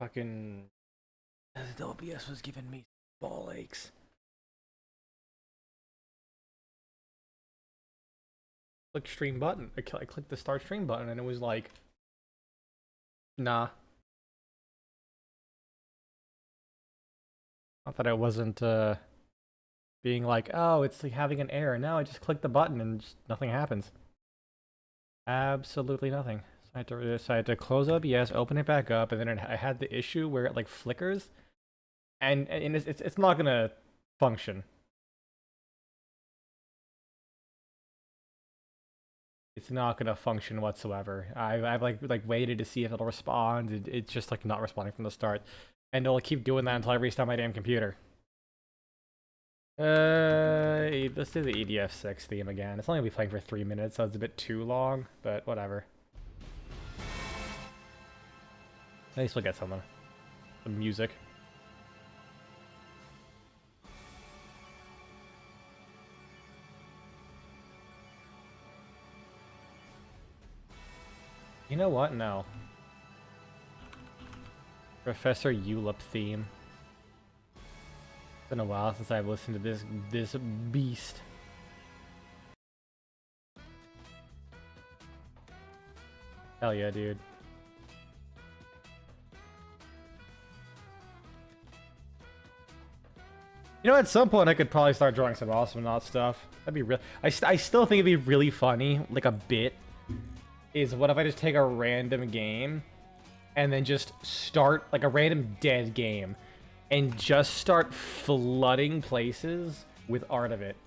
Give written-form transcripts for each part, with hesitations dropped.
Fucking the OBS was giving me ball aches. Click stream button. I clicked the start stream button and it was like, nah. Not that I wasn't being like, oh, it's like having an error. No, I just clicked the button and just nothing happens. Absolutely nothing. So I had to close OBS, open it back up, and then I had the issue where it like flickers, and it's not gonna function. It's not gonna function whatsoever. I've like waited to see if it'll respond. It's just like not responding from the start, and it'll keep doing that until I restart my damn computer. Let's do the EDF6 theme again. It's only gonna be playing for 3 minutes, so it's a bit too long, but whatever. At least we'll get something. Some music. You know what? No. Professor Ulip theme. It's been a while since I've listened to this beast. Hell yeah, dude. You know, at some point I could probably start drawing some Awesomenauts stuff. That'd be real. I still think it'd be really funny, like a bit, is what if I just take a random game and then just start, like a random dead game, and just start flooding places with art of it.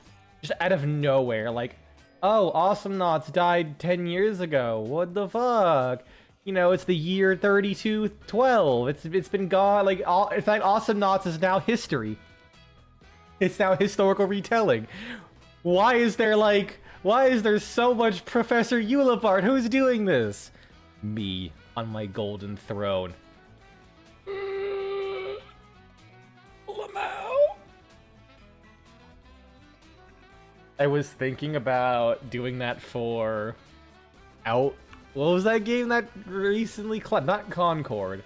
Just out of nowhere, like, oh, Awesomenauts died 10 years ago. What the fuck? You know, it's the year 3212. It's been gone, like, in fact, Awesomenauts is now history. It's now historical retelling. Why is there so much Professor Ulip art? Who's doing this? Me on my golden throne. Lamau. I was thinking about doing that for what was that game that recently not Concord.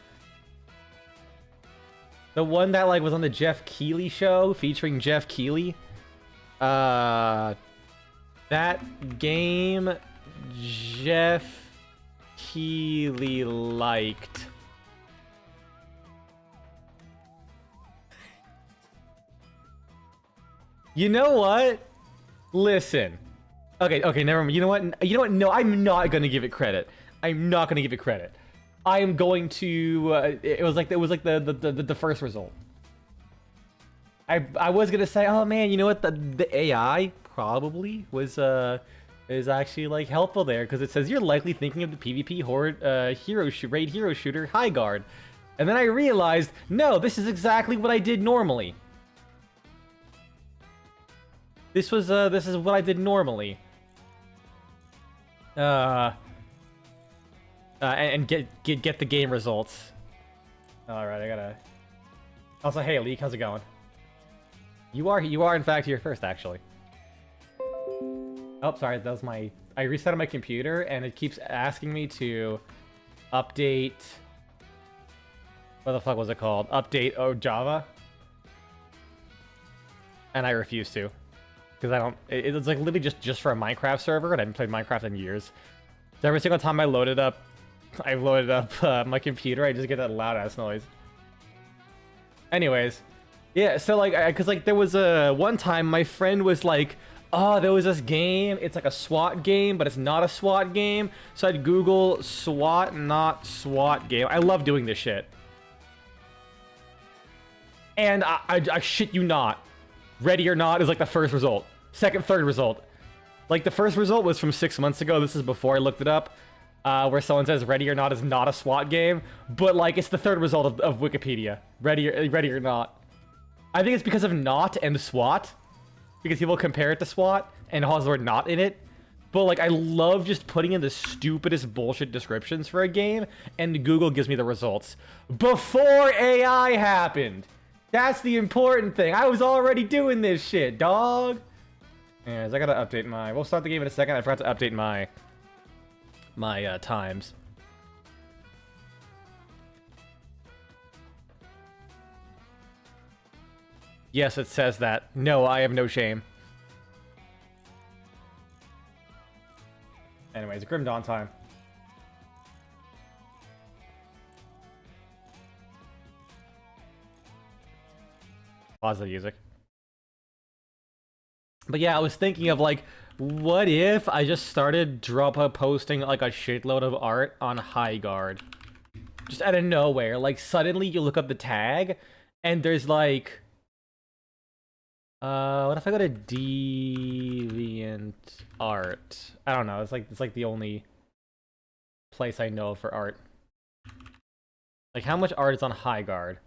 The one that like was on the Jeff Keighley show featuring Jeff Keighley. That game Jeff Keighley liked. You know what? Listen. Okay, never mind. You know what? No, I'm not gonna give it credit. I'm not gonna give it credit. I am going to. It was like the first result. I was gonna say, oh man, you know what? The AI probably was is actually like helpful there because it says you're likely thinking of the PvP horde raid hero shooter High Guard, and then I realized no, this is exactly what I did normally. This is what I did normally. And get the game results. All right, I gotta. Also, hey, Leek, how's it going? You are in fact here first, actually. Oh, sorry, that was my. I reset my computer, and it keeps asking me to update. What the fuck was it called? Update Java. And I refuse to, because I don't. It's like literally just for a Minecraft server, and I haven't played Minecraft in years. So every single time I loaded up my computer, I just get that loud ass noise. Anyways, yeah, so like, cause like there was one time my friend was like, oh, there was this game, it's like a SWAT game, but it's not a SWAT game. So I'd Google SWAT, not SWAT game. I love doing this shit. And I shit you not, Ready or Not is like the first result. Second, third result. Like the first result was from 6 months ago. This is before I looked it up. Where someone says Ready or Not is not a SWAT game, but like it's the third result of Wikipedia. Ready or Not. I think it's because of not and SWAT, because people compare it to SWAT and it has the word not in it. But like I love just putting in the stupidest bullshit descriptions for a game, and Google gives me the results before AI happened. That's the important thing. I was already doing this shit, dog. Anyways, I gotta update my. We'll start the game in a second. I forgot to update my times. Yes, it says that. No, I have no shame. Anyways, Grim Dawn time. Pause the music. But yeah, I was thinking of like, what if I just started posting like a shitload of art on High Guard? Just out of nowhere. Like, suddenly you look up the tag, and there's like... what if I go to Deviant Art? I don't know, it's like the only place I know for art. Like, how much art is on High Guard?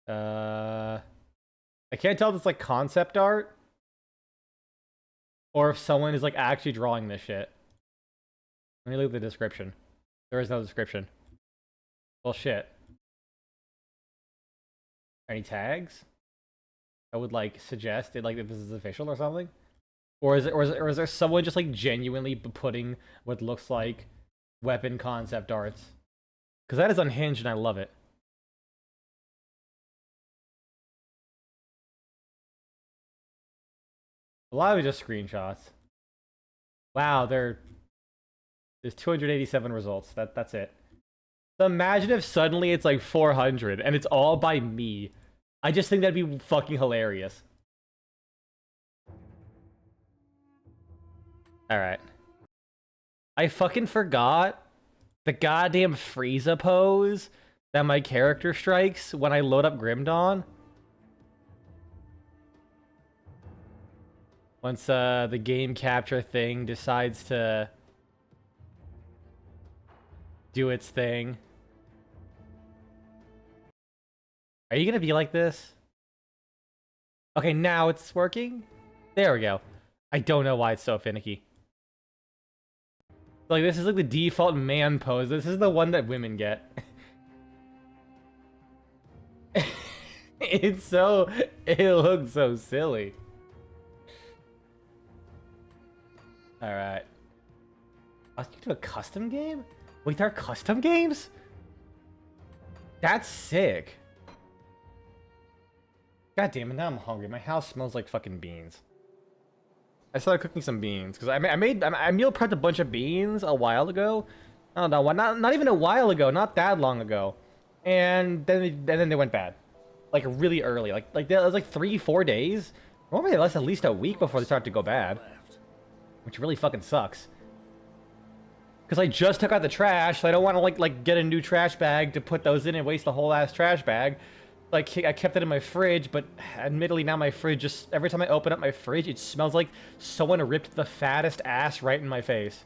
I can't tell if it's like concept art or if someone is like actually drawing this shit. Let me look at the description. There is no description. Well, shit. Any tags? I would like suggest it, like if this is official or something, or is there someone just like genuinely putting what looks like weapon concept arts? Because that is unhinged and I love it. A lot of it just screenshots. Wow, there's 287 results. That's it. So imagine if suddenly it's like 400 and it's all by me. I just think that'd be fucking hilarious. Alright. I fucking forgot the goddamn Frieza pose that my character strikes when I load up Grim Dawn. Once the game capture thing decides to do its thing. Are you gonna be like this? Okay, now it's working? There we go. I don't know why it's so finicky. Like, this is like the default man pose. This is the one that women get. It looks so silly. Alright. I was gonna do a custom game? Wait, there are custom games? That's sick. God damn it, now I'm hungry. My house smells like fucking beans. I started cooking some beans because I meal prepped a bunch of beans a while ago. I don't know, not even a while ago, not that long ago, and then they went bad, like really early, like it was like 3-4 days. Normally it lasts at least a week before they start to go bad, which really fucking sucks. Because I just took out the trash, so I don't want to like get a new trash bag to put those in and waste the whole ass trash bag. Like, I kept it in my fridge, but admittedly now my fridge just... Every time I open up my fridge, it smells like someone ripped the fattest ass right in my face.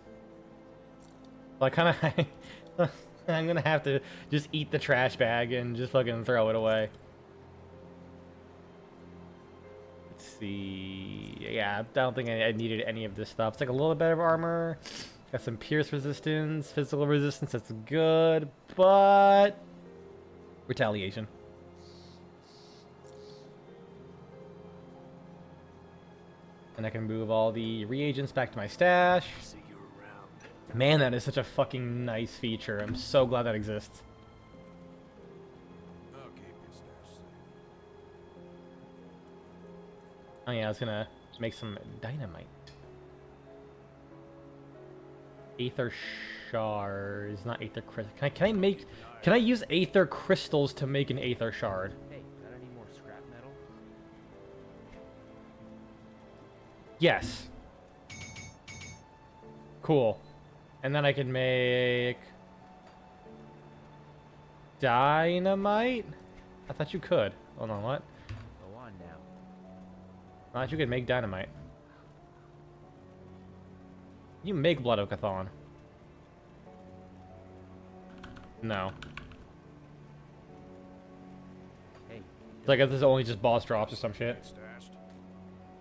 So I kind of... I'm gonna have to just eat the trash bag and just fucking throw it away. Let's see... Yeah, I don't think I needed any of this stuff. It's like a little bit of armor. Got some pierce resistance, physical resistance, that's good, but... Retaliation. And I can move all the reagents back to my stash. Man, that is such a fucking nice feature. I'm so glad that exists. Oh yeah, I was gonna make some dynamite. Aether shards, not aether crystals. Can I use aether crystals to make an aether shard? Hey, got any more scrap metal? Yes. Cool. And then I can make... dynamite? I thought you could. Hold on, what? Go on now. I thought you could make dynamite. You make Blood Oakathon. No. Hey. So I guess this is only just boss drops or some shit.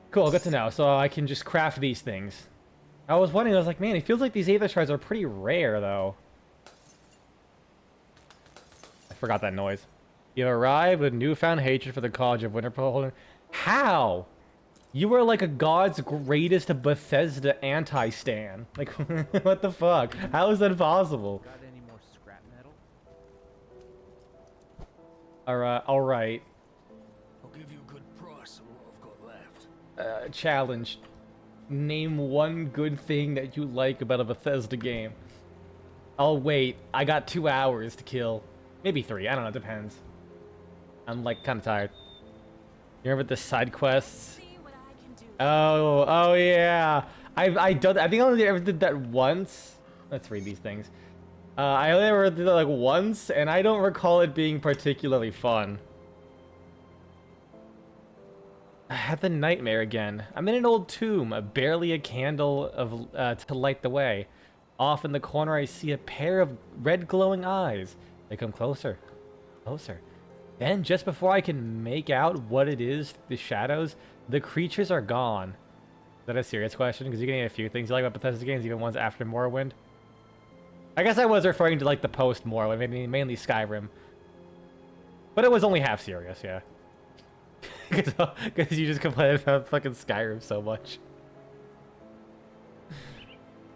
Cool, good to know. So I can just craft these things. I was wondering, I was like, man, it feels like these aether shards are pretty rare, though. I forgot that noise. You arrive with newfound hatred for the College of Winterhold. How? You were like a god's greatest Bethesda anti-stan. Like, what the fuck? How is that possible? Got any more scrap metal? All right. I'll give you a good price on what I've got left. Challenge. Name one good thing that you like about a Bethesda game. I'll wait. I got 2 hours to kill. Maybe 3. I don't know. It depends. I'm like kind of tired. You remember the side quests? Oh yeah. I think I only ever did that once. Let's read these things. I only ever did that like once, and I don't recall it being particularly fun. I had the nightmare again. I'm in an old tomb, barely a candle to light the way. Off in the corner, I see a pair of red glowing eyes. They come closer, closer. Then, just before I can make out what it is, the shadows, the creatures are gone. Is that a serious question? Because you can get a few things you like about Bethesda games, even ones after Morrowind. I guess I was referring to like the post Morrowind, mainly Skyrim. But it was only half serious, yeah. Because you just complained about fucking Skyrim so much.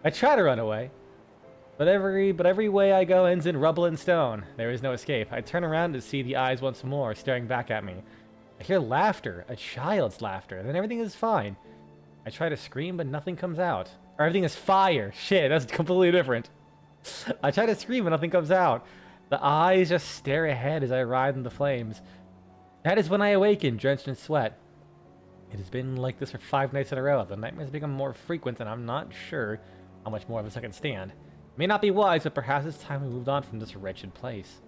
I try to run away, but every way I go ends in rubble and stone. There is no escape. I turn around to see the eyes once more, staring back at me. I hear laughter, a child's laughter, then everything is fine. I try to scream, but nothing comes out. Or everything is fire. Shit, that's completely different. I try to scream, but nothing comes out. The eyes just stare ahead as I ride in the flames. That is when I awaken, drenched in sweat. It has been like this for 5 nights in a row. The nightmares become more frequent, and I'm not sure how much more of this I can stand. It may not be wise, but perhaps it's time we moved on from this wretched place.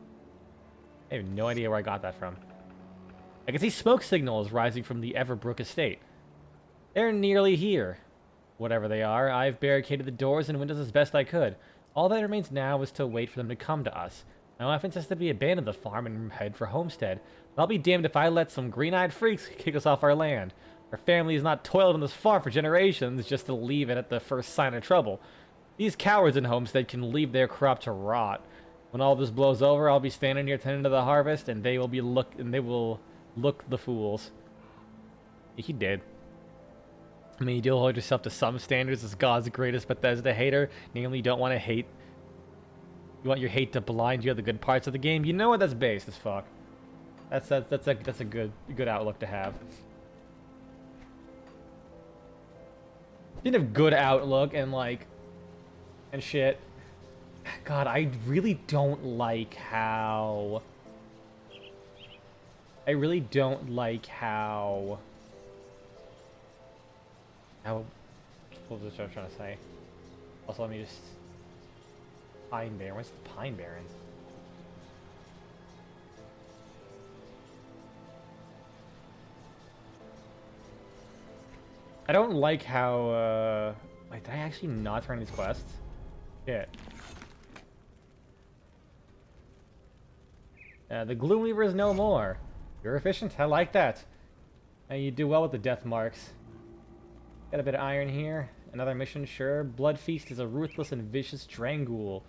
I have no idea where I got that from. I can see smoke signals rising from the Everbrook estate. They're nearly here. Whatever they are, I've barricaded the doors and windows as best I could. All that remains now is to wait for them to come to us. My wife insisted we abandon the farm and head for Homestead. But I'll be damned if I let some green-eyed freaks kick us off our land. Our family has not toiled on this farm for generations just to leave it at the first sign of trouble. These cowards in Homestead can leave their crop to rot. When all this blows over, I'll be standing here tending to the harvest, and they will look the fools. He did. I mean, you do hold yourself to some standards as God's greatest Bethesda hater. Namely, you don't want to hate. You want your hate to blind you of the good parts of the game. You know what? That's based as fuck. That's a good outlook to have. Speaking of good outlook and like and shit. God, I really don't like how. I really don't like how. What was I trying to say? Also, let me just... Pine Barren. Where's the Pine Barrens? I don't like how, Wait, did I actually not turn these quests? Shit. The Gloomweaver is no more. You're efficient. I like that. You do well with the death marks. Got a bit of iron here. Another mission, sure. Blood Feast is a ruthless and vicious Drangul.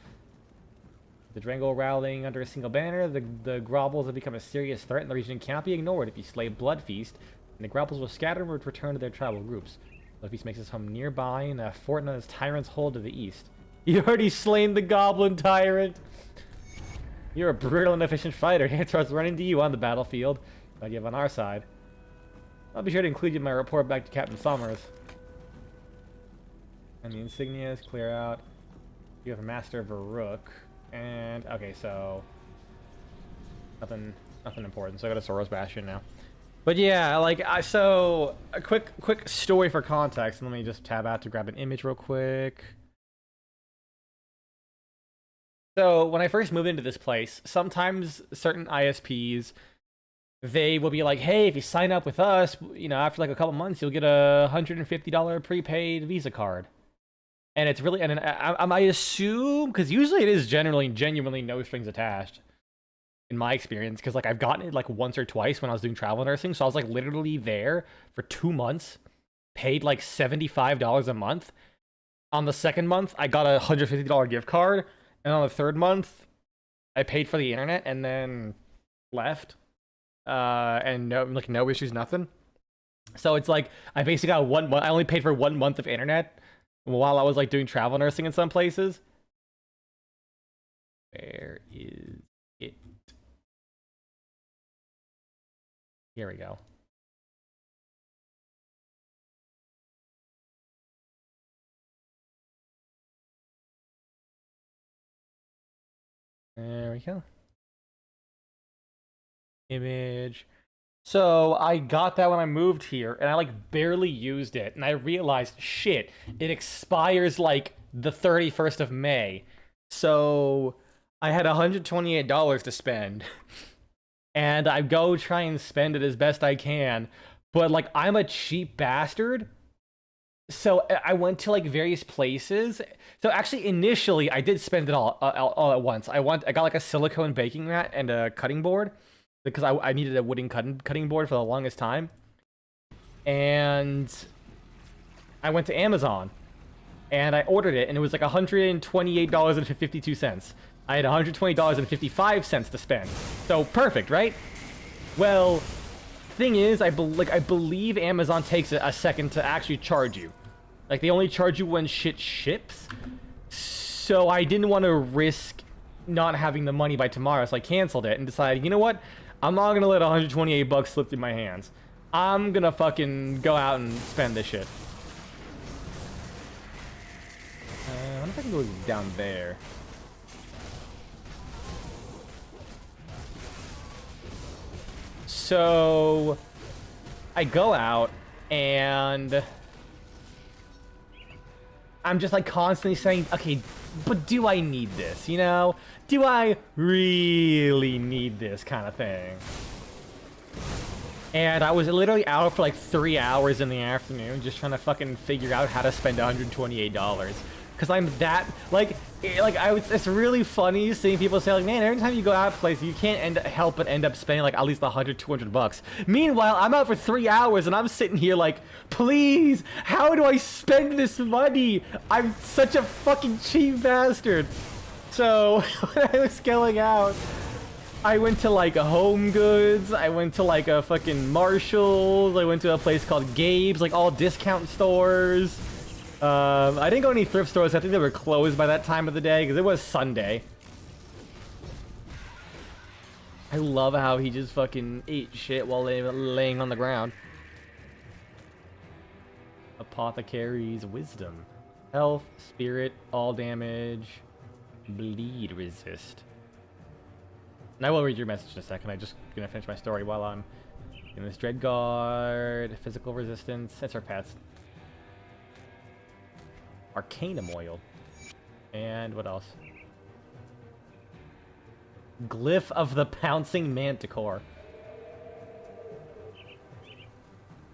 The Drangul rallying under a single banner, the Grobbles have become a serious threat in the region and cannot be ignored. If you slay Blood Feast, and the Grobbles will scatter and return to their tribal groups. Blood Feast makes his home nearby in a fort known as Tyrant's Hold to the east. You already slain the Goblin Tyrant! You're a brutal and efficient fighter. Hantar's running to you on the battlefield. But you have on our side. I'll be sure to include you in my report back to Captain Summers. And the insignias, clear out. You have a Master of a Rook. And, okay, so... Nothing important. So I go to Soros Bastion now. But yeah, like, so... A quick story for context. Let me just tab out to grab an image real quick. So, when I first moved into this place, sometimes certain ISPs... They will be like, hey, if you sign up with us, you know, after like a couple months, you'll get a $150 prepaid Visa card. And it's really, and I assume, because usually it is genuinely no strings attached, in my experience, because like I've gotten it like once or twice when I was doing travel nursing, so I was like literally there for 2 months, paid like $75 a month. On the second month, I got a $150 gift card, and on the third month, I paid for the internet and then left. And no issues, nothing. So it's like I basically got 1 month. I only paid for 1 month of internet while I was like doing travel nursing in some places. Where is it? Here we go. There we go. Image. So I got that when I moved here, and I like barely used it, and I realized, shit, it expires like the 31st of May. So I had $128 to spend, and I go try and spend it as best I can, but like I'm a cheap bastard. So I went to like various places. So actually, initially, I did spend it all at once. I got like a silicone baking mat and a cutting board because I needed a wooden cutting board for the longest time. And I went to Amazon and I ordered it, and it was like $128.52. I had $120.55 to spend. So perfect, right? Well, thing is, I believe Amazon takes a second to actually charge you. Like, they only charge you when shit ships. So I didn't want to risk not having the money by tomorrow, so I canceled it and decided, you know what? I'm not gonna let 128 bucks slip through my hands. I'm gonna fucking go out and spend this shit. I wonder if I can go down there. So I go out and I'm just like constantly saying, okay, but do I need this, you know? Do I really need this kind of thing? And I was literally out for like 3 hours in the afternoon just trying to fucking figure out how to spend $128. Because I'm that, it's really funny seeing people say, like, man, every time you go out of place, you can't help but end up spending, like, at least 100, 200 bucks. Meanwhile, I'm out for 3 hours, and I'm sitting here like, please, how do I spend this money? I'm such a fucking cheap bastard. So, when I was going out, I went to, like, Home Goods, I went to, like, a fucking Marshalls, I went to a place called Gabe's, like, all discount stores. I didn't go to any thrift stores. I think they were closed by that time of the day because it was Sunday. I love how he just fucking ate shit while laying on the ground. Apothecary's Wisdom. Health, spirit, all damage, bleed resist. And I will read your message in a second. I'm just gonna finish my story while I'm in this Dreadguard, physical resistance. That's our pets. Arcanum oil. And what else? Glyph of the Pouncing Manticore.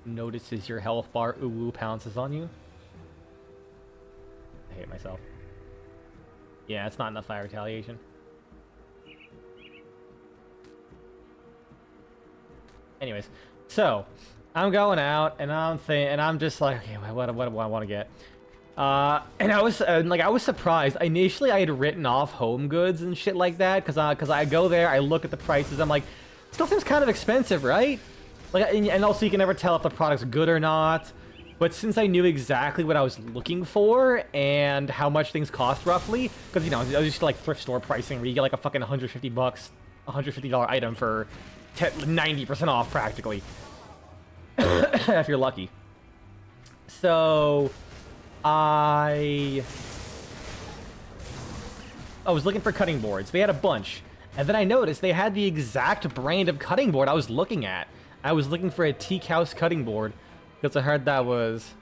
Notices your health bar. Ooh, pounces on you. I hate myself. Yeah, it's not enough fire retaliation. Anyways, so I'm going out and I'm just like, okay, what do I want to get? And I was surprised. Initially, I had written off Home Goods and shit like that, cause I go there, I look at the prices, I'm like, still seems kind of expensive, right? Like, and also you can never tell if the product's good or not. But since I knew exactly what I was looking for and how much things cost roughly, because you know, I was used to like thrift store pricing where you get like a fucking 150 bucks, $150 item for 90% off practically, if you're lucky. So I was looking for cutting boards. They had a bunch. And then I noticed they had the exact brand of cutting board I was looking at. I was looking for a teak house cutting board because I heard that was...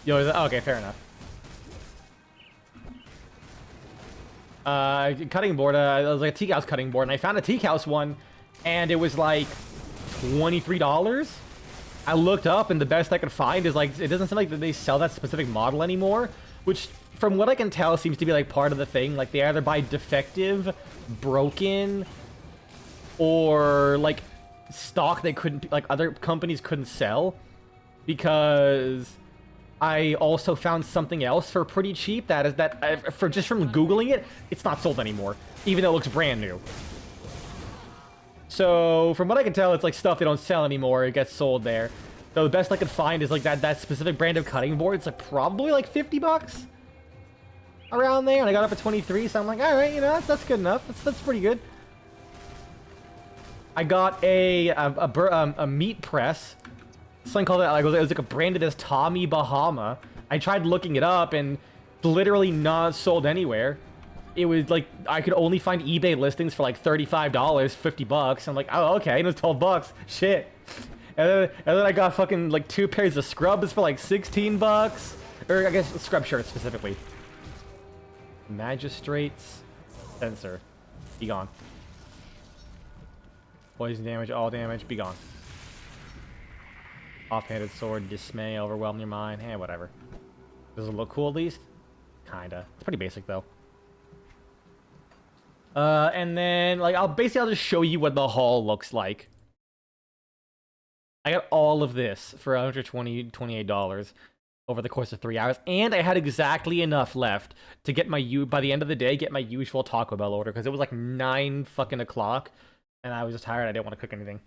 Yo, okay, fair enough. Cutting board, it was like a teak house cutting board, and I found a teak house one, and it was like $23. I looked up, and the best I could find is like, it doesn't seem like they sell that specific model anymore, which from what I can tell seems to be like part of the thing. Like they either buy defective, broken, or like stock they couldn't, like other companies couldn't sell. Because I also found something else for pretty cheap for just from Googling it, it's not sold anymore, even though it looks brand new. So, from what I can tell, it's like stuff they don't sell anymore. It gets sold there. So the best I could find is like that specific brand of cutting board. It's like probably like 50 bucks around there, and I got up at 23. So I'm like, all right, you know, that's good enough. That's pretty good. I got a meat press. Something called it was like a branded as Tommy Bahama. I tried looking it up and literally not sold anywhere. It was like I could only find eBay listings for like $35, $50. I'm like, oh okay, it was $12. Shit. And then I got fucking like 2 pairs of scrubs for like $16, or I guess scrub shirts specifically. Magistrate's sensor, be gone. Poison damage, all damage, be gone. Offhanded sword, dismay, overwhelm your mind. Eh, whatever. Does it look cool at least? Kinda. It's pretty basic though. And then like I'll just show you what the haul looks like. I got all of this for under $28 over the course of 3 hours, and I had exactly enough left to get my by the end of the day get my usual Taco Bell order because it was like 9 fucking o'clock, and I was just tired. I didn't want to cook anything.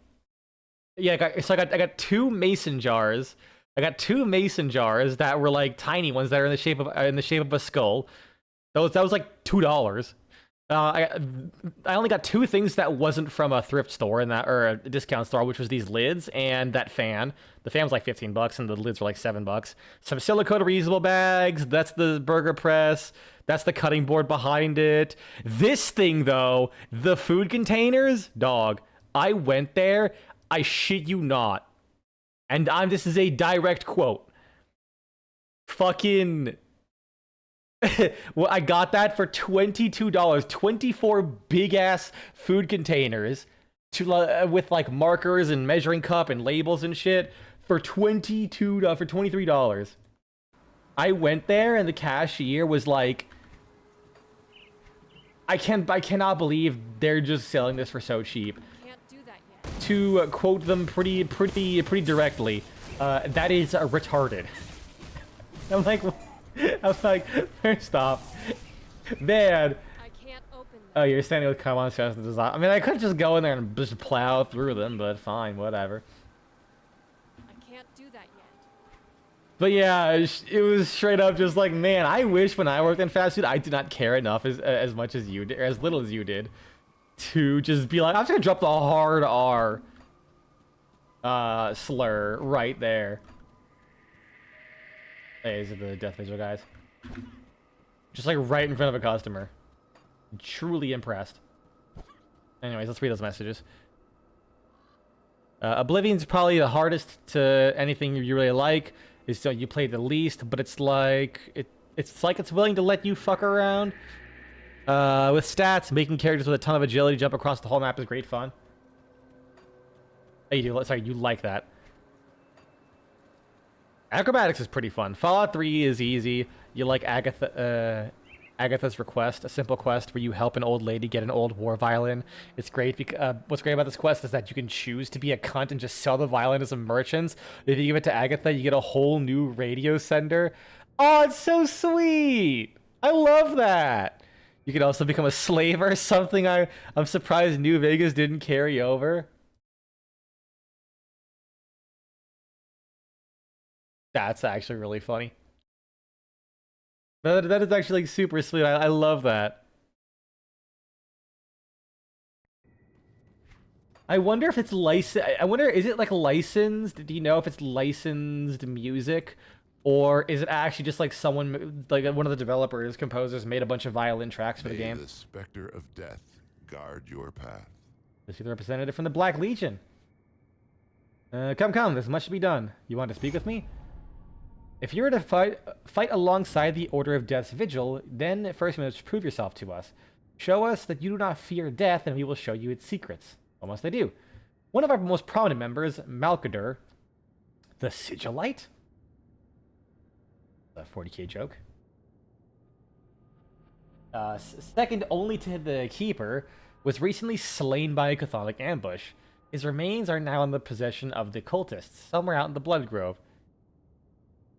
Yeah, I got 2 mason jars. I got 2 mason jars that were like tiny ones that are in the shape of a skull. That was like $2. I only got 2 things that wasn't from a thrift store or a discount store, which was these lids and that fan. The fan was like $15 and the lids were like $7. Some silicone reusable bags. That's the burger press. That's the cutting board behind it. This thing though, the food containers, dog. I went there. I shit you not. And this is a direct quote. Fucking. Well, I got that for $22. 24 big ass food containers with like markers and measuring cup and labels and shit for $23. I went there and the cashier was like, I cannot believe they're just selling this for so cheap. Can't do that yet. To quote them pretty directly, that is retarded. I'm like, first off, man. I can't open them. Oh, you're standing with common stress and design. I mean, I could just go in there and just plow through them, but fine, whatever. I can't do that yet. But yeah, it was straight up just like, man, I wish when I worked in fast food, I did not care enough as much as you did, or as little as you did, to just be like, I'm just gonna drop the hard R slur right there. Hey, is it the death vigil guys? Just like right in front of a customer. Truly impressed. Anyways, let's read those messages. Oblivion's probably the hardest to anything you really like. Is so you play the least, but it's like it's willing to let you fuck around. With stats, making characters with a ton of agility jump across the whole map is great fun. Oh, you do. Sorry, you like that. Acrobatics is pretty fun. Fallout 3 is easy. You like Agatha's request, a simple quest where you help an old lady get an old war violin. It's great because what's great about this quest is that you can choose to be a cunt and just sell the violin to some merchants. If you give it to Agatha, you get a whole new radio sender. Oh, it's so sweet! I love that. You can also become a slaver, something I'm surprised New Vegas didn't carry over. That's actually really funny. That is actually like super sweet. I love that. I wonder if it's licensed. I wonder, is it like licensed? Do you know if it's licensed music? Or is it actually just like someone, like one of the developers, composers, made a bunch of violin tracks for the game? May the specter of death guard your path. This is the representative from the Black Legion. Come, there's much to be done. You want to speak with me? If you were to fight alongside the Order of Death's Vigil, then first you must prove yourself to us. Show us that you do not fear death, and we will show you its secrets. What must I do? One of our most prominent members, Malkadur, the Sigilite? A 40k joke. Second only to the Keeper, was recently slain by a Catholic ambush. His remains are now in the possession of the cultists, somewhere out in the Blood Grove.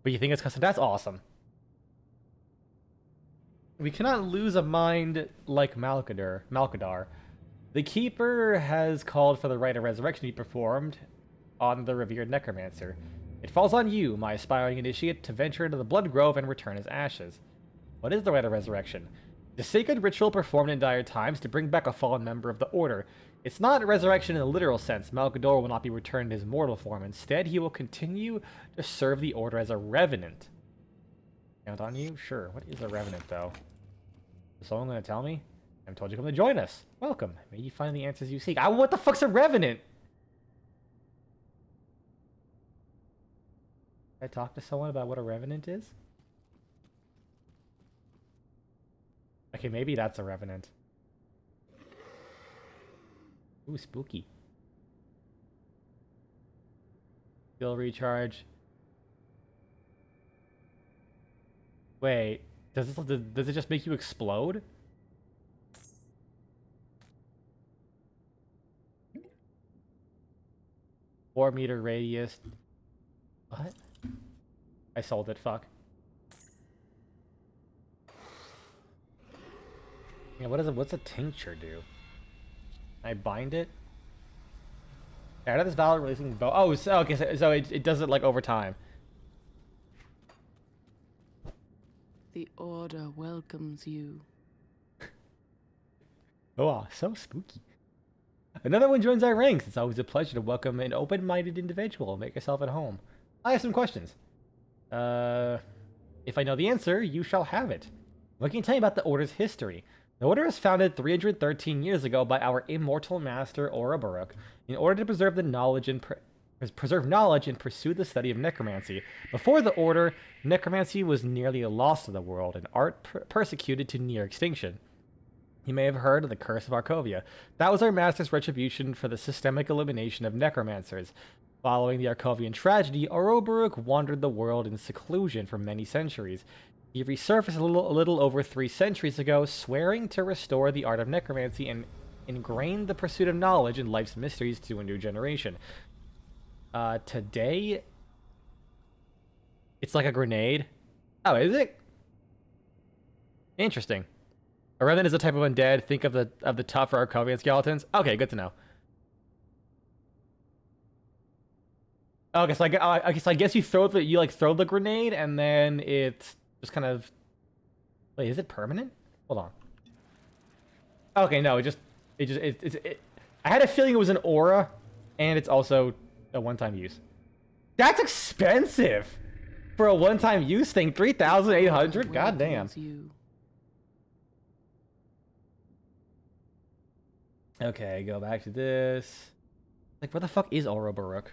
But you think it's custom? That's awesome. We cannot lose a mind like Malkadar. The Keeper has called for the rite of resurrection to be performed on the revered necromancer. It falls on you, my aspiring initiate, to venture into the Blood Grove and return his ashes. What is the rite of resurrection? The sacred ritual performed in dire times to bring back a fallen member of the Order. It's not resurrection in the literal sense. Malgador will not be returned to his mortal form. Instead, he will continue to serve the Order as a revenant. Count on you? Sure. What is a revenant, though? Is someone going to tell me? I'm told you come to join us. Welcome. May you find the answers you seek. What the fuck's a revenant? Can I talk to someone about what a revenant is? Okay, maybe that's a revenant. Ooh, spooky. Skill recharge. Wait, does it just make you explode? Four-meter radius. What? I sold it. Fuck. Yeah, what's a tincture do? Can I bind it? Out of this valid releasing bow. Oh, so, okay, so it does it like over time. The Order welcomes you. Oh, so spooky. Another one joins our ranks. It's always a pleasure to welcome an open-minded individual. Make yourself at home. I have some questions. If I know the answer, you shall have it. What can you tell me about the Order's history? The Order was founded 313 years ago by our immortal master Ouroboros in order to preserve the knowledge and pursue the study of necromancy. Before the Order, necromancy was nearly lost to the world, and art persecuted to near extinction. You may have heard of the Curse of Arkovia. That was our master's retribution for the systemic elimination of necromancers. Following the Arkovian tragedy, Ouroboros wandered the world in seclusion for many centuries. He resurfaced a little over 3 centuries ago, swearing to restore the art of necromancy and ingrain the pursuit of knowledge and life's mysteries to a new generation. Today, it's like a grenade. Oh, is it? Interesting. A revenant is a type of undead. Think of the tougher Arkovian skeletons. Okay, good to know. Okay, so I guess you throw the grenade and then it just kind of. Wait, is it permanent? Hold on. Okay, no, it I had a feeling it was an aura, and it's also a one-time use. That's expensive for a one-time use thing. 3,800. God damn. Okay, go back to this. Like, where the fuck is Ouroboros?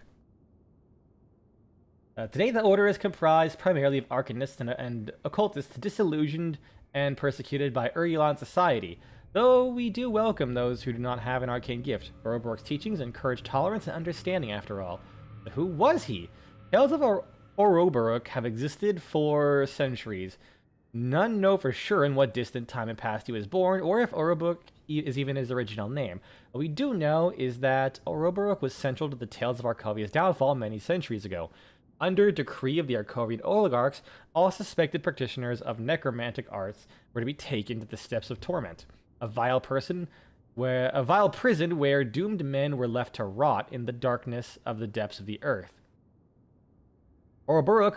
Today, the Order is comprised primarily of arcanists and occultists disillusioned and persecuted by Urulon society, though we do welcome those who do not have an arcane gift. Ouroboros' teachings encourage tolerance and understanding, after all. But who was he? Tales of Ouroboros have existed for centuries. None know for sure in what distant time and past he was born, or if Ouroboros is even his original name. What we do know is that Ouroboros was central to the tales of Arkovia's downfall many centuries ago. Under decree of the Arkovian oligarchs, all suspected practitioners of necromantic arts were to be taken to the steps of torment, a vile prison where doomed men were left to rot in the darkness of the depths of the earth. Ouroboros,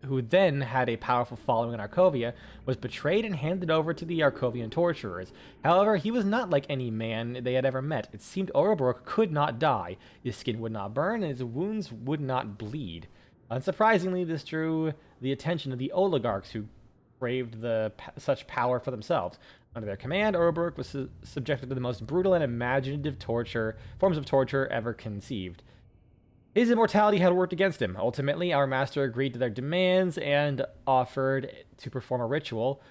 who then had a powerful following in Arkovia, was betrayed and handed over to the Arkovian torturers. However, he was not like any man they had ever met. It seemed Ouroboros could not die. His skin would not burn, and his wounds would not bleed. Unsurprisingly, this drew the attention of the oligarchs, who craved such power for themselves. Under their command, Ouroboros was subjected to the most brutal and imaginative forms of torture ever conceived. His immortality had worked against him. Ultimately, our master agreed to their demands and offered to perform a ritual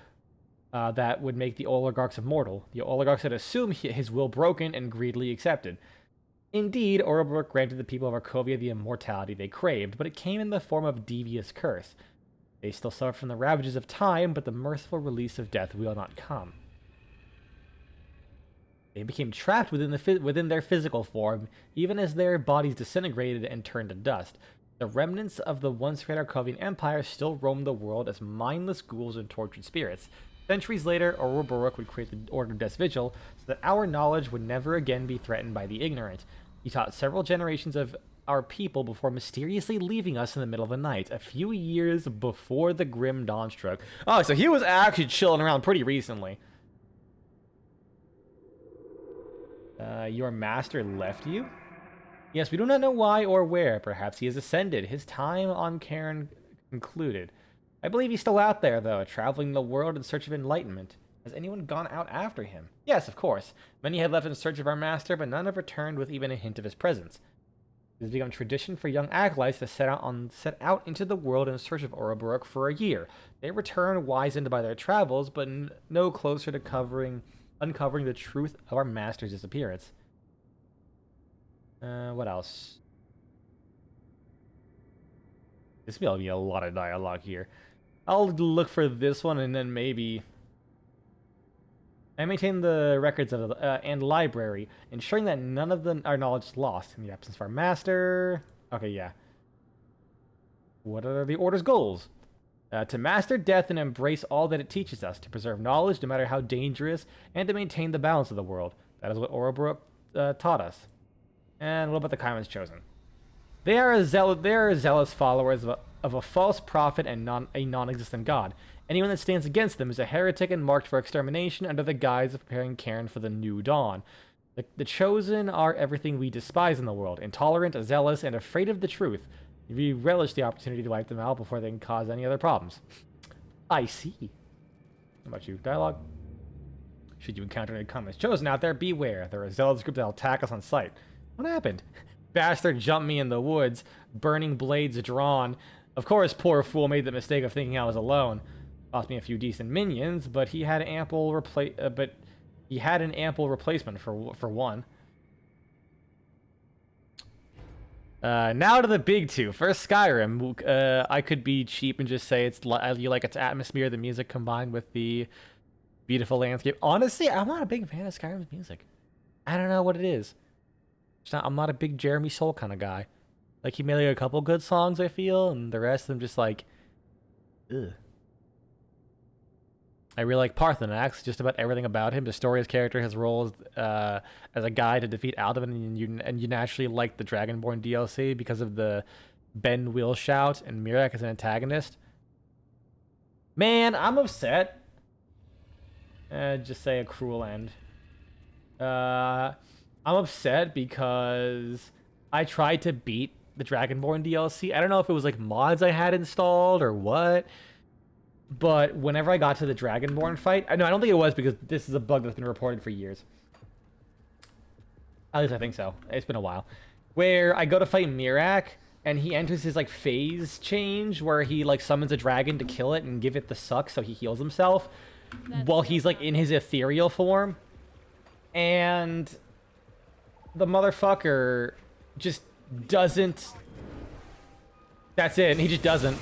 that would make the oligarchs immortal. The oligarchs had assumed his will broken and greedily accepted. Indeed, Ouroboros granted the people of Arkovia the immortality they craved, but it came in the form of devious curse. They still suffer from the ravages of time, but the merciful release of death will not come. They became trapped within their physical form, even as their bodies disintegrated and turned to dust. The remnants of the once great Arkovian Empire still roamed the world as mindless ghouls and tortured spirits. Centuries later, Ouroboros would create the Order of Death's Vigil so that our knowledge would never again be threatened by the ignorant. He taught several generations of our people before mysteriously leaving us in the middle of the night, a few years before the grim dawn struck. Oh, so he was actually chilling around pretty recently. Your master left you? Yes, we do not know why or where. Perhaps he has ascended. His time on Cairn concluded. I believe he's still out there, though, traveling the world in search of enlightenment. Has anyone gone out after him? Yes, of course. Many had left in search of our master, but none have returned with even a hint of his presence. It has become tradition for young acolytes to set out into the world in search of Ouroboros for a year. They return wizened by their travels, but no closer to uncovering the truth of our master's disappearance. What else? This will be a lot of dialogue here. I'll look for this one and then maybe... I maintain the records of and library, ensuring that none of our knowledge is lost in the absence of our master. Okay, yeah. What are the Order's goals? To master death and embrace all that it teaches us, to preserve knowledge no matter how dangerous, and to maintain the balance of the world. That is what Ouroboros taught us. And what about the Kaiman's chosen? They are zealous followers of a false prophet and a non-existent god. Anyone that stands against them is a heretic and marked for extermination under the guise of preparing Cairn for the new dawn. The chosen are everything we despise in the world, intolerant, zealous, and afraid of the truth. We relish the opportunity to wipe them out before they can cause any other problems. I see. How about you? Dialogue? Should you encounter any Kaiman's chosen out there, beware. They're a zealous group that'll attack us on sight. What happened? Bastard jumped me in the woods, burning blades drawn. Of course, poor fool made the mistake of thinking I was alone. Lost me a few decent minions, but he had an ample replacement for one. Now to the big two. First, Skyrim. I could be cheap and just say you like its atmosphere, the music combined with the beautiful landscape. Honestly, I'm not a big fan of Skyrim's music. I don't know what it is. I'm not a big Jeremy Soule kind of guy. Like, he made like a couple good songs, I feel, and the rest of them just like, ugh. I really like Parthenax, just about everything about him. The story, his character, his role as a guy to defeat Alduin, and you naturally like the Dragonborn DLC because of the Ben Willshout and Mirak as an antagonist. Man, I'm upset. Just say a cruel end. I'm upset because I tried to beat the Dragonborn DLC. I don't know if it was like mods I had installed or what. But whenever I got to the Dragonborn fight... I don't think it was, because this is a bug that's been reported for years. At least I think so. It's been a while. Where I go to fight Mirak, and he enters his, like, phase change, where he, like, summons a dragon to kill it and give it the suck so he heals himself, while he's, like, in his ethereal form. And the motherfucker just doesn't... That's it, and he just doesn't.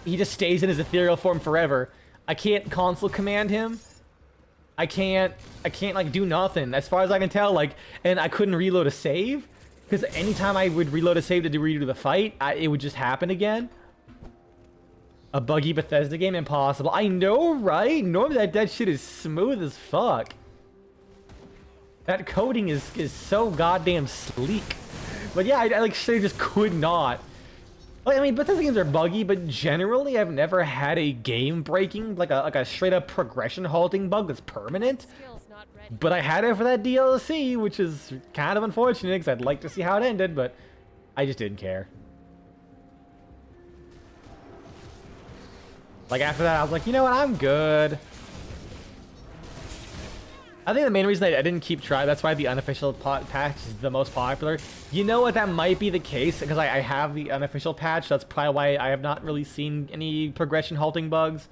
He just stays in his ethereal form forever. I can't console command him. I can't like do nothing as far as I can tell. Like, and I couldn't reload a save because anytime I would reload a save to redo the fight, it would just happen again. A buggy Bethesda game, impossible. I know, right? Normally that shit is smooth as fuck. That coding is so goddamn sleek. But yeah, I like straight just could not. I mean, Bethesda games are buggy, but generally I've never had a game breaking, like a straight up progression halting bug that's permanent. But I had it for that DLC, which is kind of unfortunate because I'd like to see how it ended, but I just didn't care. Like after that, I was like, you know what, I'm good. I think the main reason I didn't keep trying, that's why the unofficial patch is the most popular. You know what, that might be the case, because I have the unofficial patch. That's probably why I have not really seen any progression halting bugs.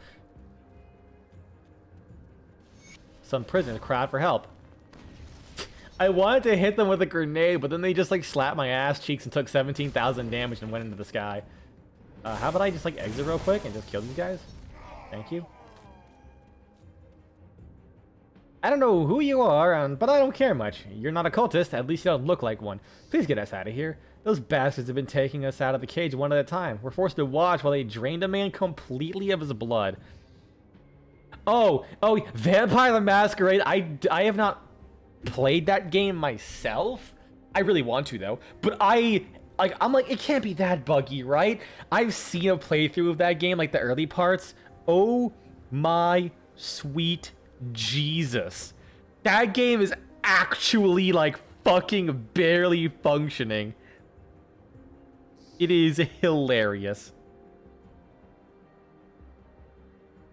Some prisoners cry out for help. I wanted to hit them with a grenade, but then they just like slapped my ass cheeks and took 17,000 damage and went into the sky. How about I just like exit real quick and just kill these guys? Thank you. I don't know who you are, but I don't care much. You're not a cultist, at least you don't look like one. Please get us out of here. Those bastards have been taking us out of the cage one at a time. We're forced to watch while they drained a man completely of his blood. Oh, Vampire the Masquerade. I have not played that game myself. I really want to, though. But I'm like, it can't be that buggy, right? I've seen a playthrough of that game, like the early parts. Oh my sweet Jesus. That game is actually like fucking barely functioning. It is hilarious.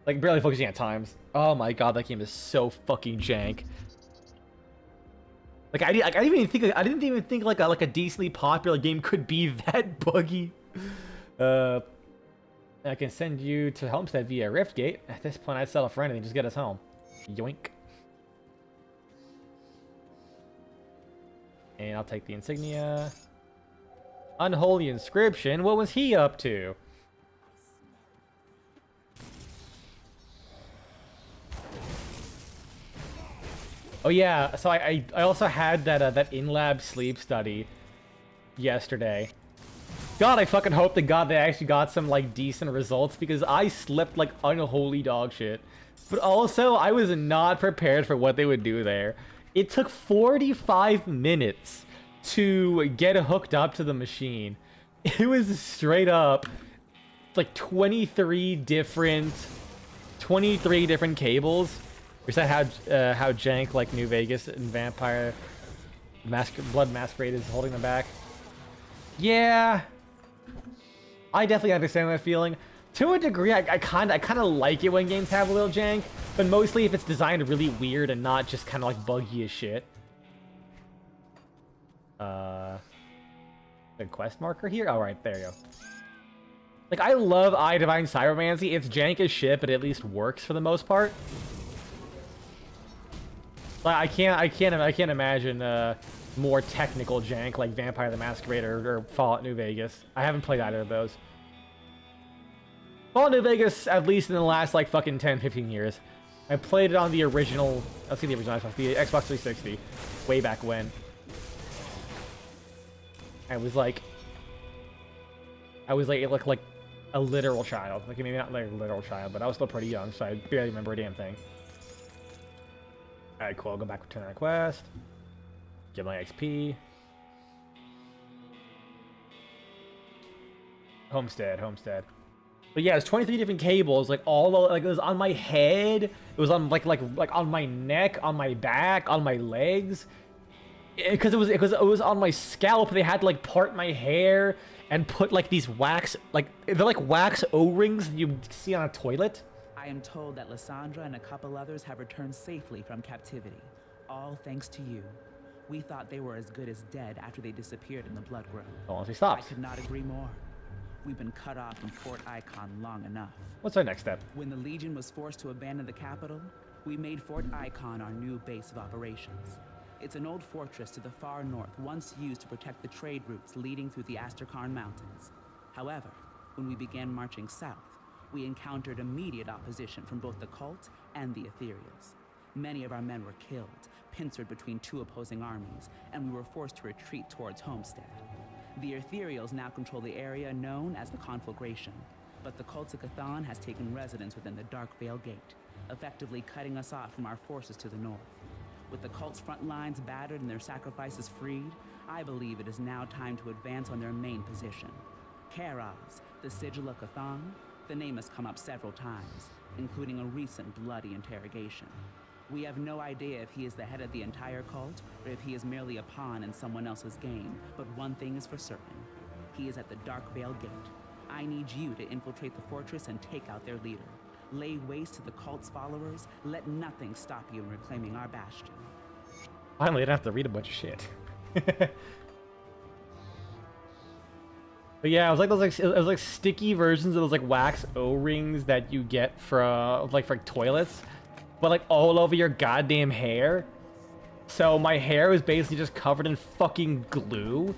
Like, barely functioning at times. Oh my god, that game is so fucking jank. Like, I didn't even think like a decently popular game could be that buggy. I can send you to Homestead via Riftgate. At this point, I'd sell a friend and just get us home. Yoink. And I'll take the insignia. Unholy inscription. What was he up to? Oh yeah, so I also had that in-lab sleep study yesterday. God, I fucking hope to God they actually got some like decent results because I slept like unholy dog shit. But also, I was not prepared for what they would do there. It took 45 minutes to get hooked up to the machine. It was straight up like 23 different cables. Is that how jank like New Vegas and Vampire Blood Masquerade is holding them back? Yeah, I definitely understand that feeling. To a degree, I kind of like it when games have a little jank, but mostly if it's designed really weird and not just kind of like buggy as shit. The quest marker here? Oh, right, there you go. Like, I love I Divine Cybermancy. It's jank as shit, but it at least works for the most part. Like, I can't imagine more technical jank like Vampire the Masquerade or Fallout New Vegas. I haven't played either of those. Fallout New Vegas, at least in the last like fucking 10-15 years. I played it on the original, let's see the original Xbox, the Xbox 360, way back when. I was like a literal child. Like, maybe not like a literal child, but I was still pretty young, so I barely remember a damn thing. Alright, cool. I'll go back to return request. Get my XP. Homestead. But yeah, it's 23 different cables, like all like it was on my head, it was on like on my neck, on my back, on my legs. Because it was on my scalp. They had to like part my hair and put like these wax, like they're like wax O-rings you see on a toilet. I am told that Lysandra and a couple others have returned safely from captivity, all thanks to you. We thought they were as good as dead after they disappeared in the Blood Grove. Once he stops. I could not agree more. We've been cut off from Fort Icon long enough. What's our next step? When the Legion was forced to abandon the capital, we made Fort Icon our new base of operations. It's an old fortress to the far north, once used to protect the trade routes leading through the Asterkarn Mountains. However, when we began marching south, we encountered immediate opposition from both the cult and the Ethereals. Many of our men were killed, pincered between two opposing armies, and we were forced to retreat towards Homestead. The Ethereals now control the area known as the Conflagration, but the cult of Cthon has taken residence within the Dark Veil Gate, effectively cutting us off from our forces to the north. With the cult's front lines battered and their sacrifices freed, I believe it is now time to advance on their main position. Karaz, the Sigil of Cthon, the name has come up several times, including a recent bloody interrogation. We have no idea if he is the head of the entire cult, or if he is merely a pawn in someone else's game, but one thing is for certain. He is at the Dark Veil Gate. I need you to infiltrate the fortress and take out their leader. Lay waste to the cult's followers, let nothing stop you in reclaiming our bastion. Finally, I don't have to read a bunch of shit. But yeah, it was like sticky versions of those like wax O-rings that you get from like for toilets, but like all over your goddamn hair. So my hair was basically just covered in fucking glue.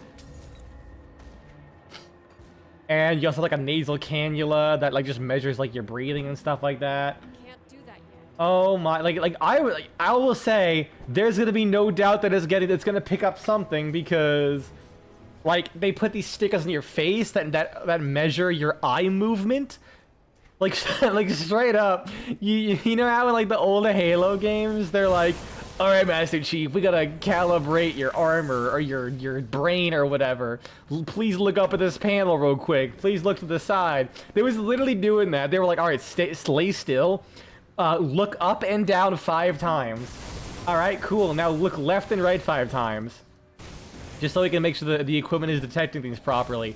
And you also have like a nasal cannula that like just measures like your breathing and stuff like that. Can't do that yet. Oh my, I will say there's gonna be no doubt that it's gonna pick up something because like they put these stickers in your face that measure your eye movement. Like like straight up. You know how in like the old Halo games they're like, all right, Master Chief, we gotta calibrate your armor or your brain or whatever. Please look up at this panel real quick. Please look to the side. They was literally doing that. They were like, all right, lay still. Look up and down 5 times. All right, cool. Now look left and right 5 times. just so we can make sure the equipment is detecting things properly.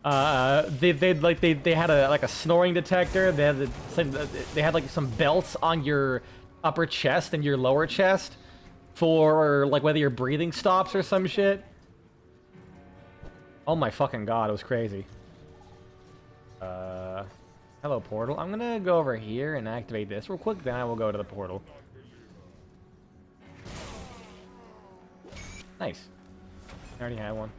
They had a snoring detector. They had like some belts on your upper chest and your lower chest for like whether your breathing stops or some shit. Oh my fucking god, it was crazy. Hello portal. I'm gonna go over here and activate this real quick, then I will go to the portal. Nice. I already had one.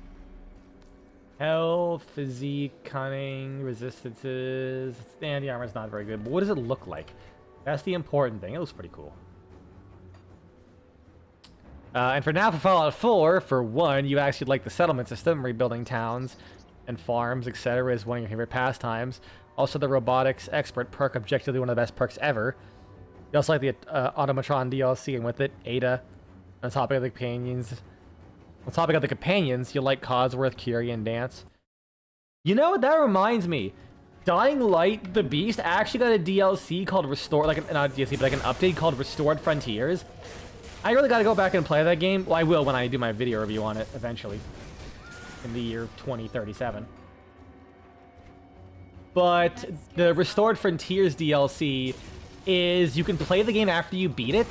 Health, physique, cunning, resistances. And the armor's not very good, but what does it look like? That's the important thing. It looks pretty cool. And for now, for Fallout 4, for one, you actually like the settlement system, rebuilding towns and farms, etc. is one of your favorite pastimes. Also, the robotics expert perk, objectively one of the best perks ever. You also like the Automatron DLC, and with it, Ada. On the topic of the companions, you like Cosworth, Curie, and Dance. You know what? That reminds me. Dying Light, the Beast, actually got a DLC called Restored, like not a DLC, but like an update called Restored Frontiers. I really gotta go back and play that game. Well, I will when I do my video review on it eventually. In the year 2037. But the Restored Frontiers DLC is you can play the game after you beat it,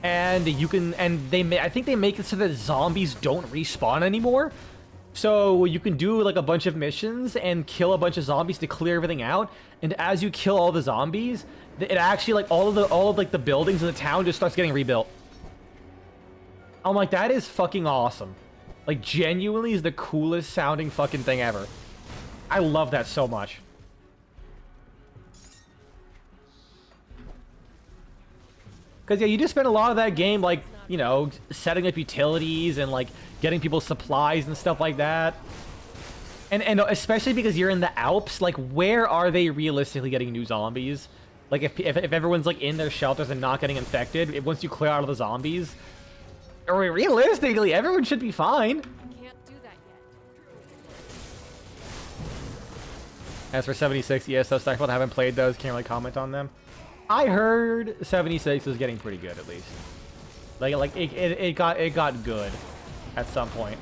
and I think they make it so that zombies don't respawn anymore. So you can do like a bunch of missions and kill a bunch of zombies to clear everything out, and as you kill all the zombies, it actually like all of like the buildings in the town just starts getting rebuilt. I'm like, that is fucking awesome. Like, genuinely is the coolest sounding fucking thing ever. I love that so much. Because, yeah, you just spend a lot of that game, like, you know, setting up utilities and, like, getting people supplies and stuff like that. And especially because you're in the Alps, like, where are they realistically getting new zombies? Like, if everyone's, like, in their shelters and not getting infected, once you clear out all the zombies... Or realistically, everyone should be fine. Can't do that yet. As for 76, yes, those Starfield, I haven't played those, can't really comment on them. I heard 76 was getting pretty good, at least. Like it got good at some point.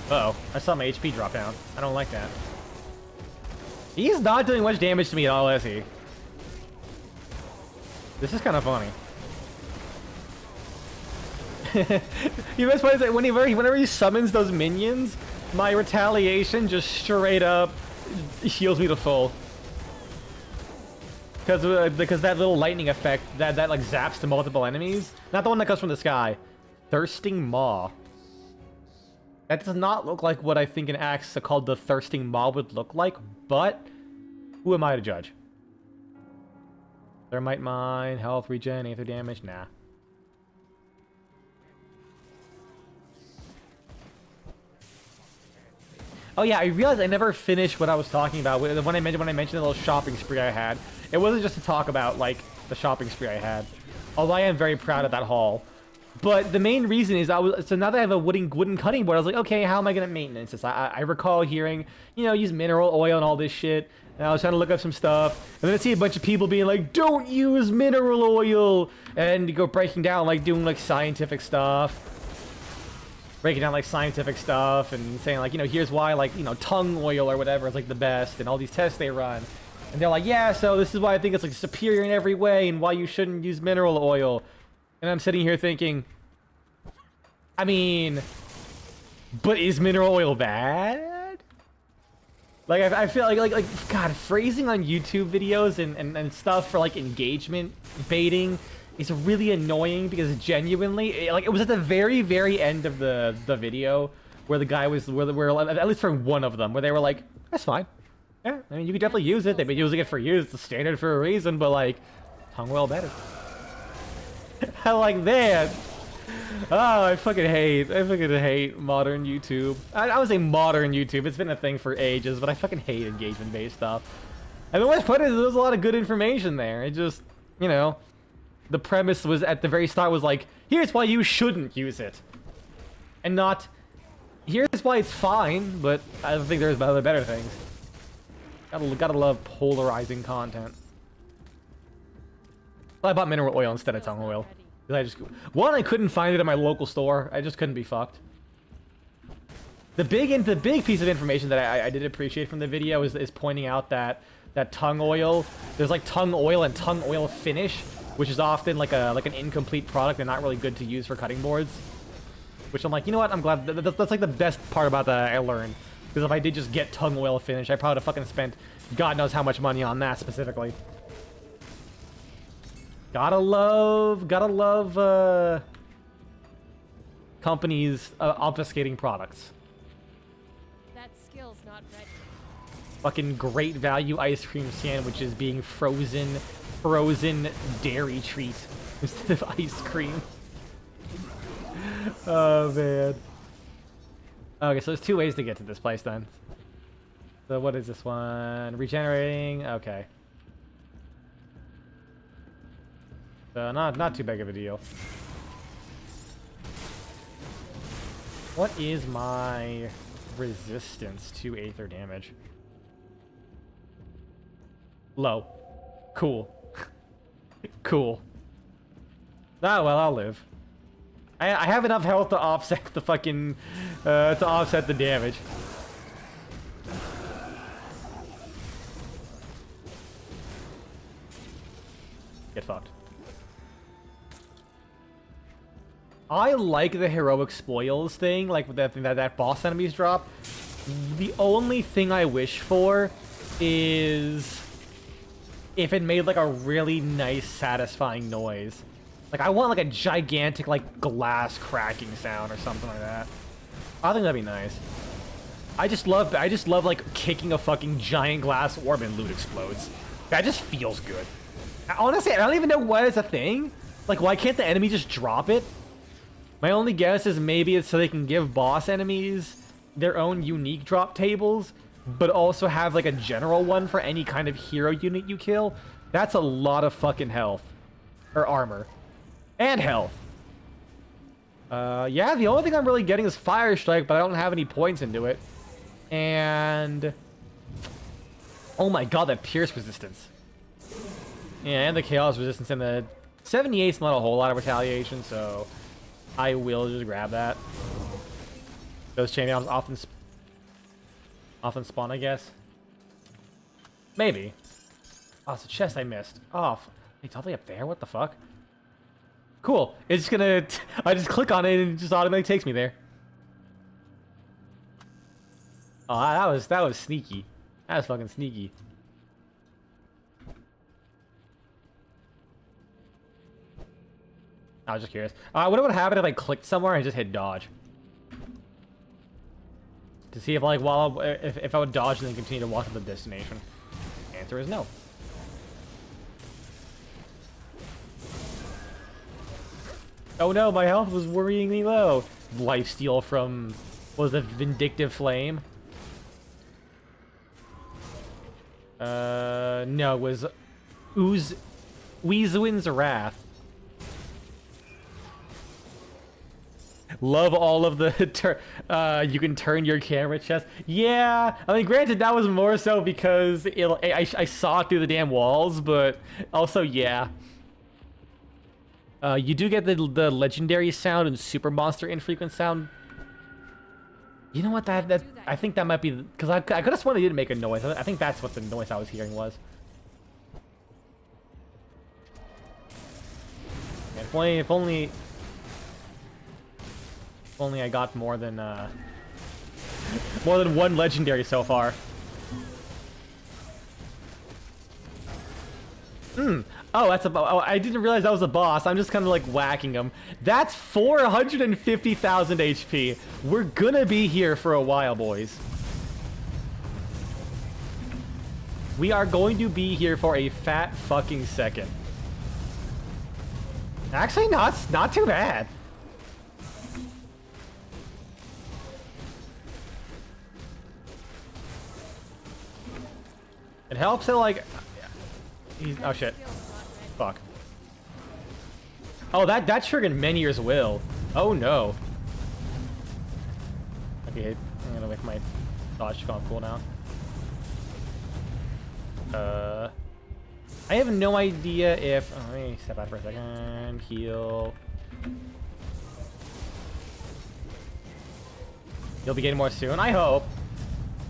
Uh-oh, I saw my HP drop down. I don't like that. He's not doing much damage to me at all, is he? This is kind of funny. You best part is that whenever he summons those minions, my retaliation just straight up heals me to full. Because that little lightning effect that like zaps to multiple enemies, not the one that comes from the sky. Thirsting Maw. That does not look like what I think an axe called the Thirsting Maw would look like, but who am I to judge? Thermite Mine, health, regen, aether damage, nah. Oh yeah, I realized I never finished what I was talking about when I mentioned the little shopping spree I had. It wasn't just to talk about like the shopping spree I had, although I am very proud of that haul. But the main reason is so now that I have a wooden cutting board, I was like, okay, how am I gonna maintenance this? I recall hearing, you know, use mineral oil and all this shit. And I was trying to look up some stuff, and then I see a bunch of people being like, don't use mineral oil, and go breaking down, like doing like scientific stuff. Breaking down like scientific stuff and saying like, you know, here's why like, you know, tongue oil or whatever is like the best, and all these tests they run. And they're like, yeah, so this is why I think it's like superior in every way and why you shouldn't use mineral oil. And I'm sitting here thinking, I mean, but is mineral oil bad? Like, I feel like God, phrasing on YouTube videos and stuff for like engagement baiting is really annoying because genuinely, like, it was at the very, very end of the video where the guy was, where at least for one of them, where they were like, that's fine. Yeah, I mean, you could definitely use it. They've been using it for years. It's the standard for a reason, but like, tongue oil better. I like that. Oh, I fucking hate modern YouTube. I would say modern YouTube. It's been a thing for ages, but I fucking hate engagement-based stuff. And the worst part is there's a lot of good information there. It just, you know, the premise was at the very start was like, here's why you shouldn't use it. And not, here's why it's fine, but I don't think there's other better things. Gotta love polarizing content. Well, I bought mineral oil instead of tongue oil. 'Cause I just I couldn't find it at my local store. I just couldn't be fucked. The big piece of information that I did appreciate from the video is pointing out that tongue oil, there's like tongue oil and tongue oil finish, which is often like an incomplete product and not really good to use for cutting boards. Which I'm like, you know what? I'm glad that's like the best part about that I learned. Because if I did just get tongue oil finish, I probably would have fucking spent God knows how much money on that specifically. Gotta love companies obfuscating products. That skill's not ready. Fucking great value ice cream sandwiches being frozen dairy treat instead of ice cream. Oh man. Okay, so there's 2 ways to get to this place then. So what is this one? Regenerating. Okay. So not too big of a deal. What is my resistance to aether damage? Low. Cool. Cool. Ah, well, I'll live. I have enough health to offset the fucking to offset the damage. Get fucked. I like the heroic spoils thing, like that boss enemies drop. The only thing I wish for is if it made like a really nice, satisfying noise. Like I want like a gigantic like glass cracking sound or something like that. I think that'd be nice. I just love like kicking a fucking giant glass orb and loot explodes. That just feels good. Honestly, I don't even know why it's a thing. Like, why can't the enemy just drop it? My only guess is maybe it's so they can give boss enemies their own unique drop tables, but also have like a general one for any kind of hero unit you kill. That's a lot of fucking health. Or armor. And health. Yeah, the only thing I'm really getting is Fire Strike, but I don't have any points into it. And... oh my god, that Pierce resistance. Yeah, and the Chaos resistance, and the 78's not a whole lot of retaliation, so I will just grab that. Those chainmails often spawn, I guess. Maybe. Oh, it's a chest I missed. Oh, it's all the way up there? What the fuck? Cool. It's just gonna... I just click on it and it just automatically takes me there. Oh, that was sneaky. That was fucking sneaky. I was just curious. What would happen if I clicked somewhere and just hit dodge? To see if, like, if I would dodge and then continue to walk to the destination. Answer is no. Oh no, my health was worryingly low. Lifesteal from, what was it, Vindictive Flame? No, it was Weezwin's Wrath. Love all of the you can turn your camera chest. Yeah, I mean, granted, that was more so because I saw it through the damn walls, but also, yeah. You do get the legendary sound and super monster infrequent sound. You know what, that I think that might be, because I could have sworn they didn't make a noise. I think that's what the noise I was hearing was. If only I got more than one legendary so far. Oh, that's a... oh, I didn't realize that was a boss. I'm just kind of like whacking him. That's 450,000 HP. We're gonna be here for a while, boys. We are going to be here for a fat fucking second. Actually, not too bad. It helps that, like... oh, shit. Fuck. Oh, that triggered Menhir's will. Oh, no. Okay, like my dodge should go on cooldown. I have no idea if... Oh, let me step out for a second. Heal. You'll be getting more soon, I hope.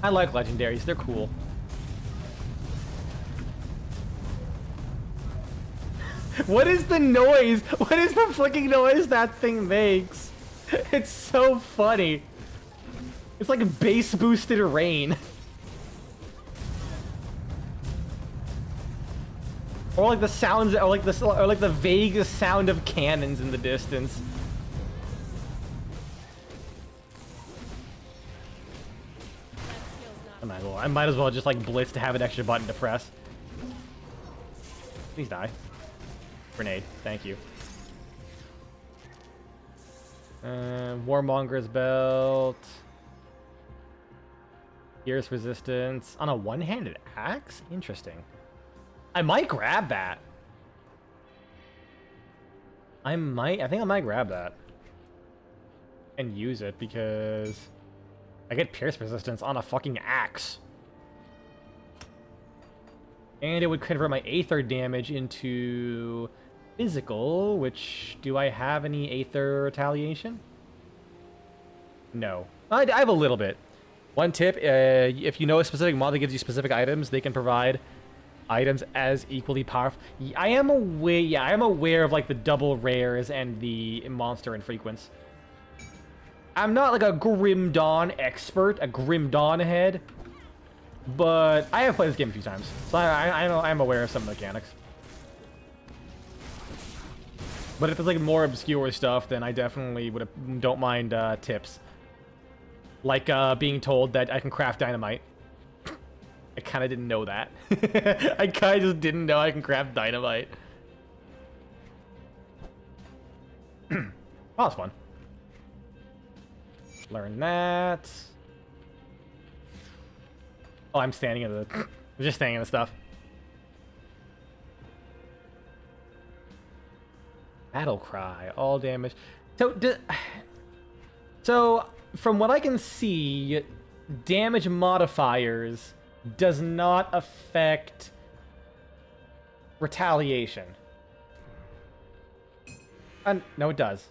I like legendaries, they're cool. What is the noise? What is the fucking noise that thing makes? It's so funny. It's like bass boosted rain. Or like the sounds, or like the vague sound of cannons in the distance. I might as well just like blitz to have an extra button to press. Please die. Grenade, thank you. Warmonger's belt. Pierce resistance on a one-handed axe? Interesting. I might grab that. I think I might grab that. And use it because I get pierce resistance on a fucking axe. And it would convert my Aether damage into physical, which... Do I have any Aether retaliation? No. I have a little bit. One tip, if you know a specific mod that gives you specific items, they can provide items as equally powerful. I am aware of like the double rares and the monster infrequence. I'm not like a Grim Dawn expert, a Grim Dawn head, but I have played this game a few times, so I know I'm aware of some mechanics. But if it's like more obscure stuff, then I definitely don't mind tips. Like being told that I can craft dynamite. I kind of didn't know that. I kind of just didn't know I can craft dynamite. Oh, that's fun. Learn that. Oh, I'm standing in the... I'm just standing in the stuff. Battle cry, all damage. So, from what I can see, damage modifiers does not affect retaliation. No, it does.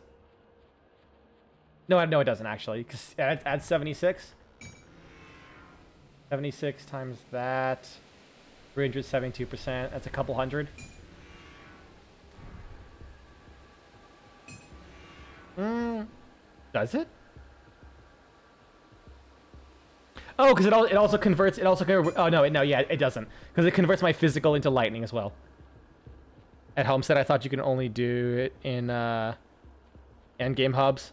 No, it doesn't actually. Because add 76. 76 times that. 372%. That's a couple hundred. Does it? Oh, because it also converts. Oh no, yeah, it doesn't. Because it converts my physical into lightning as well. At Homestead, I thought you can only do it in endgame hubs.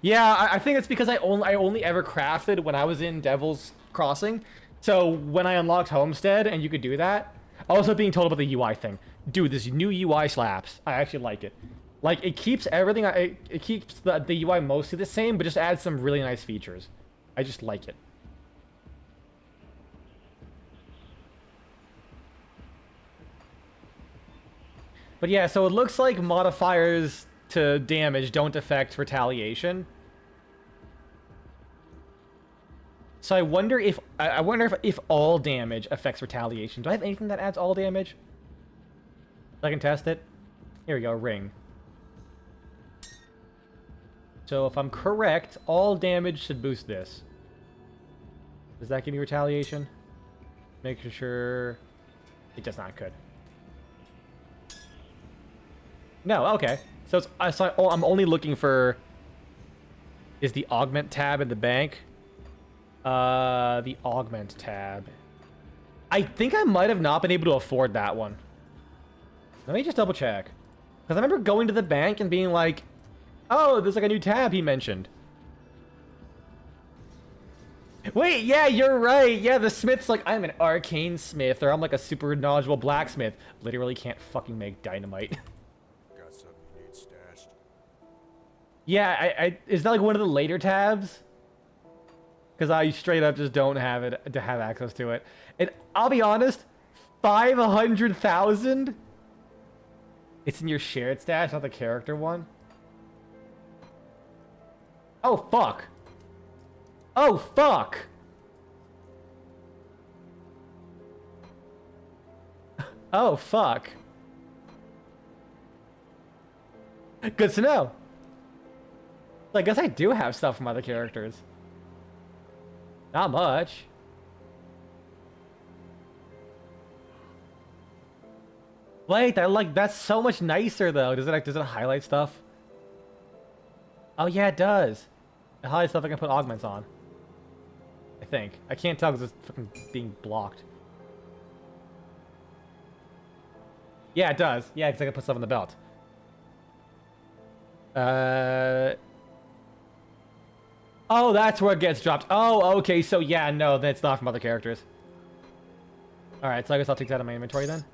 Yeah, I think it's because I only ever crafted when I was in Devil's Crossing. So when I unlocked Homestead and you could do that, also being told about the UI thing. Dude, this new UI slaps. I actually like it. Like it keeps everything. It keeps the UI mostly the same, but just adds some really nice features. I just like it. But yeah, so it looks like modifiers to damage don't affect retaliation. So I wonder if all damage affects retaliation. Do I have anything that adds all damage? I can test it. Here we go, ring. So if I'm correct, all damage should boost this. Does that give me retaliation? Making sure it does not. Good. No, okay. So it's, I'm only looking for... Is the augment tab in the bank? The augment tab. I think I might have not been able to afford that one. Let me just double check. Because I remember going to the bank and being like, oh, there's like a new tab he mentioned. Wait, yeah, you're right. Yeah, the smith's like, I'm an arcane smith, or I'm like a super knowledgeable blacksmith. Literally can't fucking make dynamite. Got something you need stashed? Yeah, is that like one of the later tabs? Because I straight up just don't have it to have access to it. And I'll be honest, 500,000? It's in your shared stash, not the character one. Oh, fuck. Oh, fuck! Oh, fuck. Good to know. I guess I do have stuff from other characters. Not much. Wait, that's so much nicer though. Does it highlight stuff? Oh yeah, it does. It highlights stuff I can put augments on. I think. I can't tell because it's fucking being blocked. Yeah, it does. Yeah, because I can put stuff on the belt. Oh, that's where it gets dropped. Oh, okay. So yeah, no, that's not from other characters. All right, so I guess I'll take that out of my inventory then.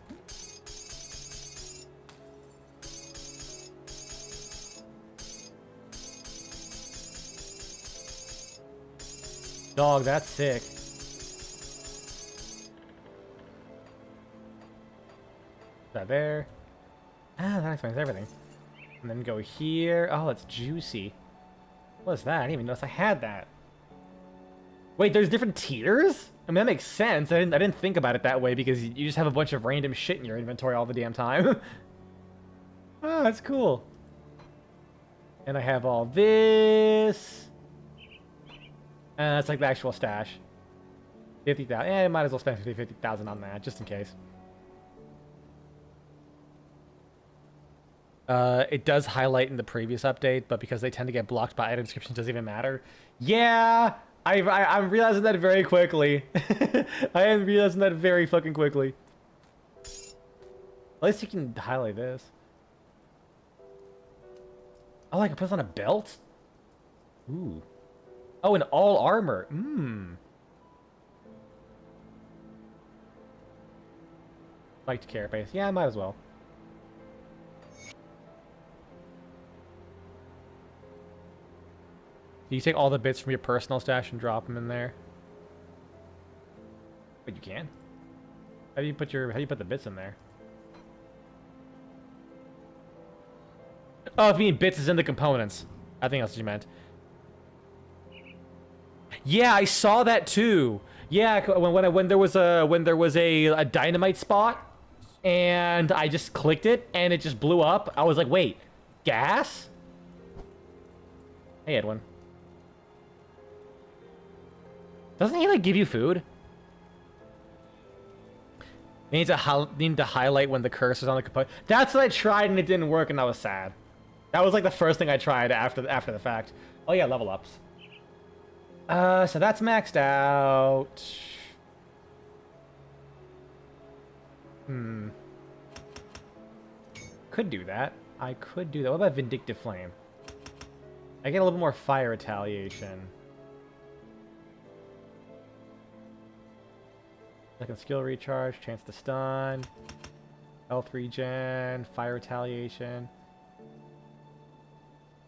Dog, that's sick. That there. Ah, that explains everything. And then go here. Oh, it's juicy. What is that? I didn't even notice I had that. Wait, there's different tiers? I mean, that makes sense. I didn't think about it that way because you just have a bunch of random shit in your inventory all the damn time. Oh, that's cool. And I have all this. That's like the actual stash. 50,000. I might as well spend 50,000 on that, just in case. It does highlight in the previous update, but because they tend to get blocked by item descriptions, it doesn't even matter. Yeah! I'm realizing that very quickly. I am realizing that very fucking quickly. At least you can highlight this. Oh, I can put this on a belt? Ooh. Oh, and all armor. Liked carapace. Yeah, I might as well. You take all the bits from your personal stash and drop them in there. But you can. How do you put the bits in there? Oh, if you mean bits is in the components. I think that's what you meant. Yeah, I saw that too. Yeah, when there was a dynamite spot, and I just clicked it and it just blew up. I was like, wait, gas? Hey, Edwin. Doesn't he like give you food? You need to highlight when the cursor's on the component. That's what I tried and it didn't work and I was sad. That was like the first thing I tried after the fact. Oh yeah, level ups. So that's maxed out. Could do that. I could do that. What about Vindictive Flame? I get a little more fire retaliation. Second skill recharge, chance to stun, health regen, fire retaliation.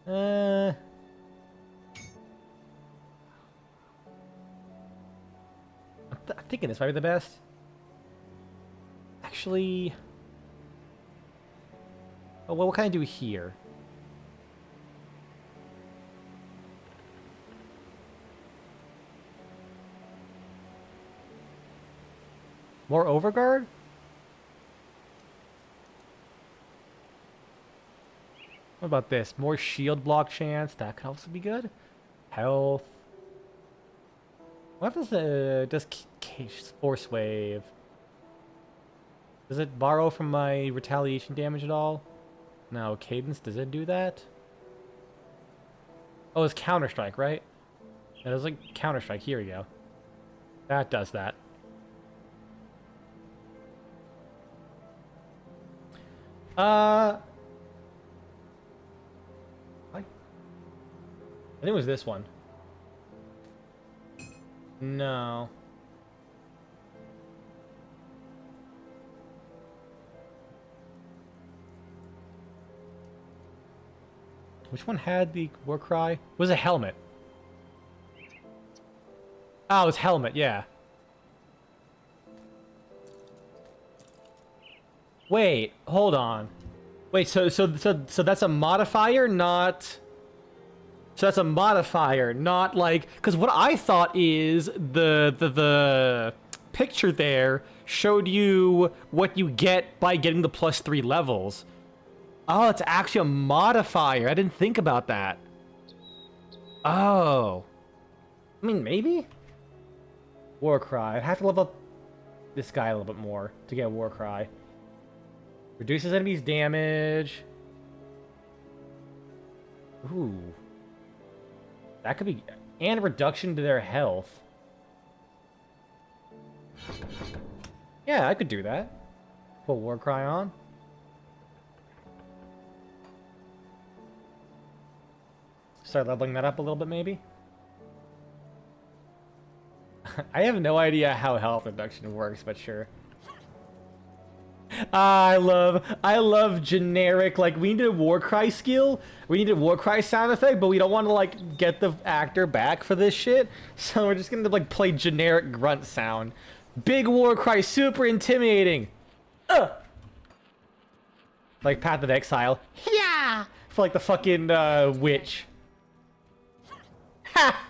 I'm thinking this might be the best. Actually, oh, well, what can I do here? More overguard? What about this? More shield block chance. That could also be good. Health. What if does Force Wave? Does it borrow from my retaliation damage at all? No. Cadence, does it do that? Oh, it's Counter Strike, right? It was like Counter Strike. Here we go. That does that. I think it was this one. No. Which one had the war cry? It was a helmet. Oh, it was helmet, yeah. Wait, hold on. Wait, so that's a modifier, not So that's a modifier, not like... Because what I thought is the picture there showed you what you get by getting the +3 levels. Oh, it's actually a modifier. I didn't think about that. Oh. I mean, maybe? Warcry. I'd have to level up this guy a little bit more to get Warcry. Reduces enemies' damage. Ooh. That could be... And reduction to their health. Yeah, I could do that. Put Warcry on. Start leveling that up a little bit, maybe? I have no idea how health reduction works, but sure. I love generic, like, we need a Warcry skill, we need a Warcry sound effect, but we don't want to, like, get the actor back for this shit, so we're just gonna, like, play generic grunt sound. Big Warcry, super intimidating! Like Path of Exile. Yeah! For, like, the fucking, witch. Ha!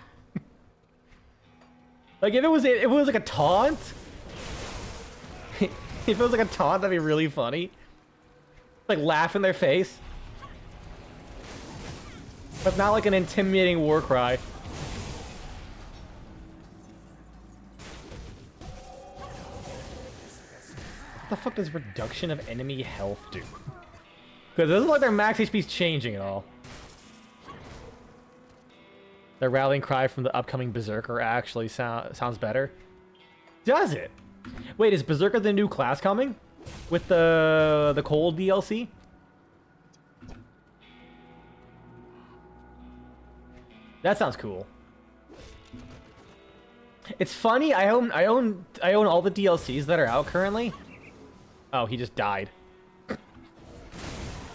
Like, if it was like a taunt... If it was like a taunt, that'd be really funny. Like, laugh in their face. But not like an intimidating war cry. What the fuck does reduction of enemy health do? Because it doesn't look like their max HP's changing at all. The rallying cry from the upcoming Berserker actually sounds better. Does it? Wait, is Berserker the new class coming? With the cold DLC? That sounds cool. It's funny, I own all the DLCs that are out currently. Oh, he just died.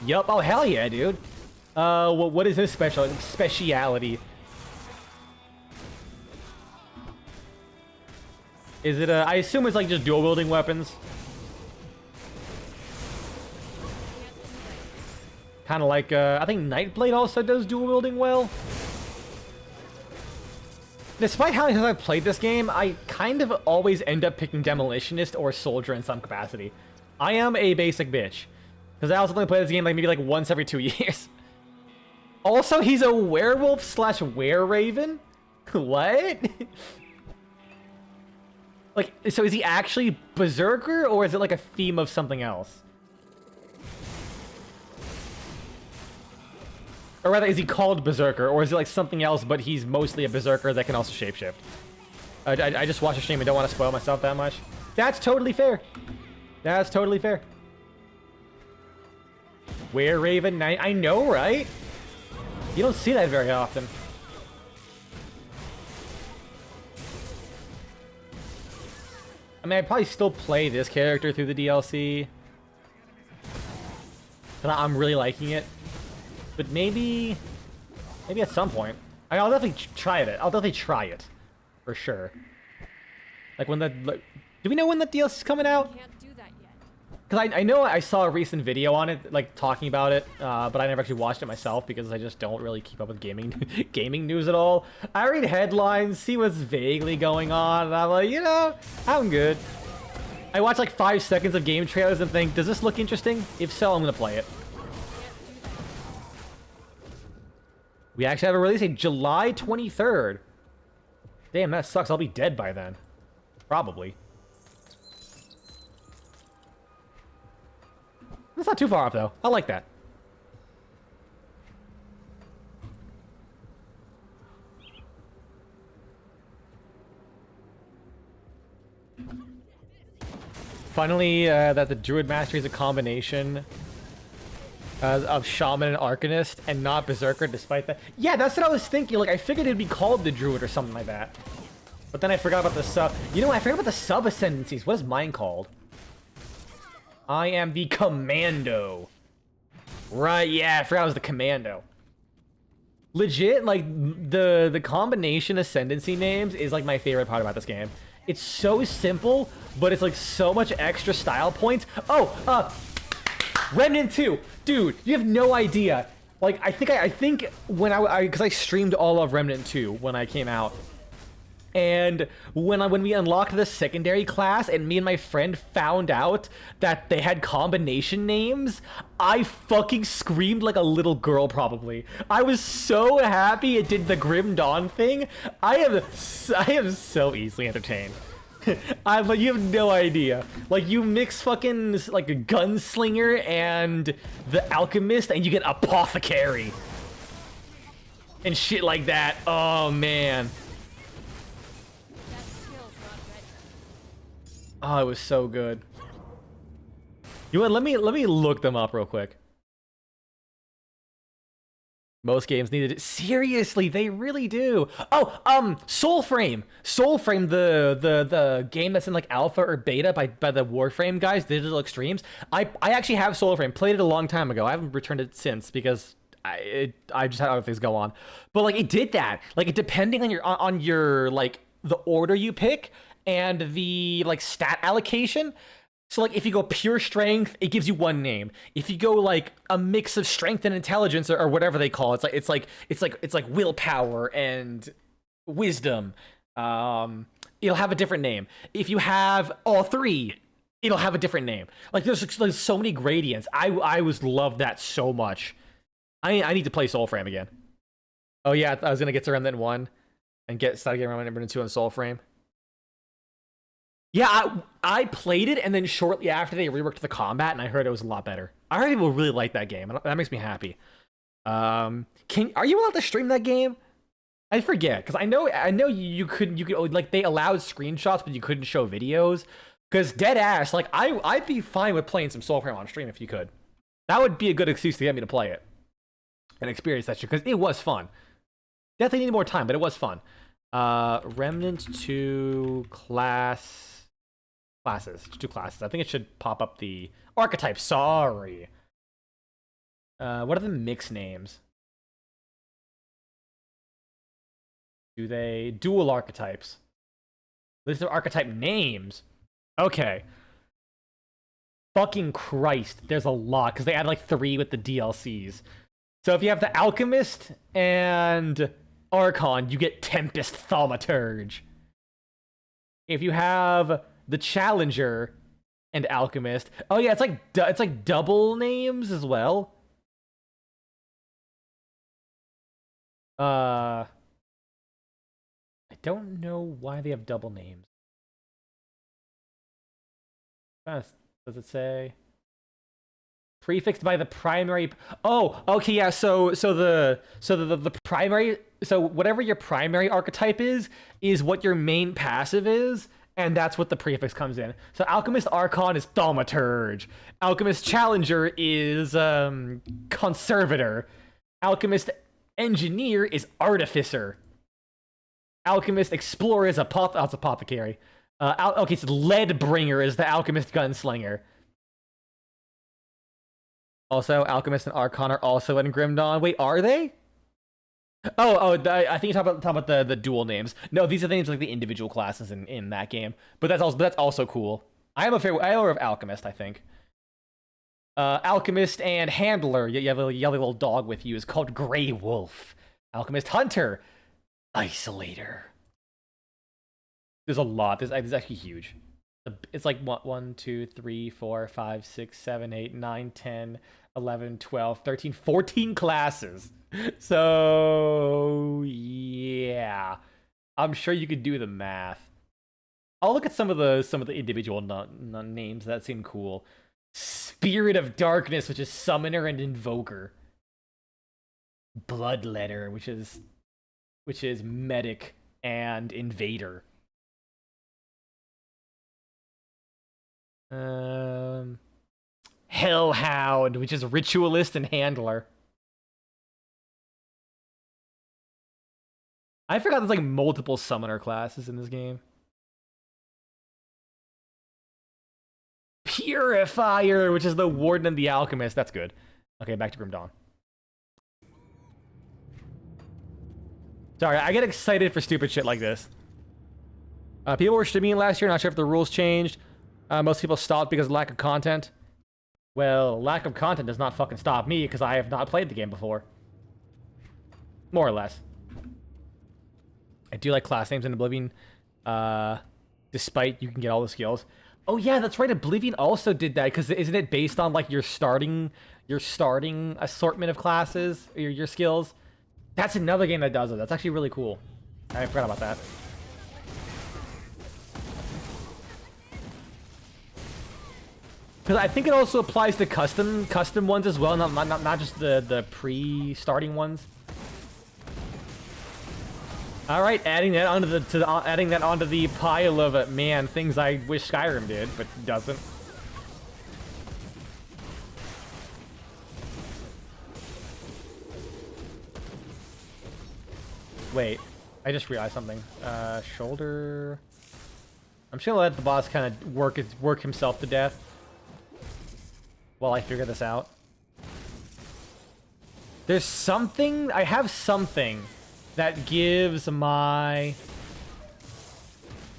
Yup, oh hell yeah, dude. What is his speciality? Is it I assume it's like just dual wielding weapons. Kind of like, I think Nightblade also does dual wielding well. Despite how many times I've played this game, I kind of always end up picking Demolitionist or Soldier in some capacity. I am a basic bitch. Because I also only play this game like maybe like once every 2 years. Also, he's a werewolf slash were-raven? What? Like, so is he actually Berserker, or is it like a theme of something else? Or rather, is he called Berserker, or is it like something else, but he's mostly a Berserker that can also shapeshift? I just watched a stream and don't want to spoil myself that much. That's totally fair. That's totally fair. Were-raven Knight, I know, right? You don't see that very often. I mean, I'd probably still play this character through the DLC. But I'm really liking it. But maybe at some point. I'll definitely try it. I'll definitely try it. For sure. Like when do we know when the DLC is coming out? Can't do that yet. Because I know I saw a recent video on it, like talking about it, but I never actually watched it myself because I just don't really keep up with gaming news at all. I read headlines, see what's vaguely going on, and I'm like, you know, I'm good. I watch like 5 seconds of game trailers and think, does this look interesting? If so, I'm gonna play it. We actually have a release date, July 23rd. Damn, that sucks. I'll be dead by then. Probably. That's not too far off, though. I like that. Finally, that the Druid Mastery is a combination of Shaman and Arcanist, and not Berserker, despite that. Yeah, that's what I was thinking. Like, I figured it'd be called the Druid or something like that. But then I forgot about the sub. You know what? I forgot about the sub-ascendancies. What is mine called? I am the Commando. Right, yeah, I forgot I was the Commando. Legit, like, the combination ascendancy names is, like, my favorite part about this game. It's so simple, but it's, like, so much extra style points. Oh, Remnant 2. Dude, you have no idea. Like, I think when because I streamed all of Remnant 2 when I came out. And when we unlocked the secondary class and me and my friend found out that they had combination names, I fucking screamed like a little girl probably. I was so happy it did the Grim Dawn thing. I am so easily entertained. But you have no idea. Like, you mix fucking like a gunslinger and the alchemist and you get apothecary. And shit like that. Oh man. Oh, it was so good. You know what? Let me look them up real quick. Most games needed it. Seriously, they really do. Oh, Soulframe. Soulframe, the game that's in like alpha or beta by the Warframe guys, Digital Extremes. I actually have Soulframe. Played it a long time ago. I haven't returned it since because I just had other things go on. But like it did that. Like depending on your like the order you pick and the like stat allocation. So like if you go pure strength, it gives you one name. If you go like a mix of strength and intelligence or whatever they call it, it's like willpower and wisdom, it'll have a different name. If you have all three, it'll have a different name. Like there's so many gradients. I loved that so much. I need to play Soulframe again. Oh yeah, I was gonna get to Remnant 1 and start getting Remnant 2 on Soulframe. Yeah, I played it, and then shortly after they reworked the combat, and I heard it was a lot better. I heard people really like that game, and that makes me happy. Are you allowed to stream that game? I forget, because I know you could like they allowed screenshots, but you couldn't show videos. Because dead ass, like I'd be fine with playing some Soulframe on stream if you could. That would be a good excuse to get me to play it and experience that shit, because it was fun. Definitely needed more time, but it was fun. Remnant 2 classes. 2 classes. I think it should pop up the archetype. Sorry. What are the mix names? Dual archetypes? These are archetype names. Okay. Fucking Christ. There's a lot, because they add like 3 with the DLCs. So if you have the Alchemist and Archon, you get Tempest Thaumaturge. If you have the Challenger and Alchemist, oh yeah, it's like double names as well. I don't know why they have double names. Does it say? Prefixed by the primary. Oh, okay, yeah. So the primary. So whatever your primary archetype is what your main passive is, and that's what the prefix comes in. So Alchemist Archon is Thaumaturge. Alchemist Challenger is Conservator. Alchemist Engineer is Artificer. Alchemist Explorer is Apothecary. Okay, so Leadbringer is the Alchemist Gunslinger. Also, Alchemist and Archon are also in Grim Dawn. Wait, are they? I think you're talking about the dual names. No, these are the names like the individual classes in that game. But that's also cool. I am a follower of Alchemist, I think. Alchemist and Handler, you have a yellow little dog with you, is called Grey Wolf. Alchemist Hunter, Isolator. There's a lot. This is actually huge. It's like 1, 2, 3, 4, 5, 6, 7, 8, 9, 10, 11, 12, 13, 14 classes. So yeah, I'm sure you could do the math. I'll look at some of the individual names that seem cool. Spirit of Darkness, which is Summoner and Invoker. Bloodletter, which is Medic and Invader. Hellhound, which is Ritualist and Handler. I forgot there's like multiple summoner classes in this game. Purifier, which is the Warden and the Alchemist. That's good. Okay, back to Grim Dawn. Sorry, I get excited for stupid shit like this. People were streaming it last year, not sure if the rules changed. Most people stopped because of lack of content. Well, lack of content does not fucking stop me because I have not played the game before. More or less. I do like class names in Oblivion, despite you can get all the skills. Oh yeah, that's right. Oblivion also did that because isn't it based on like your starting assortment of classes, your skills? That's another game that does it. That's actually really cool. I forgot about that. Because I think it also applies to custom ones as well, not just the pre-starting ones. All right, adding that onto the pile of man things I wish Skyrim did, but doesn't. Wait, I just realized something. Shoulder. I'm just gonna let the boss kind of work himself to death while I figure this out. There's something. I have something that gives my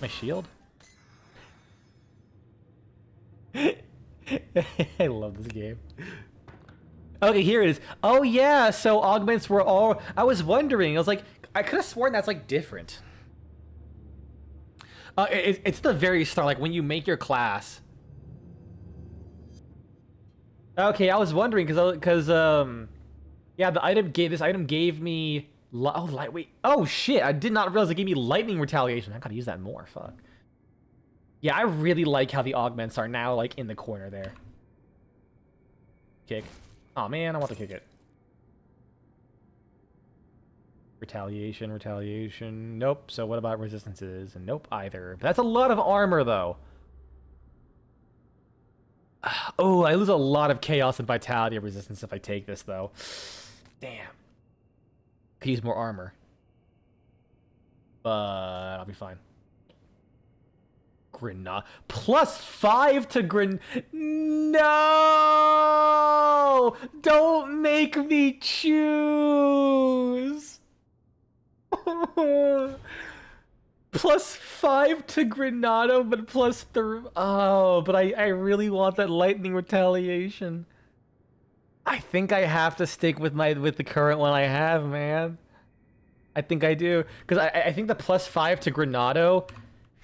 shield. I love this game. Okay, here it is. Oh yeah, so augments were all. I was wondering. I was like, I could have sworn that's like different. It's the very start, like when you make your class. Okay, I was wondering because yeah, this item gave me lightweight. Oh shit! I did not realize it gave me lightning retaliation. I gotta use that more. Fuck. Yeah, I really like how the augments are now like in the corner there. Kick. Oh man, I want to kick it. Retaliation. Nope. So what about resistances? Nope either. But that's a lot of armor though. Oh, I lose a lot of chaos and vitality resistance if I take this though. Damn. Could use more armor. But I'll be fine. Grenade. +5 to Gren. No! Don't make me choose! +5 to Granado, but +3. Oh, but I really want that lightning retaliation. I think I have to stick with the current one I have, man. I think I do, because I think the +5 to Granado.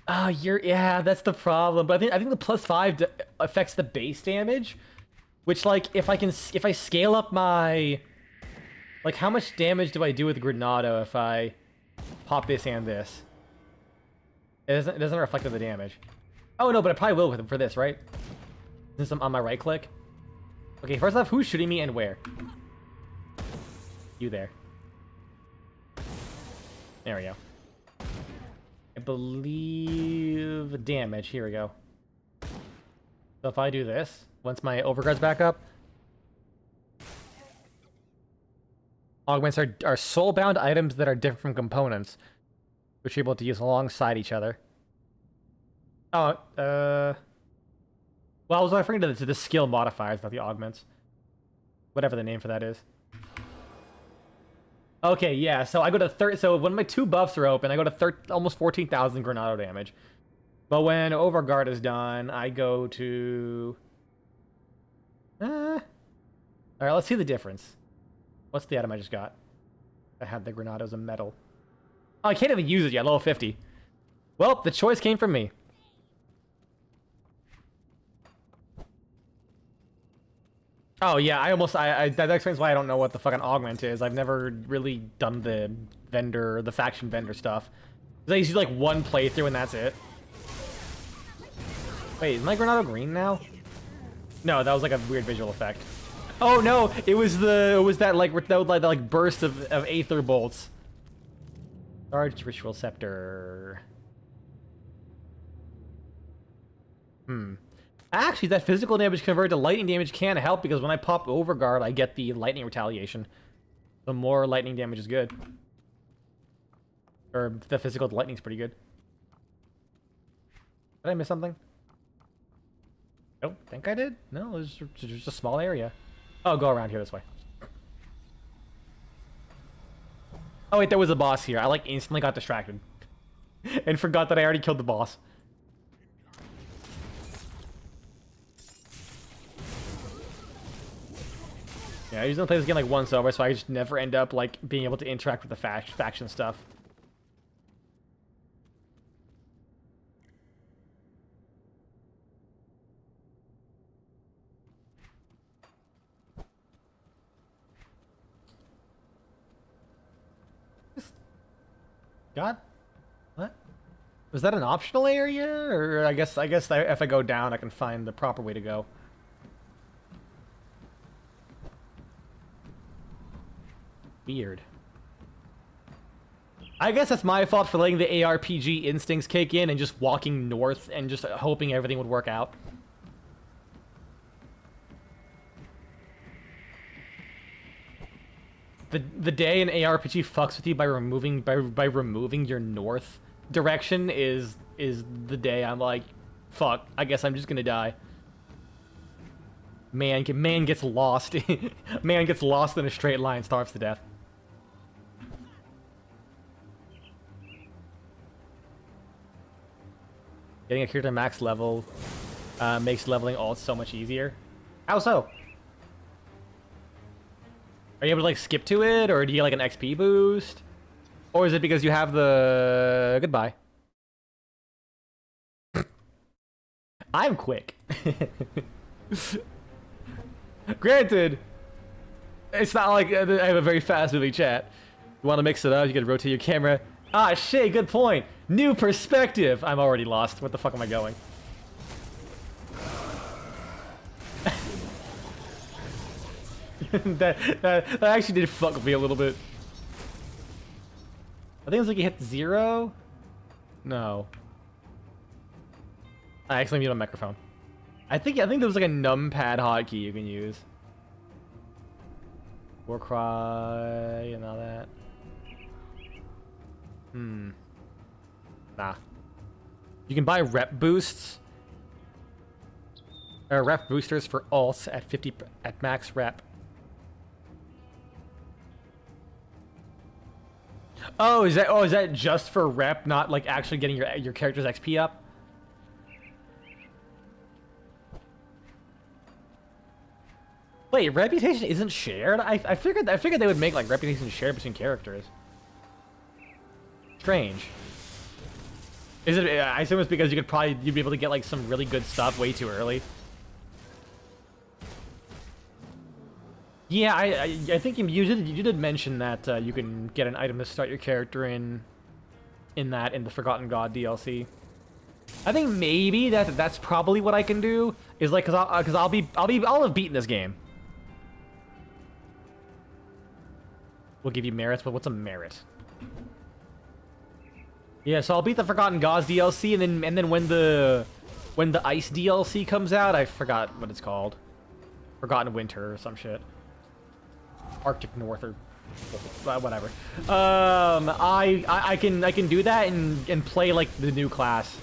Yeah, that's the problem. But I think the +5 affects the base damage, which like if I scale up my, like how much damage do I do with Granado if I pop this and this? It doesn't reflect on the damage. Oh no, but I probably will with for this, right? Since I'm on my right click. Okay, first off, who's shooting me and where? You there. There we go. I believe damage. Here we go. So if I do this, once my overguard's back up, augments are soulbound items that are different from components, which you're able to use alongside each other. Oh, well, I was referring to the skill modifiers, not the augments. Whatever the name for that is. Okay, yeah, so I go to so when my 2 buffs are open, I go to almost 14,000 Granado damage. But when Overguard is done, I go to... Alright, let's see the difference. What's the item I just got? I had the Granados of metal. Oh, I can't even use it yet, level 50. Well, the choice came from me. Oh yeah, that explains why I don't know what the fucking augment is. I've never really done the faction vendor stuff. I used to do like one playthrough and that's it. Wait, is my Granado green now? No, that was like a weird visual effect. Oh no, it was that like burst of aether bolts. Large ritual scepter. Actually, that physical damage converted to lightning damage can help because when I pop Overguard, I get the lightning retaliation. The more lightning damage is good. Or the physical lightning's pretty good. Did I miss something? Nope, think I did? No, it was just a small area. Oh, go around here this way. Oh wait, there was a boss here. I like instantly got distracted. And forgot that I already killed the boss. Yeah, I usually play this game like once over, so I just never end up like being able to interact with the faction stuff. God, what? Was that an optional area, or I guess if I go down, I can find the proper way to go. Weird. I guess that's my fault for letting the ARPG instincts kick in and just walking north and just hoping everything would work out. The day an ARPG fucks with you by removing your north direction is the day I'm like, fuck, I guess I'm just gonna die. Man gets lost. Man gets lost in a straight line, starves to death. Getting a character max level makes leveling alt so much easier. How so? Are you able to like skip to it, or do you get like an XP boost? Or is it because you have the... Goodbye. I'm quick. Granted, it's not like I have a very fast-moving chat. You want to mix it up, you can rotate your camera. Ah, shit, good point. New perspective. I'm already lost. What the fuck am I going? that actually did fuck with me a little bit. I think it was like you hit 0. No. I accidentally muted my microphone. I think there was like a numpad hotkey you can use. War cry and all that. Nah. You can buy rep boosts. Or rep boosters for alts at 50 at max rep. Oh, is that just for rep, not like actually getting your character's XP up? Wait, reputation isn't shared? I figured they would make like reputation shared between characters. Strange. Is it? I assume it's because you'd be able to get like some really good stuff way too early. Yeah, I think you did mention that you can get an item to start your character in the Forgotten God DLC. I think maybe that's probably what I can do is like because I'll have beaten this game. We'll give you merits, but what's a merit? Yeah, so I'll beat the Forgotten Gods DLC, and then when the Ice DLC comes out, I forgot what it's called. Forgotten Winter or some shit. Arctic North or whatever. I can do that and play like the new class.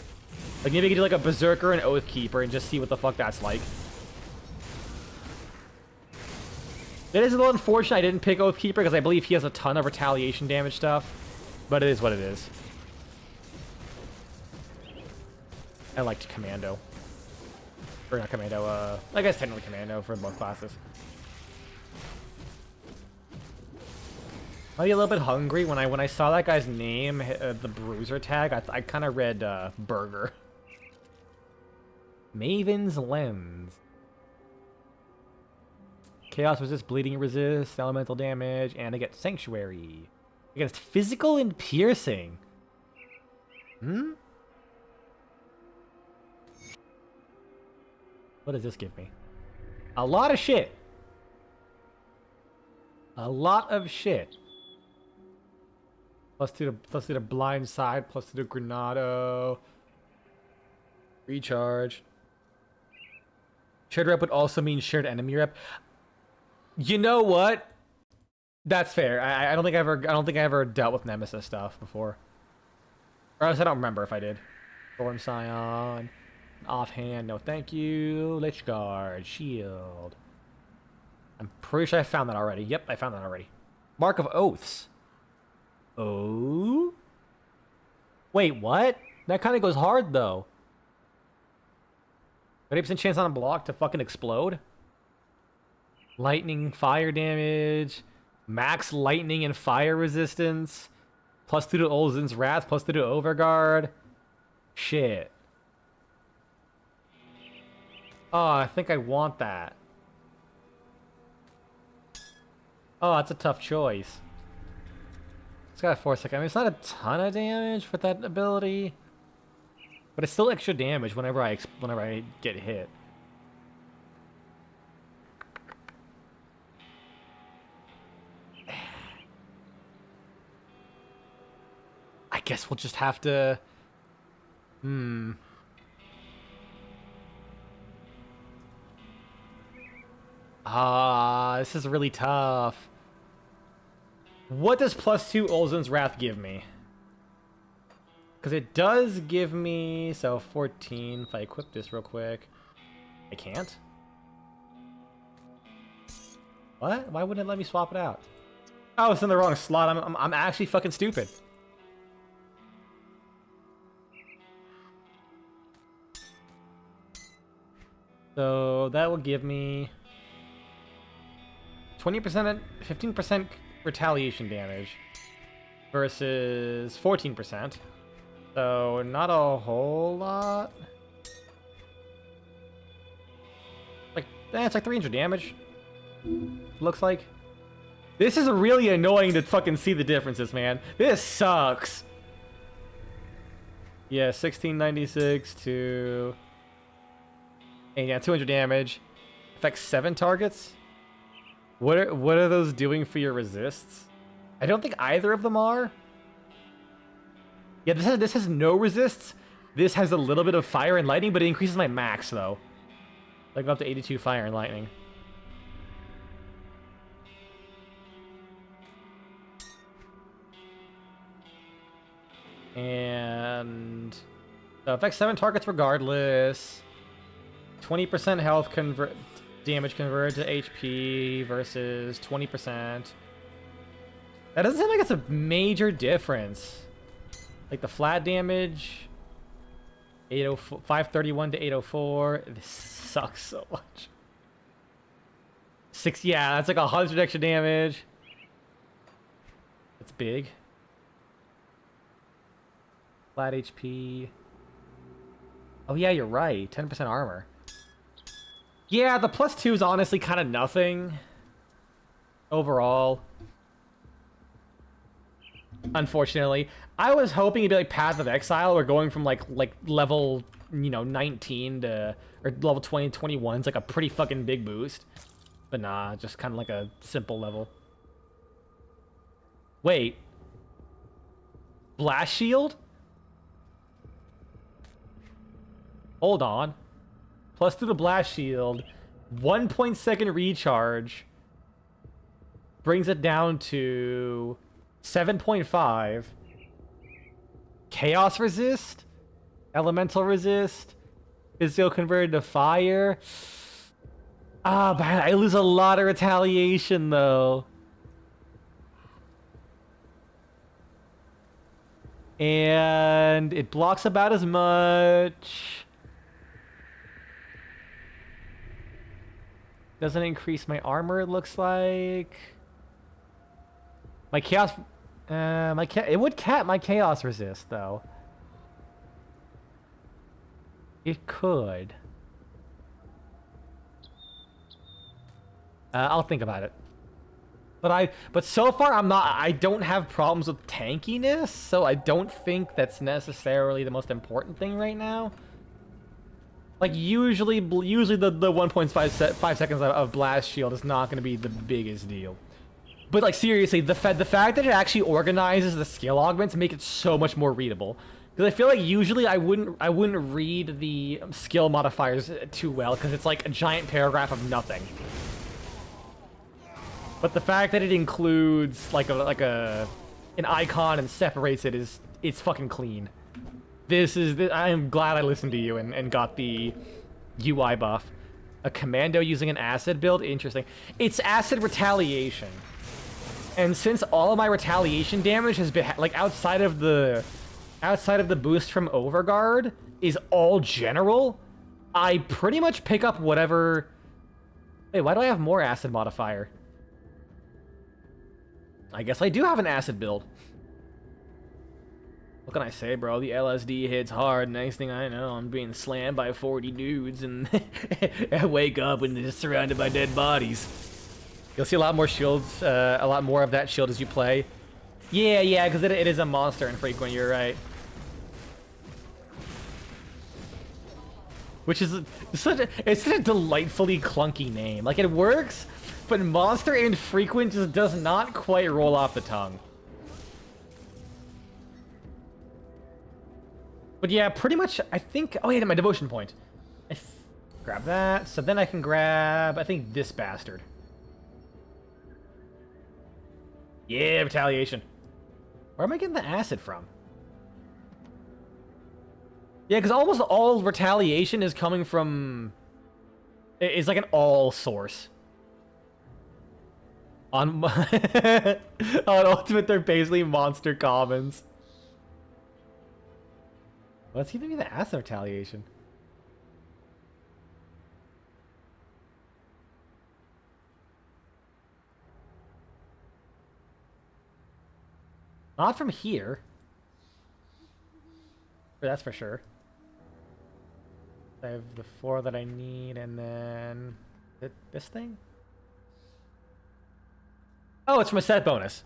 Like maybe I can do like a Berserker and Oathkeeper and just see what the fuck that's like. It is a little unfortunate I didn't pick Oathkeeper because I believe he has a ton of retaliation damage stuff. But it is what it is. I liked Commando. Or not Commando, I guess technically Commando for both classes. Might be a little bit hungry. When I saw that guy's name, the bruiser tag, I kind of read burger. Maven's Lens. Chaos resist, bleeding resist, elemental damage, and I get Sanctuary. Against physical and piercing. What does this give me? A lot of shit. A lot of shit. +2 to blind side, +2 to Granado. Recharge. Shared rep would also mean shared enemy rep. You know what? That's fair. I don't think I ever dealt with Nemesis stuff before. Or else I don't remember if I did. Storm Scion. Offhand, no thank you. Lich Guard. Shield. I'm pretty sure I found that already. Yep, I found that already. Mark of Oaths. Oh? Wait, what? That kind of goes hard, though. 30% chance on a block to fucking explode? Lightning, fire damage, max lightning and fire resistance, +2 to Olzen's Wrath, +2 to Overguard. Shit. Oh, I think I want that. Oh, that's a tough choice. It's got a 4-second. I mean, it's not a ton of damage for that ability, but it's still extra damage whenever I get hit. I guess we'll just have to. This is really tough. What does +2 Olzen's Wrath give me? Because it does give me, so 14, if I equip this real quick. I can't? What? Why wouldn't it let me swap it out? Oh, it's in the wrong slot. I'm actually fucking stupid. So that will give me 20%, 15% retaliation damage versus 14%. So not a whole lot. Like, it's like 300 damage. Looks like. This is really annoying to fucking see the differences, man. This sucks. Yeah, 1696 to... And yeah, 200 damage. Affects 7 targets. What are those doing for your resists? I don't think either of them are. Yeah, this has no resists. This has a little bit of fire and lightning, but it increases my max though. Like up to 82 fire and lightning. And affects 7 targets regardless. 20% health damage converted to HP versus 20%. That doesn't seem like it's a major difference. Like the flat damage, 531 to 804. This sucks so much. Yeah, that's like 100 extra damage. It's big. Flat HP. Oh yeah, you're right. 10% armor. Yeah, the +2 is honestly kind of nothing overall. Unfortunately, I was hoping it'd be like Path of Exile, or going from like level 19 to or level 20, 21 is like a pretty fucking big boost. But nah, just kind of like a simple level. Wait, Blast Shield? Hold on. +2 to Blast Shield, 1.2 recharge, brings it down to 7.5. Chaos resist, elemental resist, physical converted to fire. Ah, but I lose a lot of retaliation though. And it blocks about as much. Doesn't increase my armor, it looks like. My chaos... it would cap my chaos resist, though. It could. I'll think about it. But so far, I don't have problems with tankiness, so I don't think that's necessarily the most important thing right now. Like, usually the 1.5 seconds of Blast Shield is not going to be the biggest deal. But, like, seriously, the fact that it actually organizes the skill augments make it so much more readable. Because I feel like usually I wouldn't read the skill modifiers too well, because it's like a giant paragraph of nothing. But the fact that it includes, like an icon and separates it it's fucking clean. I am glad I listened to you and got the UI buff. A commando using an acid build? Interesting. It's acid retaliation. And since all of my retaliation damage has been, like, outside of the boost from Overguard is all general, I pretty much pick up whatever Wait, why do I have more acid modifier? I guess I do have an acid build. What can I say, bro? The LSD hits hard. Next thing I know, I'm being slammed by 40 dudes, and I wake up and just surrounded by dead bodies. You'll see a lot more shields, a lot more of that shield as you play. Yeah, because it is a monster infrequent, you're right. Which is it's such a delightfully clunky name. Like, it works, but monster infrequent just does not quite roll off the tongue. But yeah, pretty much, I think... Oh, yeah, my devotion point. Grab that. So then I can grab, I think, this bastard. Yeah, retaliation. Where am I getting the acid from? Yeah, because almost all retaliation is coming from... It's like an all source. On Ultimate, they're basically monster commons. Let's even be the acid retaliation. Not from here. That's for sure. I have the 4 that I need, and then... this thing? Oh, it's from a set bonus.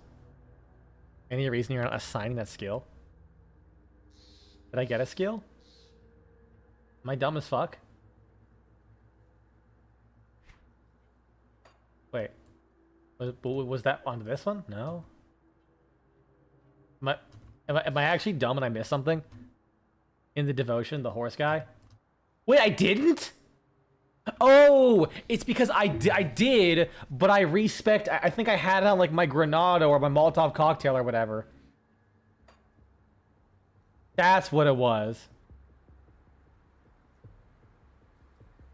Any reason you're not assigning that skill? Did I get a skill? Am I dumb as fuck? Wait. Was that on this one? No? Am I actually dumb and I missed something? In the devotion, the horse guy? Wait, I didn't? Oh, it's because I did, but I respect... I think I had it on, like, my Granada or my Molotov cocktail or whatever. That's what it was.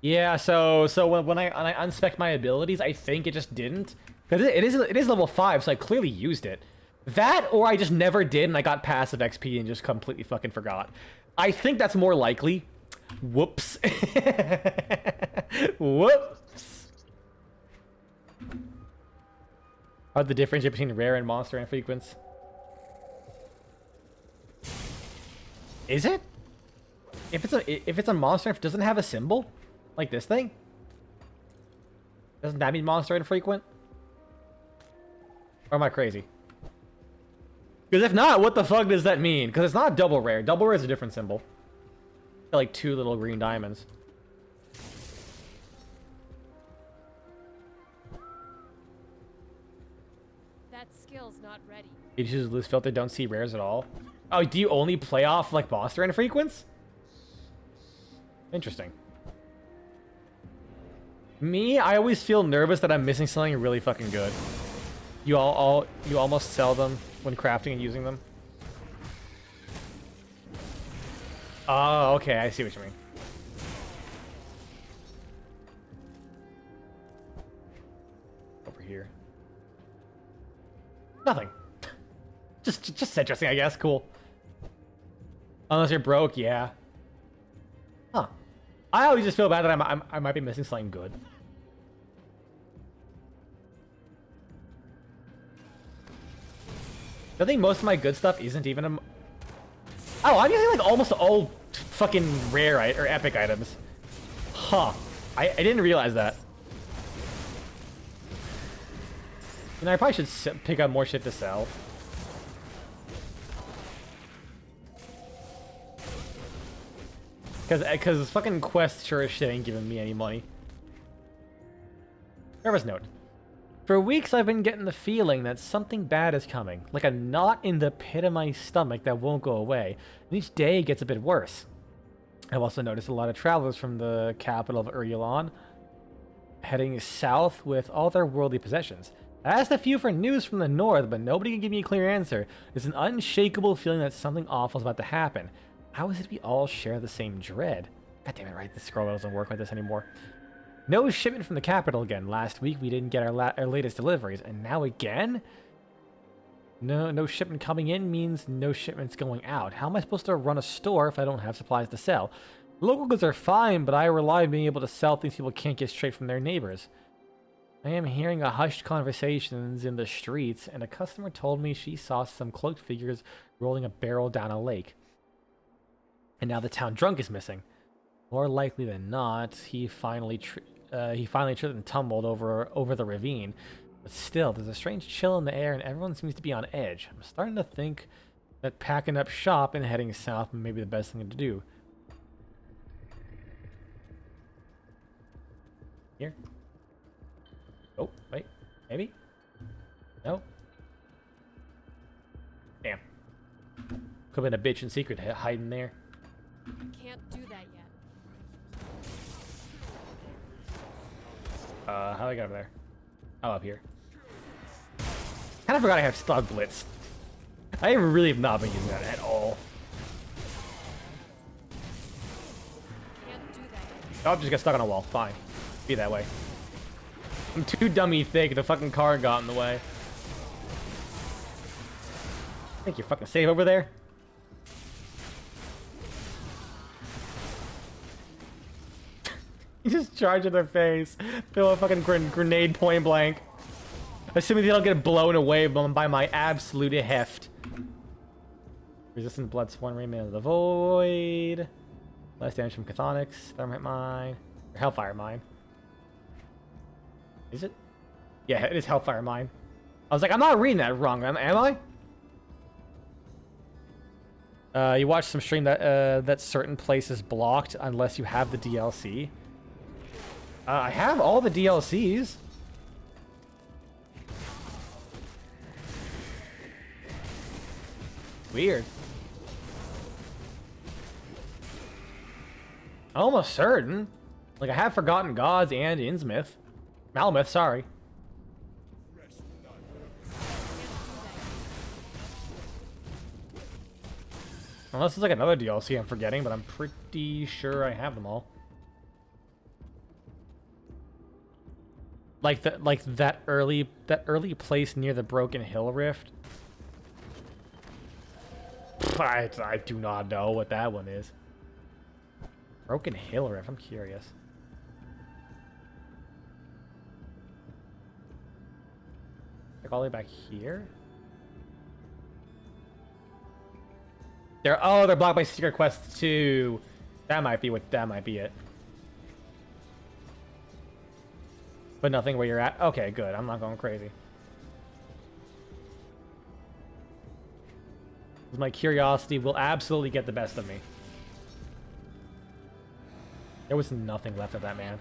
Yeah, so when I unspec my abilities, I think it just didn't. Because it is level 5, so I clearly used it. That, or I just never did and I got passive XP and just completely fucking forgot. I think that's more likely. Whoops. Whoops. Are the difference between rare and monster infrequents? Is it? If it's a monster, if it doesn't have a symbol, like this thing, doesn't that mean monster infrequent? Or am I crazy? Because if not, what the fuck does that mean? Because it's not double rare. Double rare is a different symbol. Like 2 little green diamonds. That skill's not ready. You just lose filter, don't see rares at all. Oh, do you only play off like monster infrequents? Interesting. Me, I always feel nervous that I'm missing something really fucking good. You almost sell them when crafting and using them. Oh, okay, I see what you mean. Over here. Nothing. Just interesting, I guess. Cool. Unless you're broke, yeah. Huh. I always just feel bad that I might be missing something good. I think most of my good stuff isn't even a... Oh, I'm using like almost all fucking rare or epic items. Huh. I didn't realize that. You know, I probably should pick up more shit to sell. Because fucking Quest sure as shit ain't giving me any money. Service note. For weeks I've been getting the feeling that something bad is coming. Like a knot in the pit of my stomach that won't go away. And each day it gets a bit worse. I've also noticed a lot of travelers from the capital of Urulon heading south with all their worldly possessions. I asked a few for news from the north, but nobody can give me a clear answer. It's an unshakable feeling that something awful is about to happen. How is it we all share the same dread? God damn it, right? This scroll doesn't work like this anymore. No shipment from the capital again. Last week we didn't get our latest deliveries, and now again? No shipment coming in means no shipments going out. How am I supposed to run a store if I don't have supplies to sell? Local goods are fine, but I rely on being able to sell things people can't get straight from their neighbors. I am hearing a hushed conversations in the streets, and a customer told me she saw some cloaked figures rolling a barrel down a lake. And now the town drunk is missing. More likely than not, he finally tripped and tumbled over the ravine. But still, there's a strange chill in the air, and everyone seems to be on edge. I'm starting to think that packing up shop and heading south may be the best thing to do. Here. Oh, wait. Maybe? No? Damn. Could have been a bitch in secret hiding there. Can't do that yet. How do I get over there? Oh, up here. Kind of forgot I have Stug Blitz. I really have not been using that at all. Can't do that yet. Oh, just got stuck on a wall. Fine. Be that way. I'm too dummy thick. The fucking car got in the way. I think you're fucking safe over there. You just charge in their face. Throw a fucking grenade point blank. Assuming they don't get blown away by my absolute heft. Resistant blood sworn remain of the void. Less damage from chthonics. Thermite mine. Or hellfire mine. Is it? Yeah, it is hellfire mine. I was like, I'm not reading that wrong, am I? You watch some stream that that certain place is blocked unless you have the DLC. I have all the DLCs. Weird. Almost certain. Like, I have Forgotten Gods and Innsmouth. Malmouth, sorry. Unless it's like another DLC I'm forgetting, but I'm pretty sure I have them all. Like that early place near the Broken Hill Rift. I do not know what that one is. Broken Hill Rift, I'm curious. Like all the way back here? They're blocked by secret quests too. That might be it. But nothing where you're at. Okay, good. I'm not going crazy. My curiosity will absolutely get the best of me. There was nothing left of that man.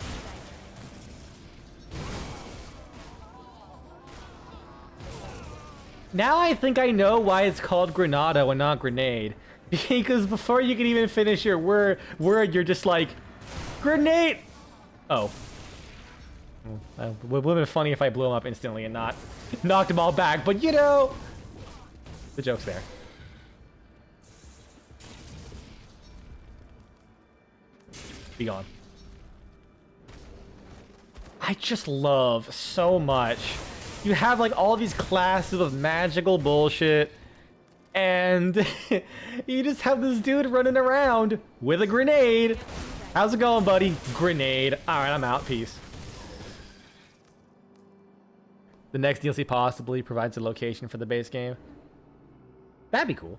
Now I think I know why it's called Granado and not Grenade. Because before you can even finish your word, you're just like, Grenade! Oh. It would have been funny if I blew him up instantly and not knocked them all back, but you know, the joke's there. Be gone. I just love so much. You have like all these classes of magical bullshit, and you just have this dude running around with a grenade. How's it going, buddy? Grenade. All right, I'm out. Peace. The next DLC possibly provides a location for the base game. That'd be cool.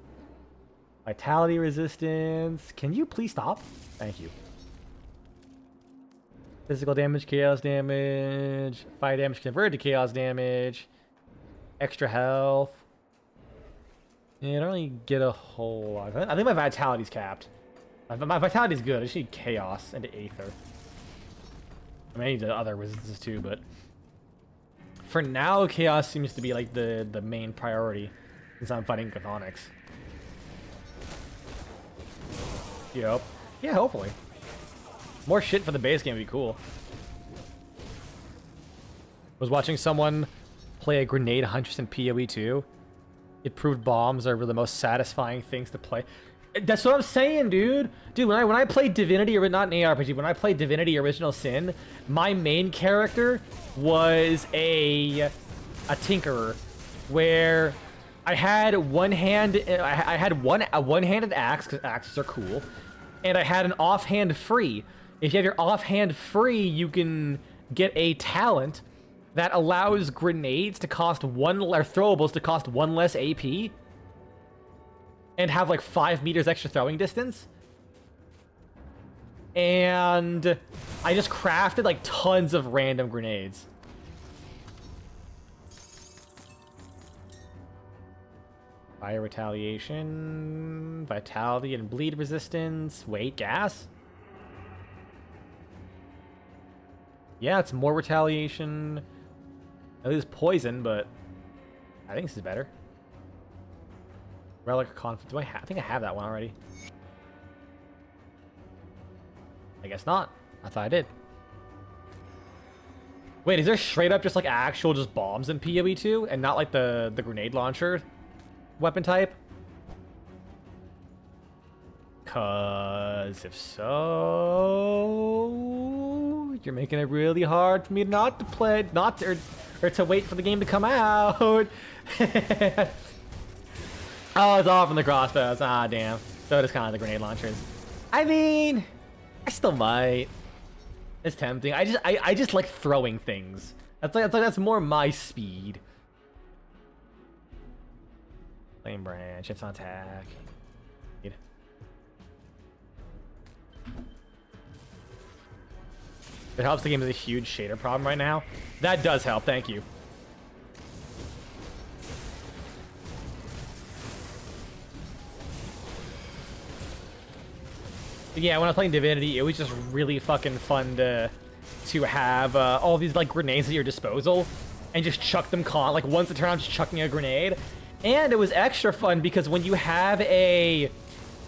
Vitality resistance. Can you please stop? Thank you. Physical damage, chaos damage, fire damage converted to chaos damage, extra health. Yeah, I don't really get a whole lot. I think my vitality's capped. My vitality's good. I just need chaos and aether. I mean, I need the other resistances too, but for now, chaos seems to be like the main priority since I'm fighting chthonics. Yep. Yeah, hopefully. More shit for the base game would be cool. Was watching someone play a grenade huntress in PoE 2. It proved bombs are the most satisfying things to play. That's what I'm saying, dude. Dude, when I played Divinity, or not an ARPG, when I played Divinity Original Sin, my main character was a tinkerer, where I had one hand. I had a one-handed axe because axes are cool, and I had an offhand free. If you have your offhand free, you can get a talent that allows grenades to cost one, or throwables to cost 1 less AP, and have like 5 meters extra throwing distance. And I just crafted like tons of random grenades. Fire retaliation, vitality and bleed resistance. Wait, gas? Yeah, it's more retaliation. At least poison, but I think this is better. Relic conflict. I think I have that one already. I guess not. I thought I did. Wait, is there straight up just like actual just bombs in PoE 2 and not like the grenade launcher weapon type? Cause if so, you're making it really hard for me not to play, or to wait for the game to come out. Oh, it's off from the crossbows. Ah, damn. So it is kind of the grenade launchers. I mean, I still might. It's tempting. I just like throwing things. That's more my speed. Flame branch. It's on attack. It helps the game is a huge shader problem right now. That does help. Thank you. Yeah, when I was playing Divinity, it was just really fucking fun to have all these like grenades at your disposal and just chuck them like once a turn, I'm just chucking a grenade. And it was extra fun because when you have a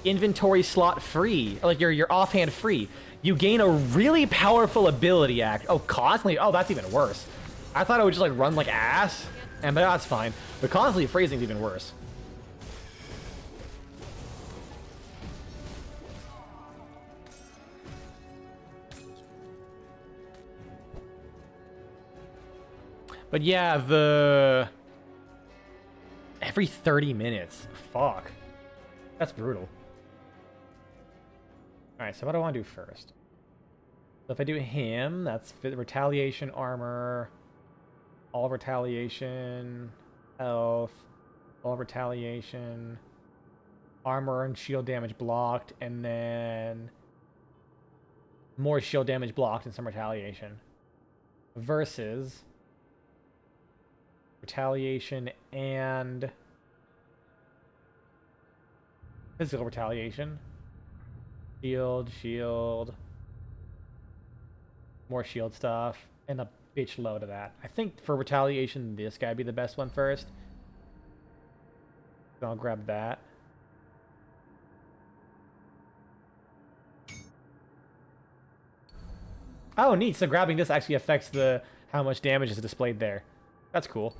inventory slot free, like your offhand free, you gain a really powerful ability act. Oh, constantly? Oh, that's even worse. I thought it would just like run like ass, but that's fine. But constantly freezing is even worse. But yeah, every 30 minutes. Fuck. That's brutal. Alright, so what do I want to do first? So if I do him, that's retaliation, armor, all retaliation, health, all retaliation, armor and shield damage blocked, and then more shield damage blocked and some retaliation. Versus retaliation and physical retaliation. Shield, more shield stuff, and a bitch load of that. I think for retaliation, this guy would be the best one first. So I'll grab that. Oh, neat. So grabbing this actually affects how much damage is displayed there. That's cool.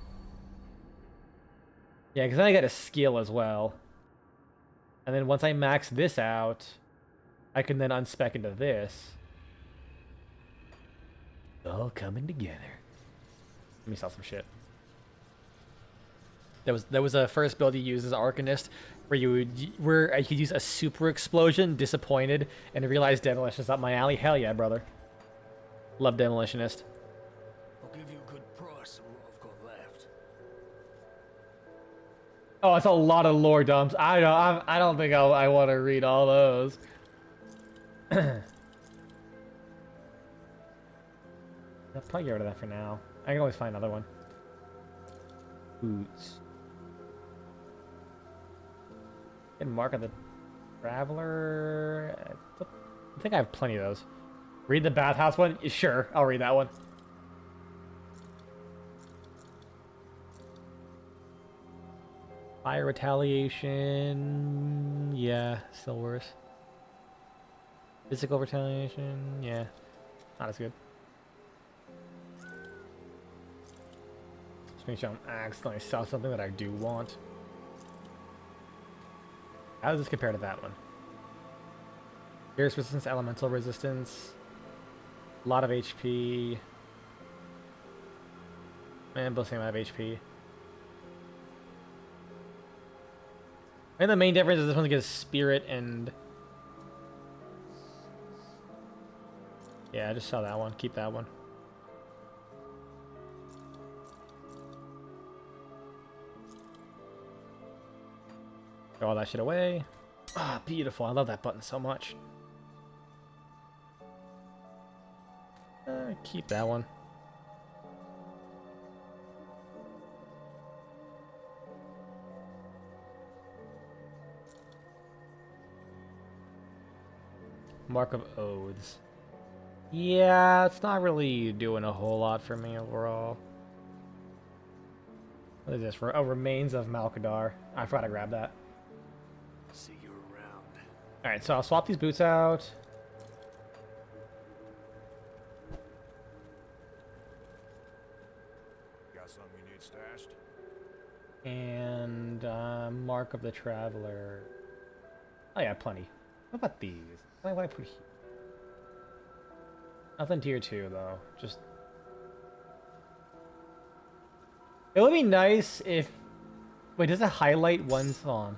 Yeah, because then I get a skill as well. And then once I max this out, I can then unspec into this. All coming together. Let me sell some shit. There was a first build you used as Arcanist where I could use a super explosion, disappointed, and realize Demolitionist up my alley. Hell yeah, brother. Love Demolitionist. I'll give you a good price on what I've got left. Oh, it's a lot of lore dumps. I don't think I want to read all those. I'll probably get rid of that for now. I can always find another one. Boots. And Mark of the Traveler. I think I have plenty of those. Read the bathhouse one? Sure, I'll read that one. Fire retaliation. Yeah, still worse. Physical retaliation. Yeah, not as good. Just make sure I'm accidentally sell something that I do want. How does this compare to that one? Fierce resistance, elemental resistance. A lot of HP. Man, both same amount of HP. And the main difference is this one gets spirit and... Yeah, just sell that one. Keep that one. Throw all that shit away. Ah, beautiful. I love that button so much. Keep that one. Mark of Oaths. Yeah, it's not really doing a whole lot for me overall. What is this? Oh, Remains of Malkadar. I forgot to grab that. See you around. Alright, so I'll swap these boots out. Got something you need stashed? And Mark of the Traveler. Oh yeah, plenty. What about these? What do I put here? Nothing tier 2 though. Just. It would be nice if. Wait, does it highlight one's on?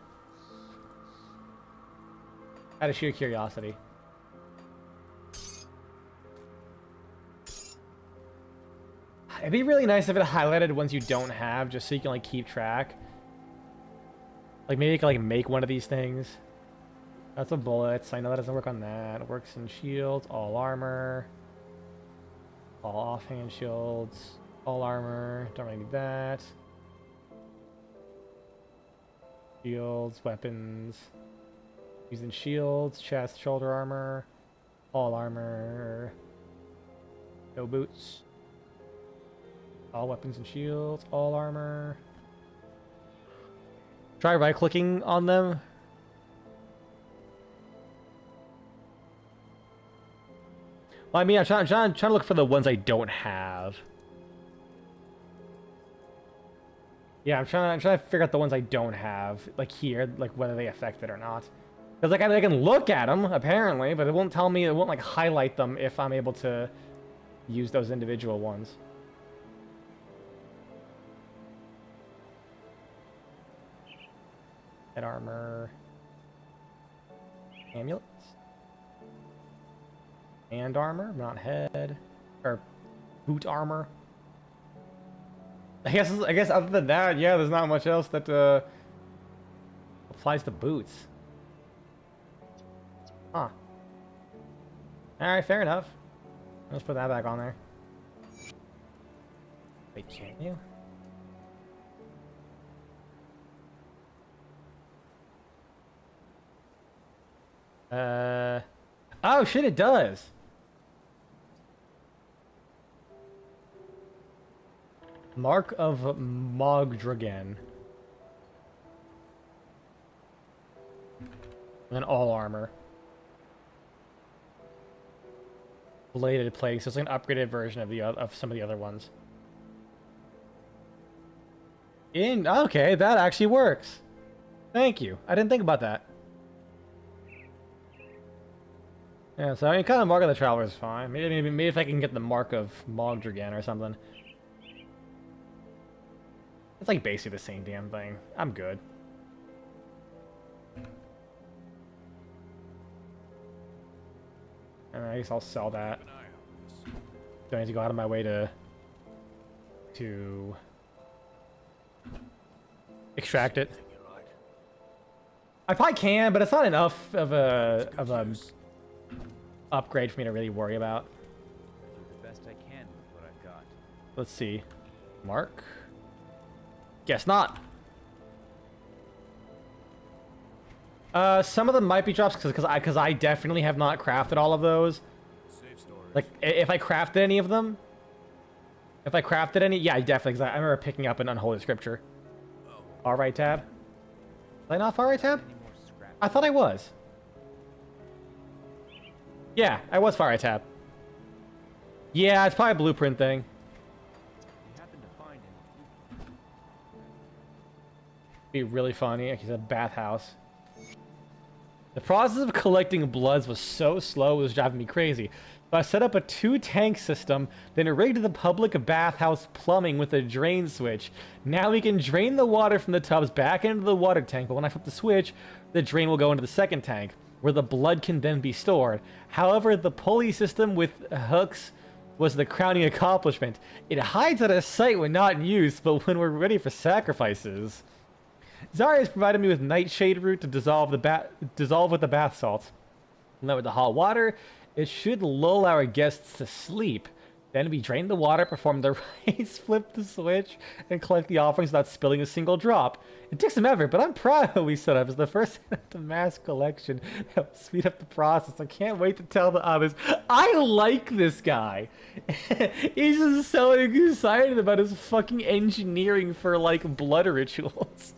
Out of sheer curiosity. It'd be really nice if it highlighted ones you don't have, just so you can like keep track. Like maybe you can like make one of these things. That's a bullets. I know that doesn't work on that. It works in shields, all armor, all offhand shields, all armor. Don't really need that. Shields, weapons. Using shields, chest, shoulder armor, all armor. No boots. All weapons and shields, all armor. Try right-clicking on them. Well, I mean, I'm trying to look for the ones I don't have. Yeah, I'm trying to figure out the ones I don't have, like here, like whether they affect it or not. Because like I can look at them apparently, but it won't tell me. It won't like highlight them if I'm able to use those individual ones. Head armor, amulets, hand armor, not head, or boot armor. I guess other than that, yeah, there's not much else that applies to boots. Huh. Alright, fair enough. Let's put that back on there. Wait, can you? Oh shit, it does. Mark of Mogdragen. And then all armor. Bladed plague, so it's like an upgraded version of of some of the other ones. Okay, that actually works. Thank you. I didn't think about that. Yeah, so I mean, kind of Mark of the Traveler is fine. Maybe if I can get the Mark of Mogdragen or something. It's like basically the same damn thing. I'm good. I guess I'll sell that. Don't need to go out of my way to extract it. I probably can, but it's not enough of a upgrade for me to really worry about. I'll do the best I can with what I've got. Let's see. Mark? Guess not. Some of them might be drops because I definitely have not crafted all of those. Like if I crafted any of them, yeah, definitely. Because I remember picking up an unholy scripture. Far right tab. Was I not far right tab? Any more scrap? I thought I was. Yeah, I was far right tab. Yeah, it's probably a blueprint thing. You happen to find him. Be really funny. Like he's a bathhouse. The process of collecting bloods was so slow, it was driving me crazy. So I set up a 2-tank system, then rigged the public bathhouse plumbing with a drain switch. Now we can drain the water from the tubs back into the water tank, but when I flip the switch, the drain will go into the second tank, where the blood can then be stored. However, the pulley system with hooks was the crowning accomplishment. It hides out of sight when not in use, but when we're ready for sacrifices. Zarya has provided me with nightshade root to dissolve with the bath salts. And then with the hot water, it should lull our guests to sleep. Then we drain the water, perform the rites, flip the switch, and collect the offerings without spilling a single drop. It took some effort, but I'm proud of what we set up. It's the first in the mass collection that will speed up the process. I can't wait to tell the others. I like this guy. He's just so excited about his fucking engineering for, like, blood rituals.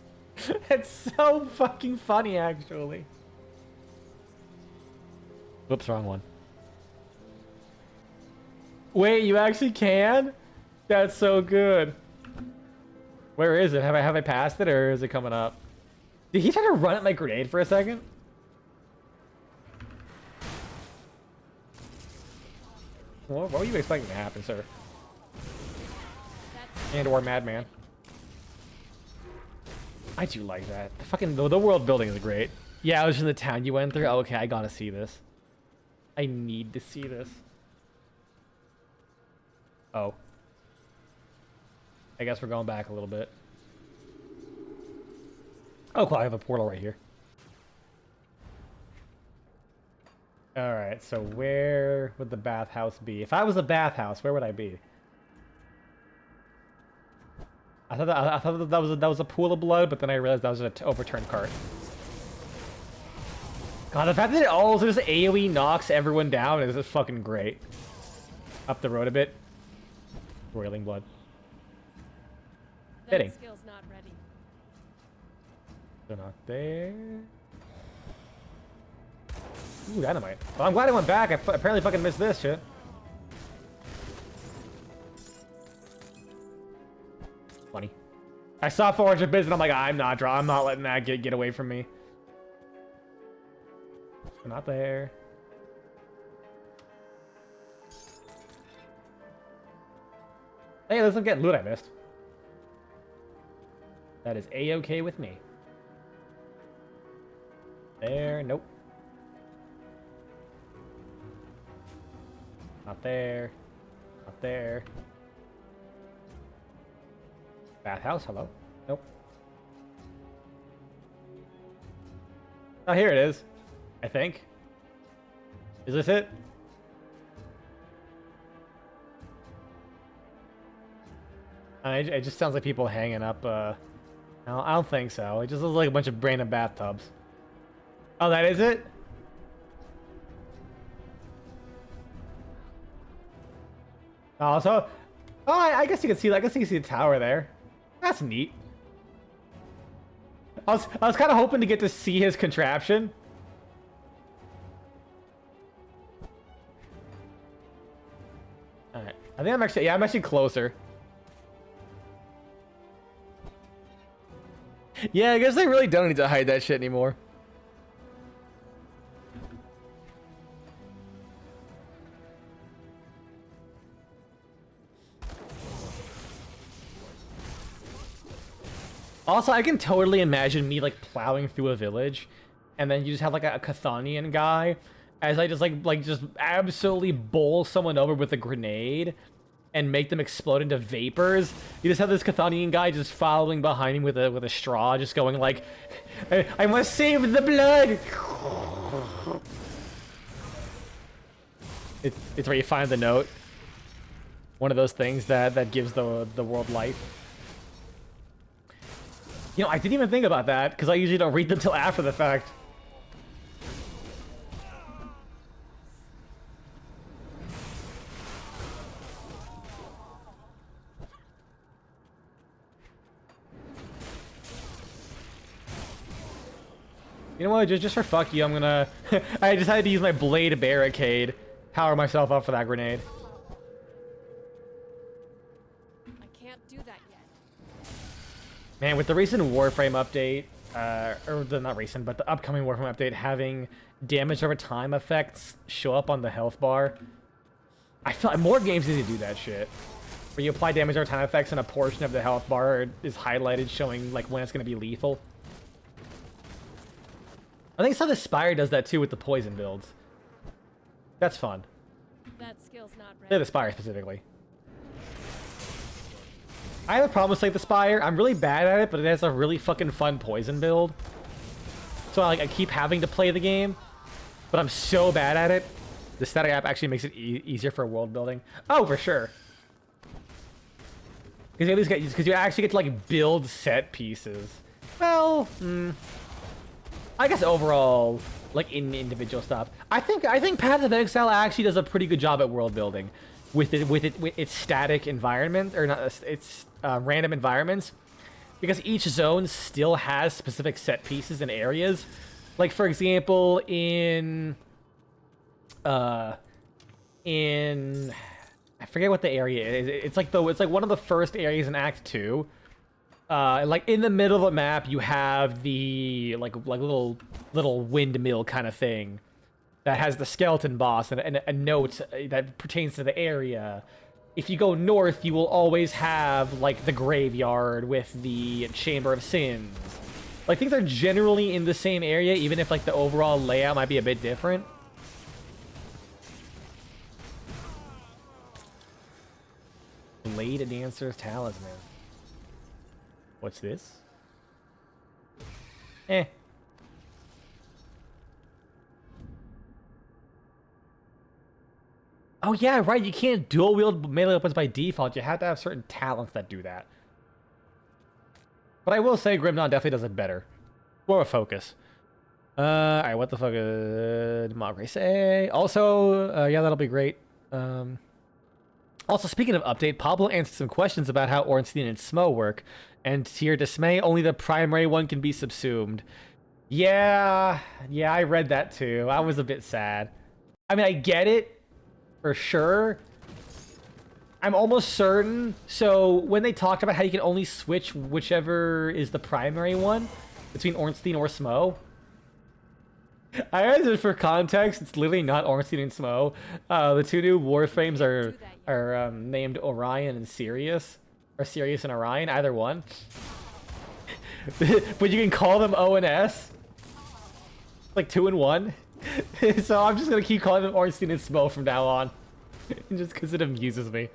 It's so fucking funny, actually. Whoops, wrong one. Wait, you actually can? That's so good. Where is it? Have I passed it, or is it coming up? Did he try to run at my grenade for a second? What were you expecting to happen, sir? And or madman. I do like that. The world building is great. Yeah, I was in the town you went through. Oh, okay, I gotta see this. I need to see this. Oh. I guess we're going back a little bit. Oh, cool. I have a portal right here. Alright, so where would the bathhouse be? If I was a bathhouse, where would I be? I thought that was a pool of blood, but then I realized that was an overturned cart. God, the fact that it also just AoE knocks everyone down is just fucking great. Up the road a bit. Roiling blood. Fitting. That skill's not ready. They're not there. Ooh, dynamite. Well, I'm glad I went back. I apparently fucking missed this shit. Funny. I saw 400 bits and I'm like, I'm not letting that get away from me. They're not there. Hey, let's not get loot I missed. That is A-okay with me. There, nope. Not there. Not there. Bathhouse, hello? Nope. Oh, here it is. I think. Is this it? It just sounds like people hanging up, no, I don't think so. It just looks like a bunch of random bathtubs. Oh, that is it? Oh, so... Oh, I guess you can see, I guess you can see the tower there. That's neat. I was kind of hoping to get to see his contraption. Alright. I think I'm actually closer. Yeah, I guess they really don't need to hide that shit anymore. Also, I can totally imagine me like plowing through a village, and then you just have like a Chthonian guy, as I just just absolutely bowl someone over with a grenade, and make them explode into vapors. You just have this Chthonian guy just following behind him with a straw, just going like, I must save the blood. It's where you find the note. One of those things that gives the world life. You know, I didn't even think about that, because I usually don't read them till after the fact. You know what, just for fuck you, I'm gonna... I decided to use my blade barricade. Power myself up for that grenade. I can't do that yet. Man, with the recent Warframe update, not recent, but the upcoming Warframe update having damage over time effects show up on the health bar, I feel like more games need to do that shit. Where you apply damage over time effects and a portion of the health bar is highlighted showing like when it's going to be lethal. I think some of the Spire does that too with the poison builds. That's fun. That skill's not Yeah, ready. the Spire specifically. I have a problem with Slay the Spire. I'm really bad at it, but it has a really fucking fun poison build. So I keep having to play the game, but I'm so bad at it. The static app actually makes it easier for world building. Oh, for sure. Because you at least get, because you actually get to like build set pieces. Well, I guess overall, like in individual stuff, I think Path of Exile actually does a pretty good job at world building, with its static environment, or not its random environments, because each zone still has specific set pieces and areas. Like for example, in I forget what the area is. It's like one of the first areas in Act 2. Like in the middle of the map, you have the like little windmill kind of thing that has the skeleton boss and a note that pertains to the area. If you go north, you will always have like the graveyard with the Chamber of Sins. Like things are generally in the same area, even if like the overall layout might be a bit different. Blade Dancer's Talisman. What's this? Eh. Oh yeah, right, you can't dual wield melee weapons by default. You have to have certain talents that do that. But I will say Grim Dawn definitely does it better. More of a focus. Alright, what the fuck did Mogre say? Also, yeah, that'll be great. Also, speaking of update, Pablo answered some questions about how Ornstein and Smo work, and to your dismay, only the primary one can be subsumed. Yeah, I read that too. I was a bit sad. I mean, I get it, for sure. I'm almost certain. So when they talked about how you can only switch whichever is the primary one between Ornstein or Smo, I answered for context. It's literally not Ornstein and Smo. The two new warframes are named Orion and Sirius, or Sirius and Orion, either one. But you can call them O and S, like 2 and 1. So I'm just gonna keep calling them Ornstein and Smo from now on, just because it amuses me.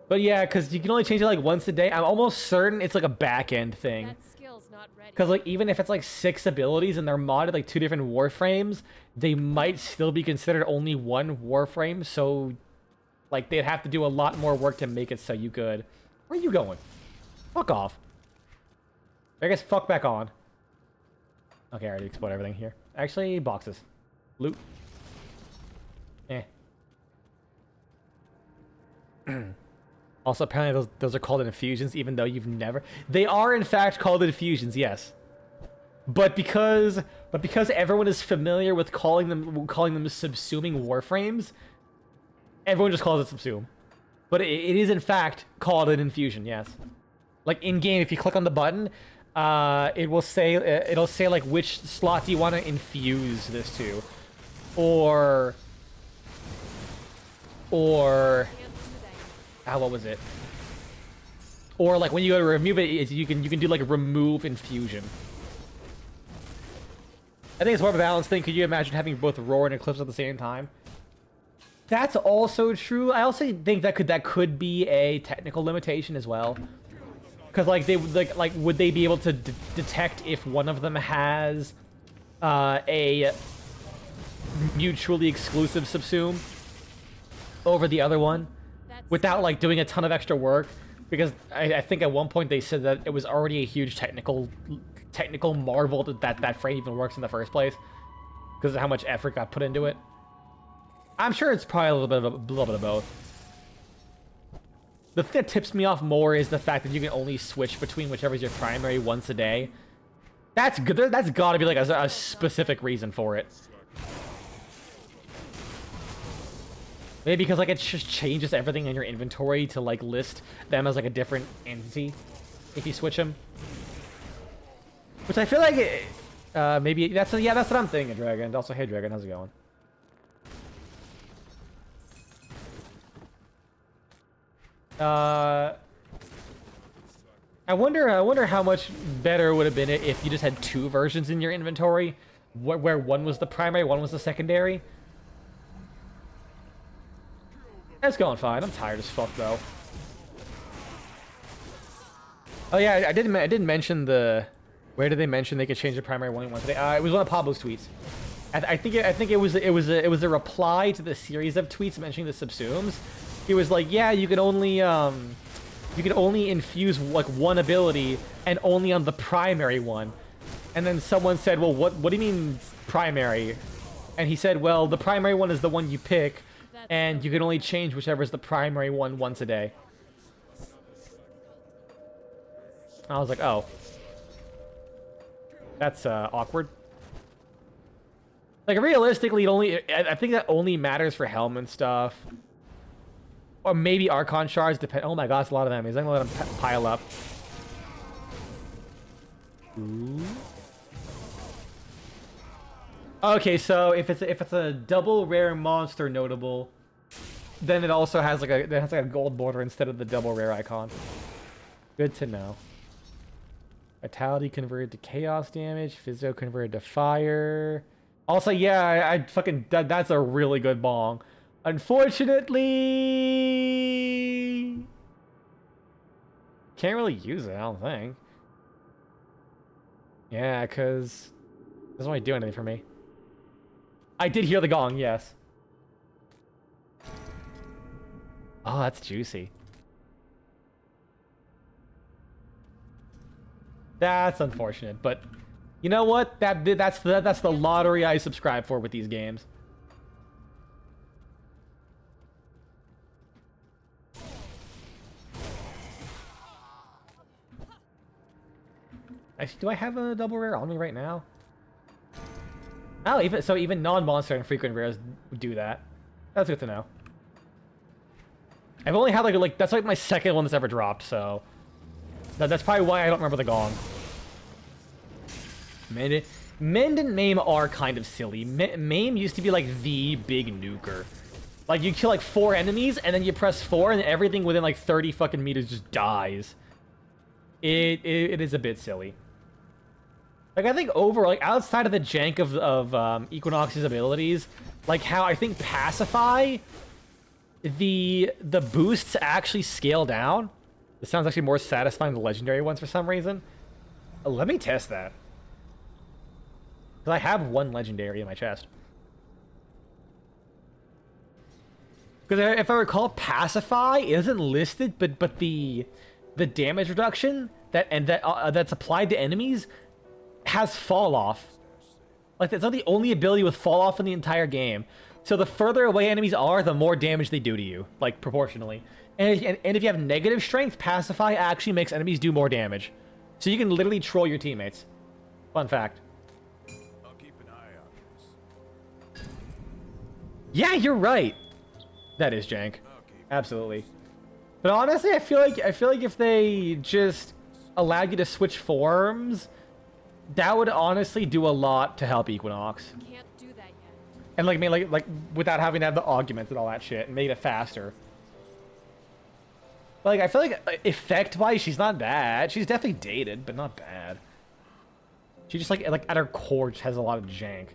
But yeah, because you can only change it like once a day. I'm almost certain it's like a back end thing. That skill's not ready. Because like even if it's like 6 abilities and they're modded like 2 different warframes, they might still be considered only one warframe. So like they'd have to do a lot more work to make it so you could. Where are you going? Fuck off. I guess fuck back on. Okay, I already exploded everything here. Actually, boxes. Loot. Eh. Also, apparently those are called infusions, even though you've never... They are, in fact, called infusions, yes. But because everyone is familiar with calling them subsuming warframes, everyone just calls it subsume. But it is, in fact, called an infusion, yes. Like, in-game, if you click on the button, it'll say, like, which slot do you want to infuse this to. Or... what was it? Or like when you go to remove it, you can do like a remove infusion. I think it's more of a balance thing. Could you imagine having both Roar and Eclipse at the same time? That's also true. I also think that could be a technical limitation as well. Because like they would they be able to detect if one of them has a mutually exclusive subsume over the other one, without like doing a ton of extra work? Because I think at one point they said that it was already a huge technical marvel that frame even works in the first place, because of how much effort got put into it. I'm sure it's probably a little bit of both. The thing that tips me off more is the fact that you can only switch between whichever is your primary once a day. That's good. That's got to be like a specific reason for it. Maybe because like it just changes everything in your inventory to like list them as like a different entity if you switch them. Which I feel like maybe that's what I'm thinking, Dragon. Also, hey Dragon, how's it going? I wonder how much better it would have been if you just had 2 versions in your inventory, where one was the primary, one was the secondary. It's going fine. I'm tired as fuck, though. Oh yeah, I didn't mention the. Where did they mention they could change the primary one today? It was one of Pablo's tweets. I think it was a reply to the series of tweets mentioning the subsumes. He was like, yeah, you can only infuse like one ability and only on the primary one. And then someone said, well, what do you mean primary? And he said, well, the primary one is the one you pick, and you can only change whichever is the primary one once a day. I was like, oh. That's awkward. Like, realistically, I think that only matters for Helm and stuff. Or maybe Archon shards, depend. Oh my god, it's a lot of enemies. I'm gonna let them pile up. Ooh. Okay, so if it's a double rare monster notable, then it also has like a gold border instead of the double rare icon. Good to know. Vitality converted to chaos damage, Physio converted to fire. Also, yeah, I fucking that's a really good bong. Unfortunately, can't really use it, I don't think. Yeah, because it doesn't really do anything for me. I did hear the gong, yes. Oh, that's juicy. That's unfortunate, but you know what? That's the lottery I subscribe for with these games. Actually, do I have a double rare on me right now? Oh, even non-monster and frequent rares do that. That's good to know. I've only had like that's like my second one that's ever dropped, so that's probably why I don't remember the gong. Mend and Maim are kind of silly. Maim used to be like the big nuker. Like you kill like 4 enemies and then you press 4 and everything within like 30 fucking meters just dies. It is a bit silly. Like, I think overall, like, outside of the jank of Equinox's abilities, like, how I think Pacify, the boosts actually scale down. This sounds actually more satisfying than the legendary ones for some reason. Let me test that. Because I have 1 legendary in my chest. Because if I recall, Pacify isn't listed, but the damage reduction that's applied to enemies has fall off. Like, that's not the only ability with fall off in the entire game. So the further away enemies are, the more damage they do to you, like proportionally. And if you have negative strength, Pacify actually makes enemies do more damage. So you can literally troll your teammates. Fun fact. I'll keep an eye on this. Yeah, you're right. That is jank. Absolutely. But honestly, I feel like if they just allowed you to switch forms, that would honestly do a lot to help Equinox. Can't do that yet. And like without having to have the augments and all that shit, and made it faster. Like, I feel like effect-wise, she's not bad. She's definitely dated, but not bad. She just like at her core just has a lot of jank.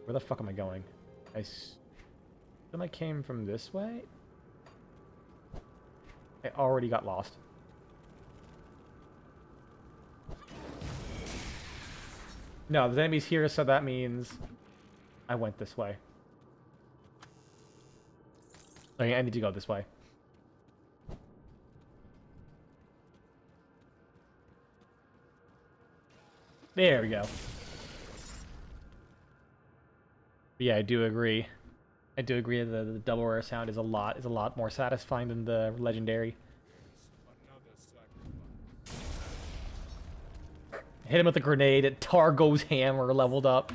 Where the fuck am I going? Then I came from this way. I already got lost. No, there's enemies here, so that means I went this way. Okay, I need to go this way. There we go. But yeah, I do agree. I do agree that the double rare sound is a lot more satisfying than the legendary. Hit him with a grenade. Targo's hammer leveled up.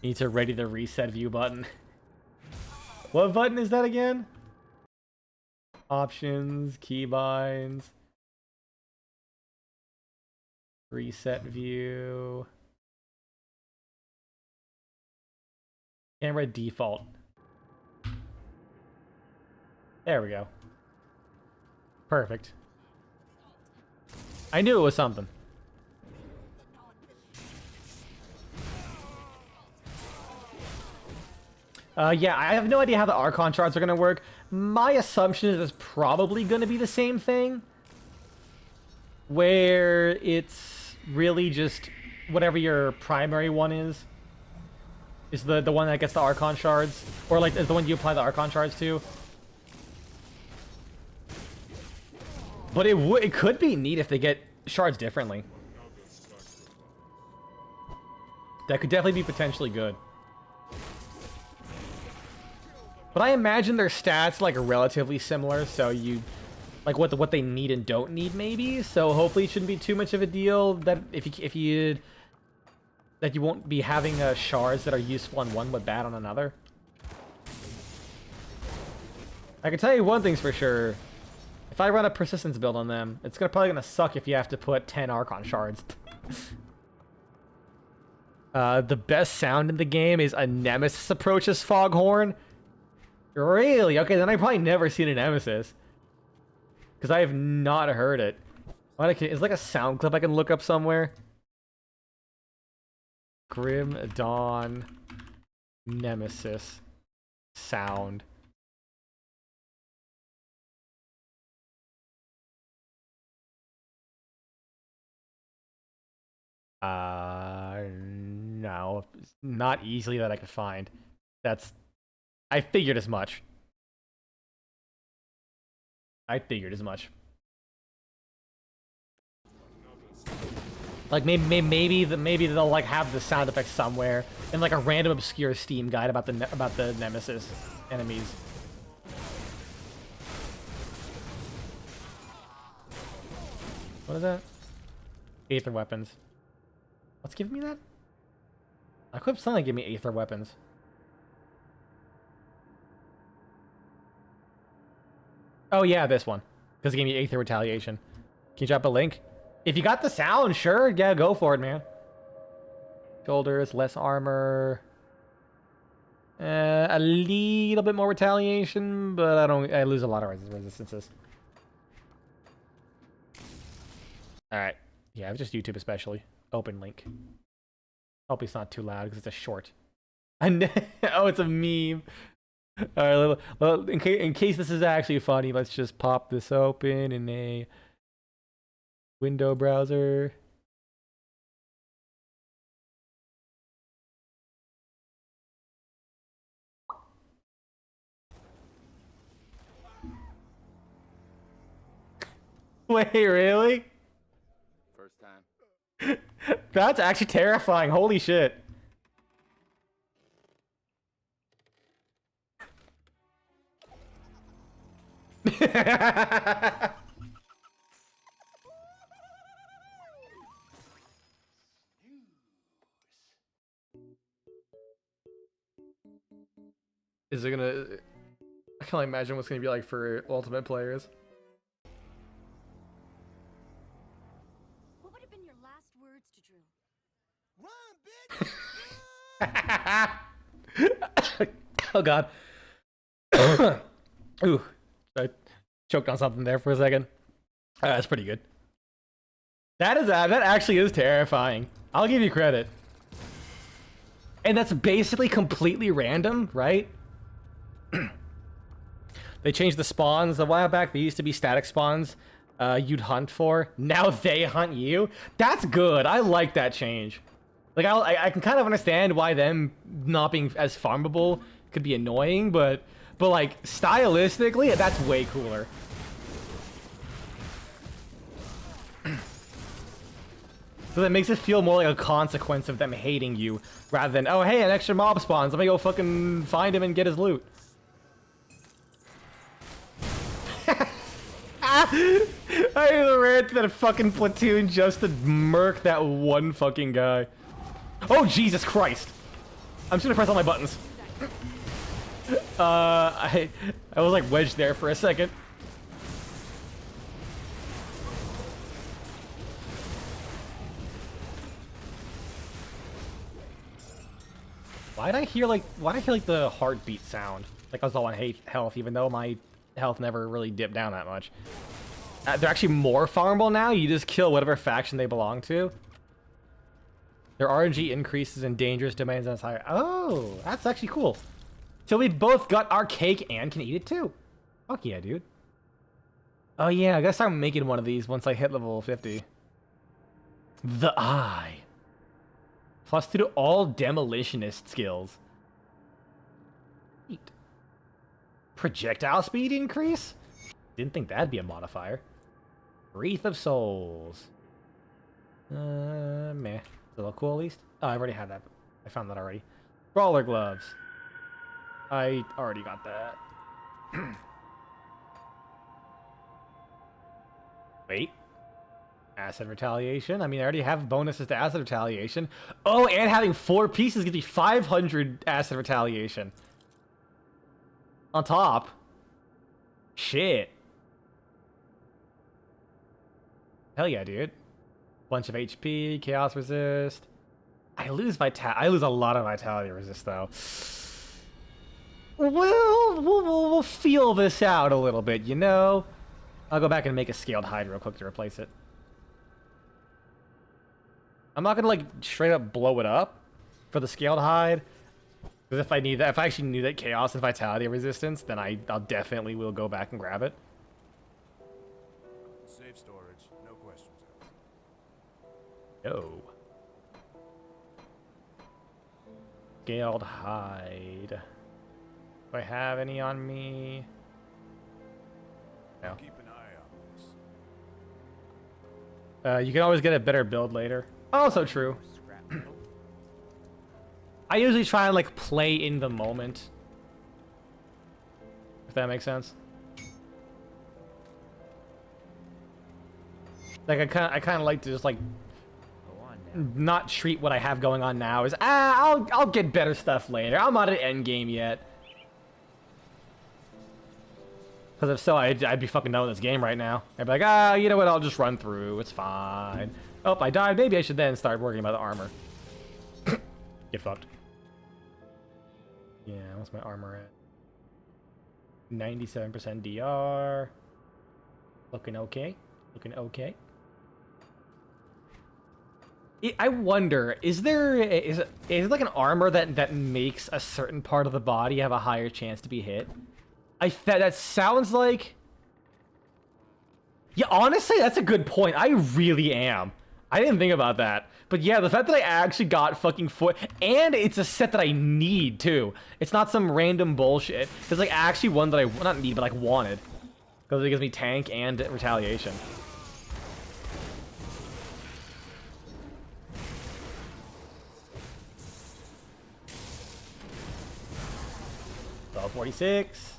Need to ready the reset view button. What button is that again? Options, keybinds, reset view, camera default. There we go. Perfect. I knew it was something. Yeah, I have no idea how the Archon shards are gonna work. My assumption is it's probably gonna be the same thing, where it's really just whatever your primary one is the one that gets the Archon shards, or like is the one you apply the Archon shards to. But it could be neat if they get shards differently. That could definitely be potentially good. But I imagine their stats like are relatively similar, so you like what they need and don't need maybe. So hopefully it shouldn't be too much of a deal that if you that you won't be having shards that are useful on one but bad on another. I can tell you one thing's for sure. If I run a persistence build on them, it's probably gonna suck if you have to put 10 Archon shards. The best sound in the game is a Nemesis approaches Foghorn. Really? Okay, then I've probably never seen a Nemesis. Because I have not heard it. Is like a sound clip I can look up somewhere? Grim Dawn Nemesis sound. No, not easily that I could find. I figured as much. Like maybe they'll like have the sound effect somewhere in like a random obscure Steam guide about the Nemesis enemies. What is that? Aether weapons. What's giving me that? I could suddenly give me Aether weapons. Oh yeah, this one. Because it gave me Aether retaliation. Can you drop a link? If you got the sound, sure. Yeah, go for it, man. Shoulders, less armor. A little bit more retaliation, but I lose a lot of resistances. Alright. Yeah, just YouTube especially. Open link. Hope it's not too loud because it's a short. Oh, it's a meme. Alright, well, in case this is actually funny, let's just pop this open in a window browser. Wait, really? First time. That's actually terrifying. Holy shit. Is it gonna... I can only imagine what's gonna be like for Ultimate players. What would have been your last words to Drew? Run, bitch! Oh god. Ooh. I choked on something there for a second. That's pretty good. That actually is terrifying. I'll give you credit. And that's basically completely random, right? They changed the spawns a while back. They used to be static spawns you'd hunt for. Now they hunt you. That's good. I like that change. Like I can kind of understand why them not being as farmable could be annoying, but like stylistically, that's way cooler. So that makes it feel more like a consequence of them hating you, rather than, oh hey, an extra mob spawns, let me go fucking find him and get his loot. I ran to that fucking platoon just to murk that one fucking guy. Oh Jesus Christ! I'm just gonna press all my buttons. I was like wedged there for a second. Why'd I hear like the heartbeat sound? Like I was all on health, even though my health never really dipped down that much. They're actually more farmable now. You just kill whatever faction they belong to. Their RNG increases in dangerous domains and it's higher. Oh, that's actually cool. So we both got our cake and can eat it too. Fuck yeah, dude. Oh yeah, I gotta start making one of these once I hit level 50. The Eye. +2 to all demolitionist skills. Neat. Projectile speed increase? Didn't think that'd be a modifier. Wreath of Souls. Meh. It's a little cool at least. Oh, I already had that. I found that already. Brawler gloves. I already got that. Wait. Acid retaliation. I mean, I already have bonuses to acid retaliation. Oh, and having 4 pieces gives me 500 acid retaliation. On top. Shit. Hell yeah, dude. Bunch of HP, chaos resist. I lose a lot of vitality resist though. We'll feel this out a little bit, you know? I'll go back and make a scaled hide real quick to replace it. I'm not gonna like straight up blow it up for the scaled hide. Because if I need that, if I actually need that chaos and vitality resistance, then I'll definitely will go back and grab it. Safe storage, no questions asked. No. Scaled hide. Do I have any on me? No. Keep an eye on this. You can always get a better build later. Also true. Scrap metal. I usually try and like play in the moment. If that makes sense. Like I kind of like to just like Go on now. not treat what I have going on now as I'll get better stuff later. I'm not at end game yet. Because if so, I'd be fucking done with this game right now. I'd be like, you know what? I'll just run through. It's fine. Oh, I died. Maybe I should then start working about the armor. Get fucked. Yeah, what's my armor at? 97% DR. Looking okay. Looking okay. I wonder, is there like an armor that makes a certain part of the body have a higher chance to be hit? That sounds like... Yeah, honestly, that's a good point. I really am. I didn't think about that. But yeah, the fact that I actually got fucking foot... And it's a set that I need, too. It's not some random bullshit. It's like actually one that I... Not need, but like wanted. Because it gives me tank and retaliation. Level 46.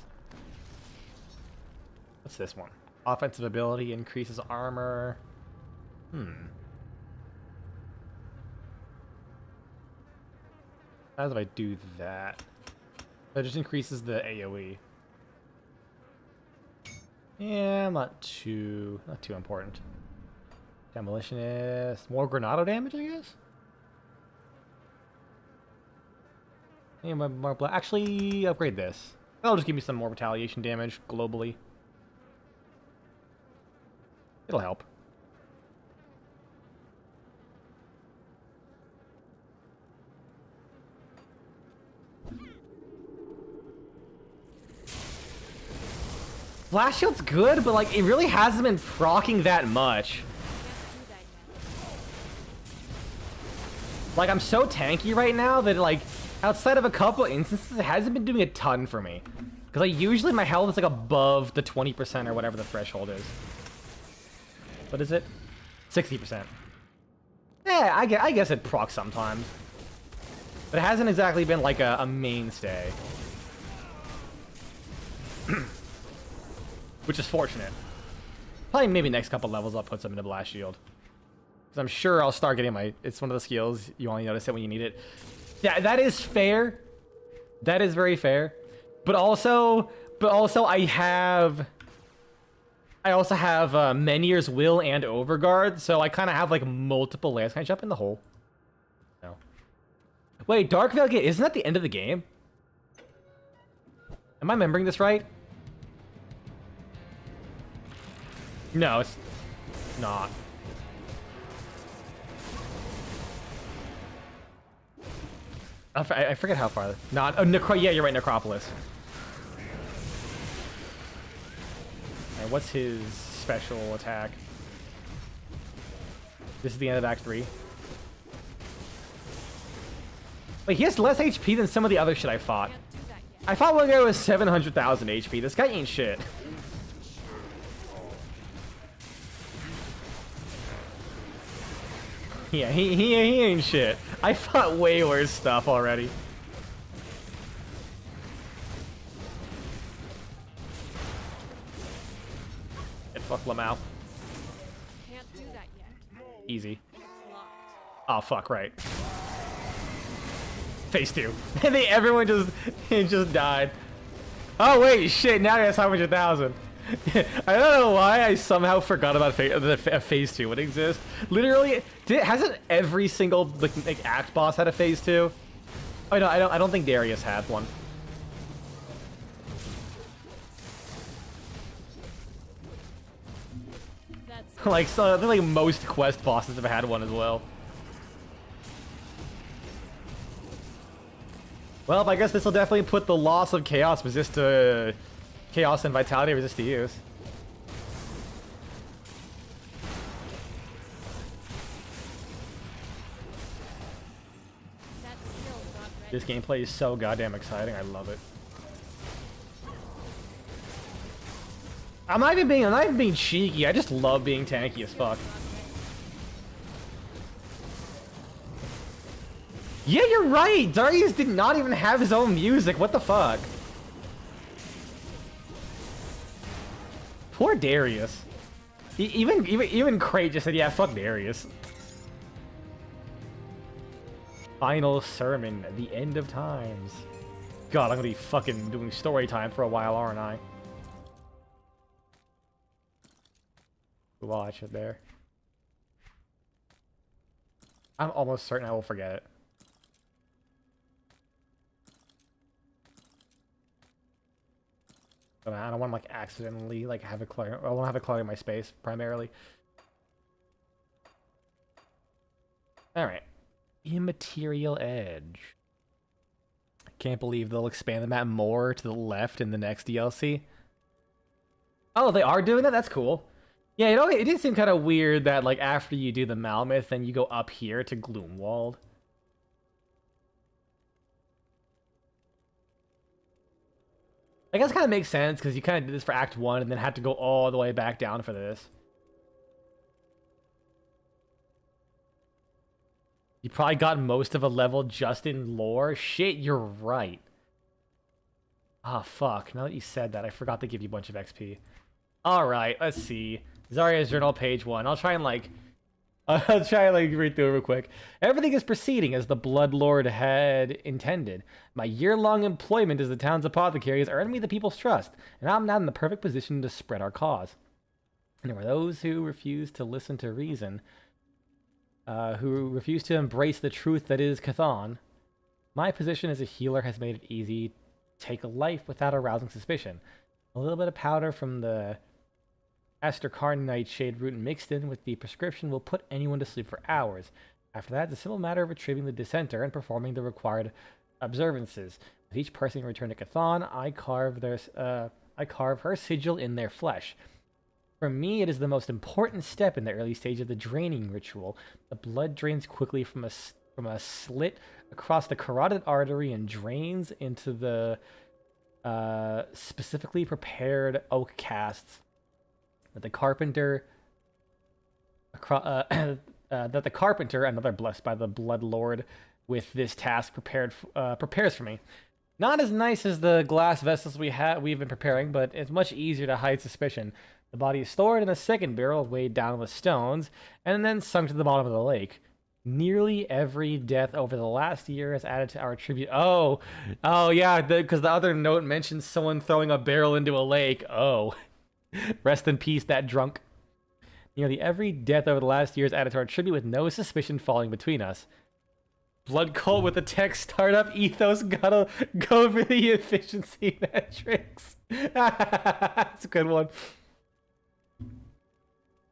What's this one? Offensive ability increases armor. How do I do that? That just increases the AoE. Yeah, not too important. Demolitionist. More Granado damage, I guess? Yeah, more actually, upgrade this. That'll just give me some more retaliation damage globally. It'll help. Blast Shield's good, but like it really hasn't been proccing that much. Can't do that yet. Like I'm so tanky right now that like outside of a couple instances, it hasn't been doing a ton for me. Because like usually my health is like above the 20% or whatever the threshold is. What is it? 60%. Yeah, I guess it procs sometimes. But it hasn't exactly been like a mainstay. Which is fortunate. Probably maybe next couple levels I'll put some into Blast Shield. Because I'm sure I'll start getting my... It's one of the skills. You only notice it when you need it. Yeah, that is fair. That is very fair. But also I also have Menhir's Will and Overguard, so I kind of have like multiple layers. Can I jump in the hole? No. Wait, Dark Veil Gate, isn't that the end of the game? Am I remembering this right? No, it's not. I forget how far. Not yeah, you're right, Necropolis. And what's his special attack? This is the end of Act 3. Wait, he has less HP than some of the other shit I fought. Can't do that yet. I fought one guy with 700,000 HP. This guy ain't shit. Yeah, he ain't shit. I fought way worse stuff already. And fuck Lamau. Can't do that yet. Easy. It's locked. Oh fuck, right. Phase 2. And everyone just died. Oh wait, shit, now he has 500,000. I don't know why I somehow forgot about phase 2 would exist. Literally, hasn't every single like act boss had a phase 2? Oh no, I don't think Darius had one. That's Like so, I think like most quest bosses have had one as well. Well, I guess this will definitely put the loss of chaos resist to chaos and vitality resist to use. that skill's not ready. This gameplay is so goddamn exciting. I love it. I'm not even being cheeky. I just love being tanky as fuck. Yeah, you're right. Darius did not even have his own music. What the fuck? Poor Darius. Even Crate just said, "Yeah, fuck Darius." Final sermon, the end of times. God, I'm gonna be fucking doing story time for a while, aren't I? Watch it there. I'm almost certain I will forget it. But I don't want to like accidentally like have it clear. I want to have it clear my space primarily. All right, Immaterial Edge. Can't believe they'll expand the map more to the left in the next DLC. Oh, they are doing that? That's cool. Yeah, you know, it did seem kind of weird that like after you do the Malmeth, then you go up here to Gloomwald. I guess it kind of makes sense because you kind of did this for Act 1 and then had to go all the way back down for this. You probably got most of a level just in lore. Shit, you're right. Ah, fuck. Now that you said that, I forgot to give you a bunch of XP. Alright, let's see. Zarya's Journal, page 1. I'll try and read through it real quick. Everything is proceeding as the Bloodlord had intended. My year-long employment as the town's apothecary has earned me the people's trust, and I'm now in the perfect position to spread our cause. And there were those who refused to listen to reason, who refused to embrace the truth that is Chthon. My position as a healer has made it easy to take a life without arousing suspicion. A little bit of powder from the Asterkarn nightshade root mixed in with the prescription will put anyone to sleep for hours. After that, it's a simple matter of retrieving the dissenter and performing the required observances. With each person returned to Chthon, I carve her sigil in their flesh. For me, it is the most important step in the early stage of the draining ritual. The blood drains quickly from a slit across the carotid artery and drains into the specifically prepared oak casts that the carpenter, another blessed by the Bloodlord, with this task prepares for me. Not as nice as the glass vessels we've been preparing, but it's much easier to hide suspicion. The body is stored in a second barrel weighed down with stones, and then sunk to the bottom of the lake. Nearly every death over the last year has added to our tribute. Oh yeah, because the other note mentions someone throwing a barrel into a lake. Oh. Rest in peace, that drunk. Nearly every death over the last year is added to our tribute with no suspicion falling between us. Blood Cult with the tech startup ethos gotta go for the efficiency metrics. That's a good one.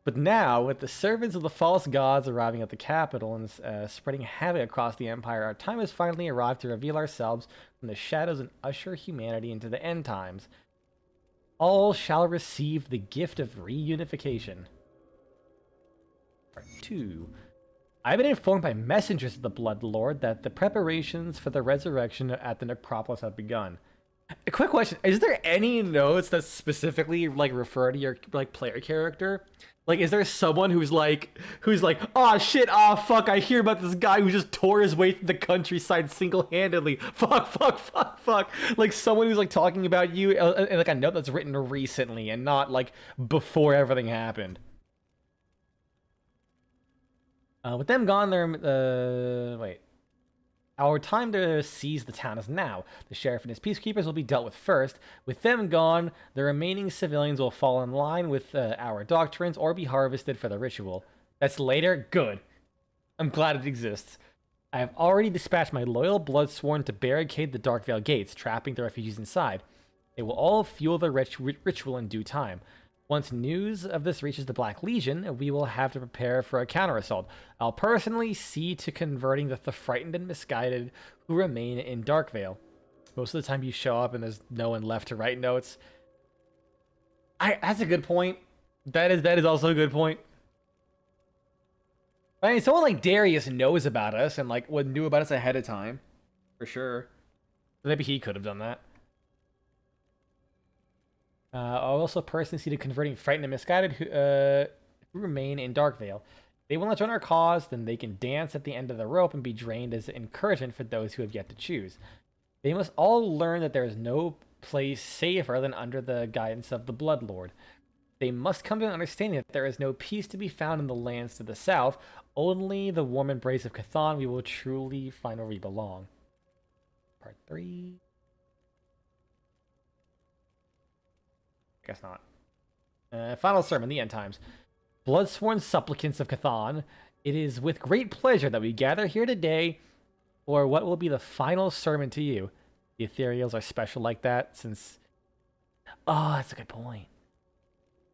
But now, with the servants of the false gods arriving at the capital and spreading havoc across the empire, our time has finally arrived to reveal ourselves from the shadows and usher humanity into the end times. All shall receive the gift of reunification. Part 2. I've been informed by messengers of the Blood Lord that the preparations for the resurrection at the necropolis have begun. A quick question: is there any notes that specifically like refer to your like player character? Like, is there someone who's like, oh shit, oh fuck, I hear about this guy who just tore his way through the countryside single-handedly. Fuck. Like, someone who's like talking about you, and like a note that's written recently and not like before everything happened. With them gone, wait. Our time to seize the town is now. The sheriff and his peacekeepers will be dealt with first. With them gone, the remaining civilians will fall in line with our doctrines or be harvested for the ritual. That's later? Good. I'm glad it exists. I have already dispatched my loyal Bloodsworn to barricade the Darkvale gates, trapping the refugees inside. They will all fuel the ritual in due time. Once news of this reaches the Black Legion, we will have to prepare for a counter-assault. I'll personally see to converting the frightened and misguided who remain in Darkvale. Most of the time you show up and there's no one left to write notes. That's a good point. That is also a good point. I mean, someone like Darius knows about us and like knew about us ahead of time. For sure. Maybe he could have done that. I'll also personally see to converting frightened and misguided who remain in Darkvale. If they will not join our cause, then they can dance at the end of the rope and be drained as encouragement for those who have yet to choose. They must all learn that there is no place safer than under the guidance of the Blood Lord. They must come to an understanding that there is no peace to be found in the lands to the south. Only the warm embrace of Cthon we will truly find where we belong. Part 3. Guess not. Final sermon, the end times. Bloodsworn supplicants of Cthon, it is with great pleasure that we gather here today for what will be the final sermon to you. The ethereals are special like that since... Oh, that's a good point.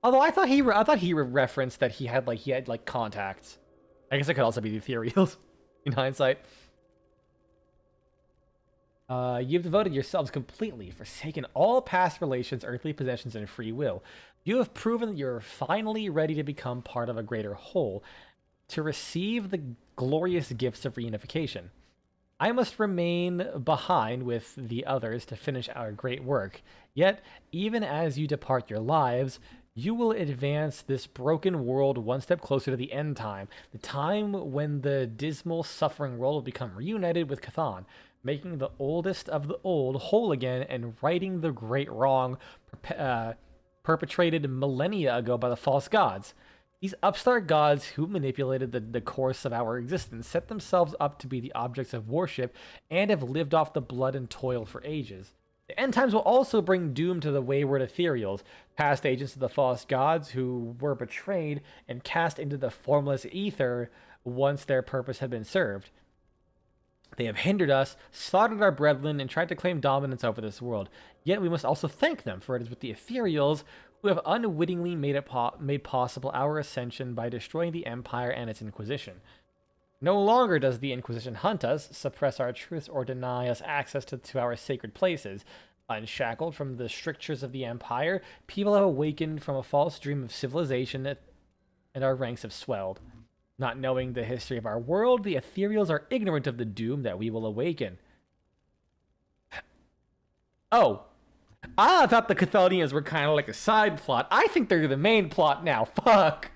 Although I thought he referenced that he had contacts. I guess it could also be the ethereals in hindsight. You've devoted yourselves completely, forsaken all past relations, earthly possessions, and free will. You have proven that you're finally ready to become part of a greater whole, to receive the glorious gifts of reunification. I must remain behind with the others to finish our great work. Yet, even as you depart your lives, you will advance this broken world one step closer to the end time, the time when the dismal, suffering world will become reunited with Cthon, making the oldest of the old whole again and righting the great wrong perpetrated millennia ago by the false gods. These upstart gods who manipulated the course of our existence set themselves up to be the objects of worship and have lived off the blood and toil for ages. The end times will also bring doom to the wayward ethereals, past agents of the false gods who were betrayed and cast into the formless ether once their purpose had been served. They have hindered us, slaughtered our brethren, and tried to claim dominance over this world. Yet we must also thank them, for it is with the ethereals who have unwittingly made possible our ascension by destroying the Empire and its Inquisition. No longer does the Inquisition hunt us, suppress our truths, or deny us access to our sacred places. Unshackled from the strictures of the Empire, people have awakened from a false dream of civilization, and our ranks have swelled. Not knowing the history of our world, the ethereals are ignorant of the doom that we will awaken. Oh, I thought the Chthonians were kind of like a side plot. I think they're the main plot now. Fuck.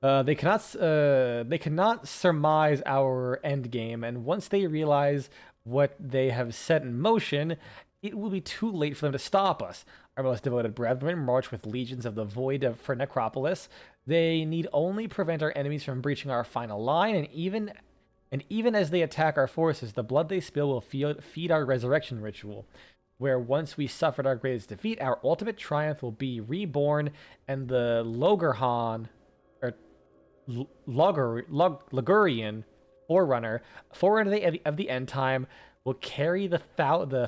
They cannot surmise our endgame, and once they realize what they have set in motion, it will be too late for them to stop us. Our most devoted brethren march with legions of the void for Necropolis. They need only prevent our enemies from breaching our final line, and even as they attack our forces, the blood they spill will feed our resurrection ritual, where once we suffered our greatest defeat, our ultimate triumph will be reborn, and the Logurian forerunner of the end time, will carry the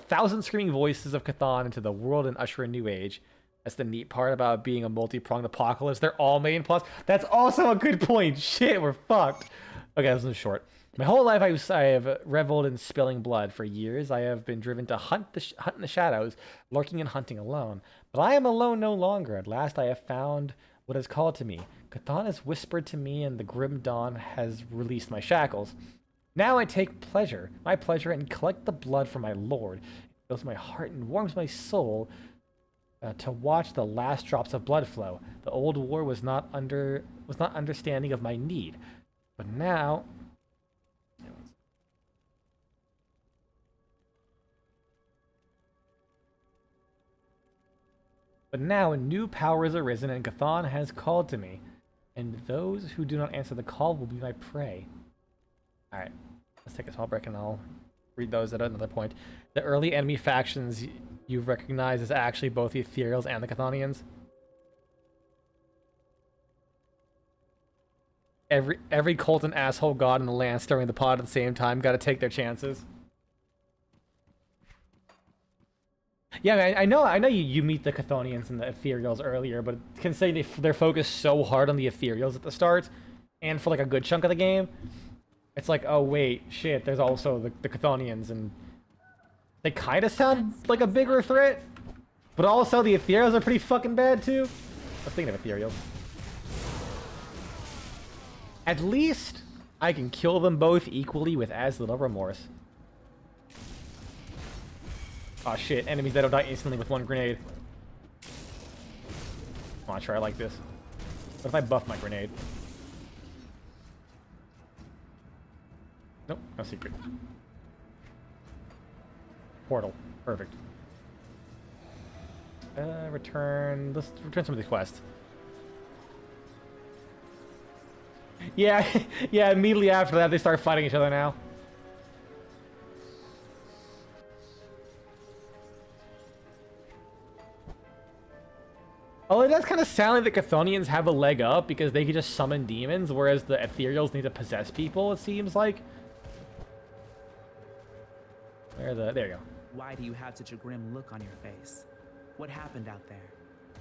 thousand screaming voices of Cthon into the world and usher a new age. That's the neat part about being a multi-pronged apocalypse. They're all main plots. That's also a good point. Shit, we're fucked. Okay, this is short. My whole life I have reveled in spilling blood. For years, I have been driven to hunt in the shadows, lurking and hunting alone. But I am alone no longer. At last I have found what is called to me. Cthon has whispered to me, and the grim dawn has released my shackles. Now I take my pleasure, and collect the blood for my lord. It fills my heart and warms my soul to watch the last drops of blood flow. The old war was not understanding of my need, but now. But now a new power has arisen, and Cthon has called to me, and those who do not answer the call will be my prey. Alright, let's take a small break and I'll read those at another point. The early enemy factions you've recognized as actually both the Ethereals and the Chthonians. Every cult and asshole god in the land stirring the pot at the same time. Gotta take their chances. Yeah, I know you meet the Chthonians and the Ethereals earlier, but considering they're focused so hard on the Ethereals at the start, and for like a good chunk of the game, it's like, oh wait, shit, there's also the Chthonians, and they kind of sound like a bigger threat, but also the Ethereals are pretty fucking bad too. I was thinking of Ethereals. At least I can kill them both equally with as little remorse. Oh shit, enemies that don't die instantly with one grenade. Come on, try like this. What if I buff my grenade? Nope, no secret. Portal. Perfect. Let's return some of these quests. Yeah, yeah, immediately after that they start fighting each other now. Oh, it does kind of sound like the Chthonians have a leg up because they can just summon demons, whereas the Ethereals need to possess people, it seems like. There you go. Why do you have such a grim look on your face? What happened out there?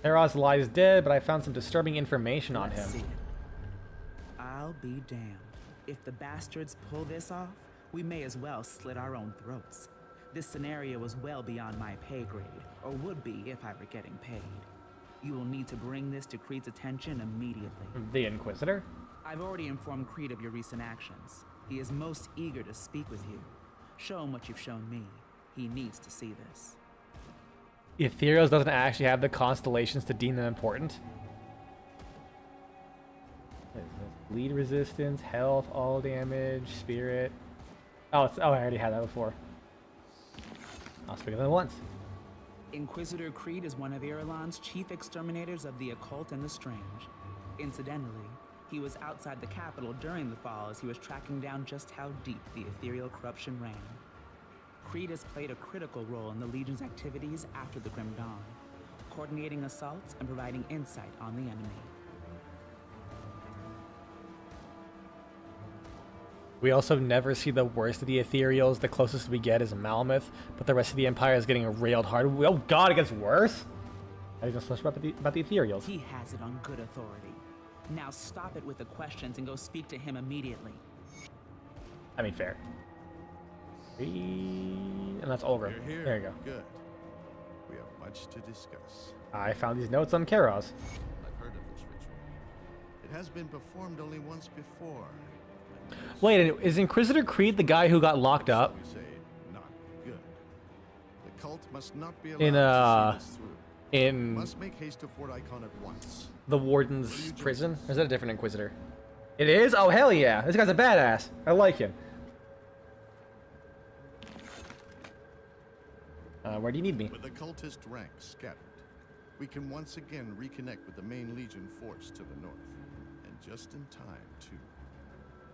Theros lies dead, but I found some disturbing information on Let's him. see it. I'll be damned. If the bastards pull this off, we may as well slit our own throats. This scenario was well beyond my pay grade, or would be if I were getting paid. You will need to bring this to Creed's attention immediately. The Inquisitor? I've already informed Creed of your recent actions. He is most eager to speak with you. Show him what you've shown me. He needs to see this. The Ethereals doesn't actually have the constellations to deem them important. What is this? Bleed resistance, health, all damage, spirit. Oh, I already had that before. I'll speak of them once. Inquisitor Creed is one of Irulan's chief exterminators of the occult and the strange. Incidentally, he was outside the capital during the fall as he was tracking down just how deep the ethereal corruption ran. Creed has played a critical role in the Legion's activities after the Grim Dawn, coordinating assaults and providing insight on the enemy. We also never see the worst of the Ethereals. The closest we get is Malmoth, but the rest of the Empire is getting railed hard. Oh god, it gets worse? I didn't know about the Ethereals. He has it on good authority. Now stop it with the questions and go speak to him immediately. I mean, fair. And that's Olgrim. You're here. There you go. Good. We have much to discuss. I found these notes on Kairos. I've heard of this ritual. It has been performed only once before. Wait, is Inquisitor Creed the guy who got locked up? We say not good. The cult must not be In, allowed to see us through. in Must make haste to Fort Icon at once. the Warden's prison? Or is that a different Inquisitor? It is? Oh, hell yeah. This guy's a badass. I like him. Where do you need me? With the cultist ranks scattered, we can once again reconnect with the main Legion force to the north. And just in time, too.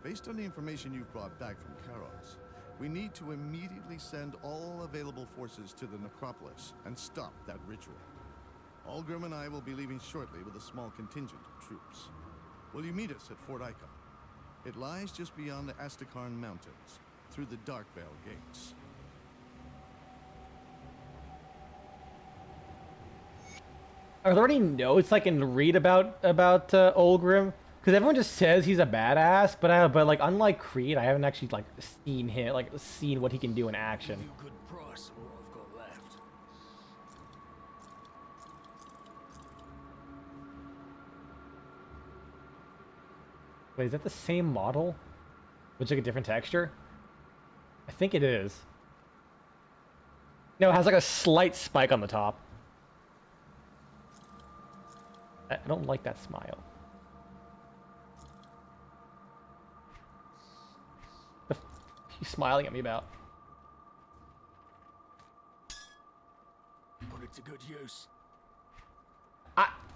Based on the information you've brought back from Kairos, we need to immediately send all available forces to the necropolis and stop that ritual. Olgrim and I will be leaving shortly with a small contingent of troops. Will you meet us at Fort Icon? It lies just beyond the Astakarn Mountains, through the Darkvale gates. are there any notes I can read about Olgrim? Because everyone just says he's a badass, but like unlike Creed, I haven't actually like seen what he can do in action. Give you a good price on what I've got left. Wait, is that the same model? With like a different texture? I think it is. No, it has like a slight spike on the top. I don't like that smile. The f you smiling at me about? Put it to good use.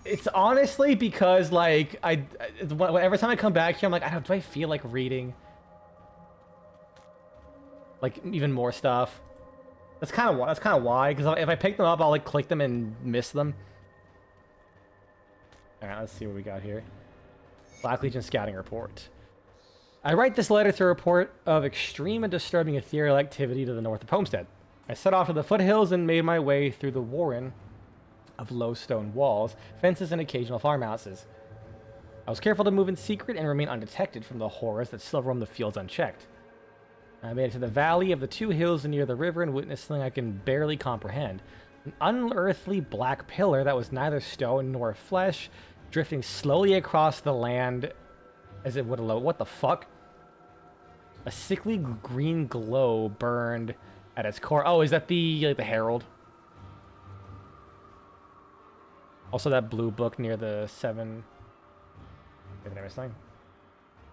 It's honestly because like every time I come back here, I'm like, do I feel like reading like even more stuff? That's kind of why. Because if I pick them up, I'll like click them and miss them. All right, let's see what we got here. Black Legion scouting report. I write this letter to report of extreme and disturbing ethereal activity to the north of Homestead. I set off to the foothills and made my way through the warren of low stone walls, fences, and occasional farmhouses. I was careful to move in secret and remain undetected from the horrors that still roam the fields unchecked. I made it to the valley of the two hills near the river and witnessed something I can barely comprehend. An unearthly black pillar that was neither stone nor flesh, drifting slowly across the land as it would alone. What the fuck? A sickly green glow burned at its core. Oh, is that the herald? Also, that blue book near the 7... Wait, did I miss something?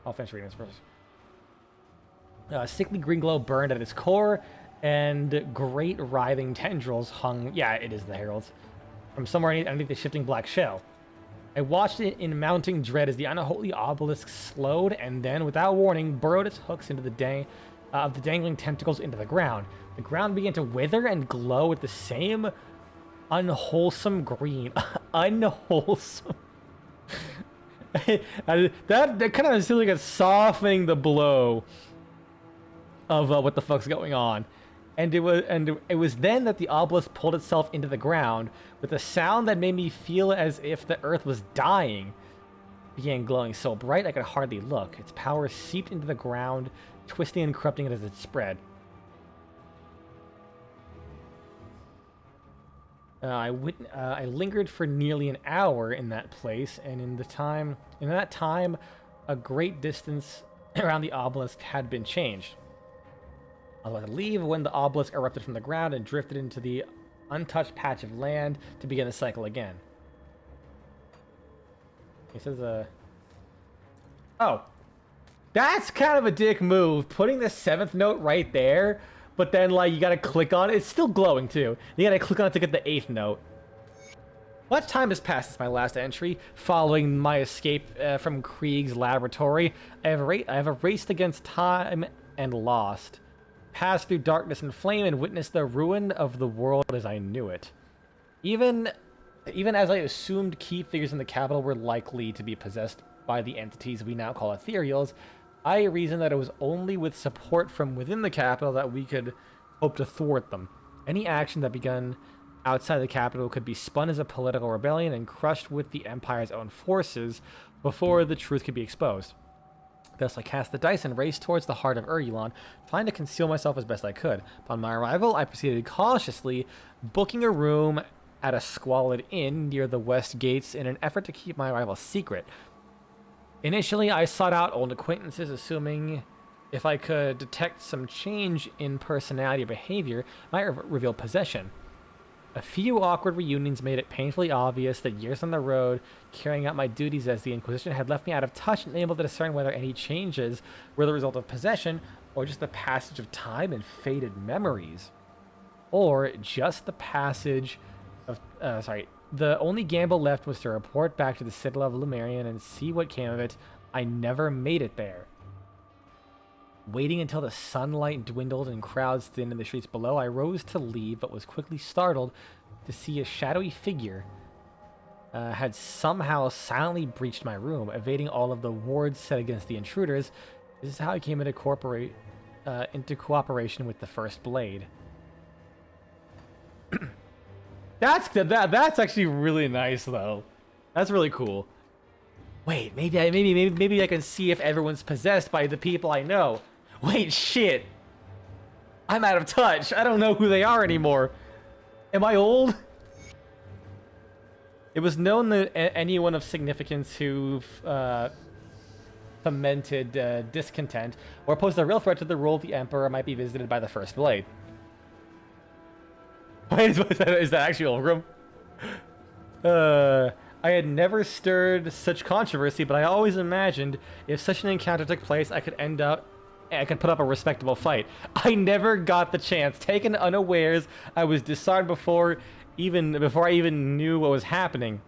I'll finish reading this first. Sickly green glow burned at its core, and great writhing tendrils hung... Yeah, it is the heralds. From somewhere underneath the shifting black shell. I watched it in mounting dread as the unholy obelisk slowed, and then, without warning, burrowed its hooks into the dangling tentacles into the ground. The ground began to wither and glow with the same unwholesome green. Unwholesome. that kind of seems like it's softening the blow of what the fuck's going on. And it was then that the obelisk pulled itself into the ground with a sound that made me feel as if the earth was dying. It began glowing so bright I could hardly look. Its power seeped into the ground, twisting and corrupting it as it spread. I lingered for nearly an hour in that place, and in that time, a great distance around the obelisk had been changed. I was about to leave when the obelisk erupted from the ground and drifted into the untouched patch of land to begin the cycle again. He says, oh, that's kind of a dick move, putting the 7th note right there. But then, like, you gotta click on it. It's still glowing, too. You gotta click on it to get the 8th note. Much time has passed since my last entry. Following my escape from Krieg's laboratory, I have erased against time and lost. Passed through darkness and flame and witnessed the ruin of the world as I knew it. Even as I assumed key figures in the capital were likely to be possessed by the entities we now call ethereals, I reasoned that it was only with support from within the capital that we could hope to thwart them. Any action that begun outside the capital could be spun as a political rebellion and crushed with the Empire's own forces before the truth could be exposed. Thus, I cast the dice and raced towards the heart of Urulon, trying to conceal myself as best I could. Upon my arrival, I proceeded cautiously, booking a room at a squalid inn near the west gates in an effort to keep my arrival secret. Initially, I sought out old acquaintances, assuming if I could detect some change in personality or behavior, might reveal possession. A few awkward reunions made it painfully obvious that years on the road, carrying out my duties as the Inquisition, had left me out of touch and unable to discern whether any changes were the result of possession, or just the passage of time and faded memories. Or just the passage of... The only gamble left was to report back to the Citadel of Lumerian and see what came of it. I never made it there. Waiting until the sunlight dwindled and crowds thinned in the streets below, I rose to leave, but was quickly startled to see a shadowy figure had somehow silently breached my room, evading all of the wards set against the intruders. This is how I came into cooperation with the First Blade. That's actually really nice though. That's really cool. Wait, maybe I can see if everyone's possessed by the people I know. Wait, shit. I'm out of touch. I don't know who they are anymore. Am I old? It was known that anyone of significance who fomented discontent or posed a real threat to the rule of the Emperor might be visited by the First Blade. Wait, is that actually Ulgrim? I had never stirred such controversy, but I always imagined if such an encounter took place, I could put up a respectable fight. I never got the chance. Taken unawares, I was disarmed before I even knew what was happening.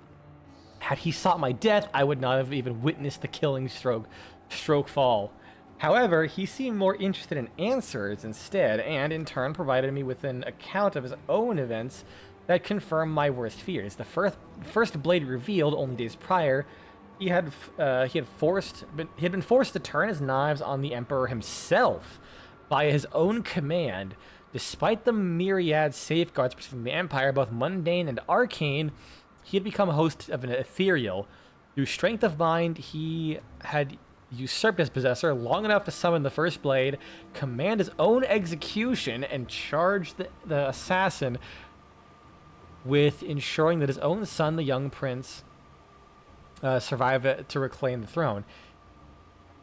Had he sought my death, I would not have even witnessed the killing stroke fall. However, he seemed more interested in answers instead, and in turn provided me with an account of his own events that confirmed my worst fears. The first blade revealed only days prior, he had been forced to turn his knives on the Emperor himself by his own command. Despite the myriad safeguards protecting the Empire, both mundane and arcane, he had become host of an ethereal. Through strength of mind, he had usurped his possessor long enough to summon the First Blade, command his own execution, and charge the assassin with ensuring that his own son, the young prince, survive to reclaim the throne.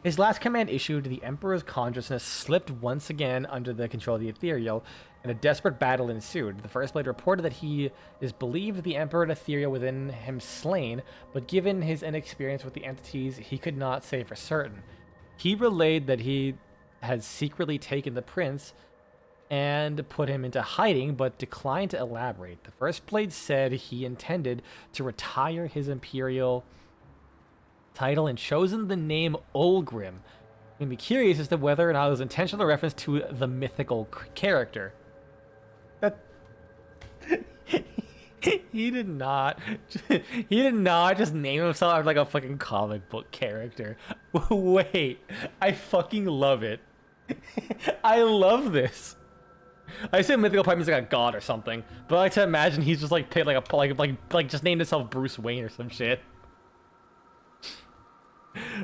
His last command issued, the Emperor's consciousness slipped once again under the control of the ethereal, and a desperate battle ensued. The First Blade reported that he is believed the Emperor and ethereal within him slain, but given his inexperience with the entities, he could not say for certain. He relayed that he had secretly taken the prince and put him into hiding, but declined to elaborate. The First Blade said he intended to retire his imperial title and chosen the name Ulgrim. I'm be curious as to whether or not it was intentional reference to the mythical character. That he did not just name himself like a fucking comic book character. Wait, I fucking love it. I love this. I say mythical probably means like a god or something, but I like to imagine he's just like paid like just named himself Bruce Wayne or some shit.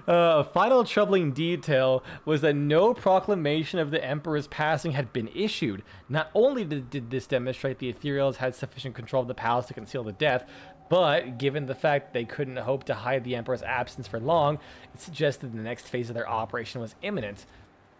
A final troubling detail was that no proclamation of the Emperor's passing had been issued. Not only did this demonstrate the Ethereals had sufficient control of the palace to conceal the death, but given the fact they couldn't hope to hide the Emperor's absence for long, it suggested the next phase of their operation was imminent.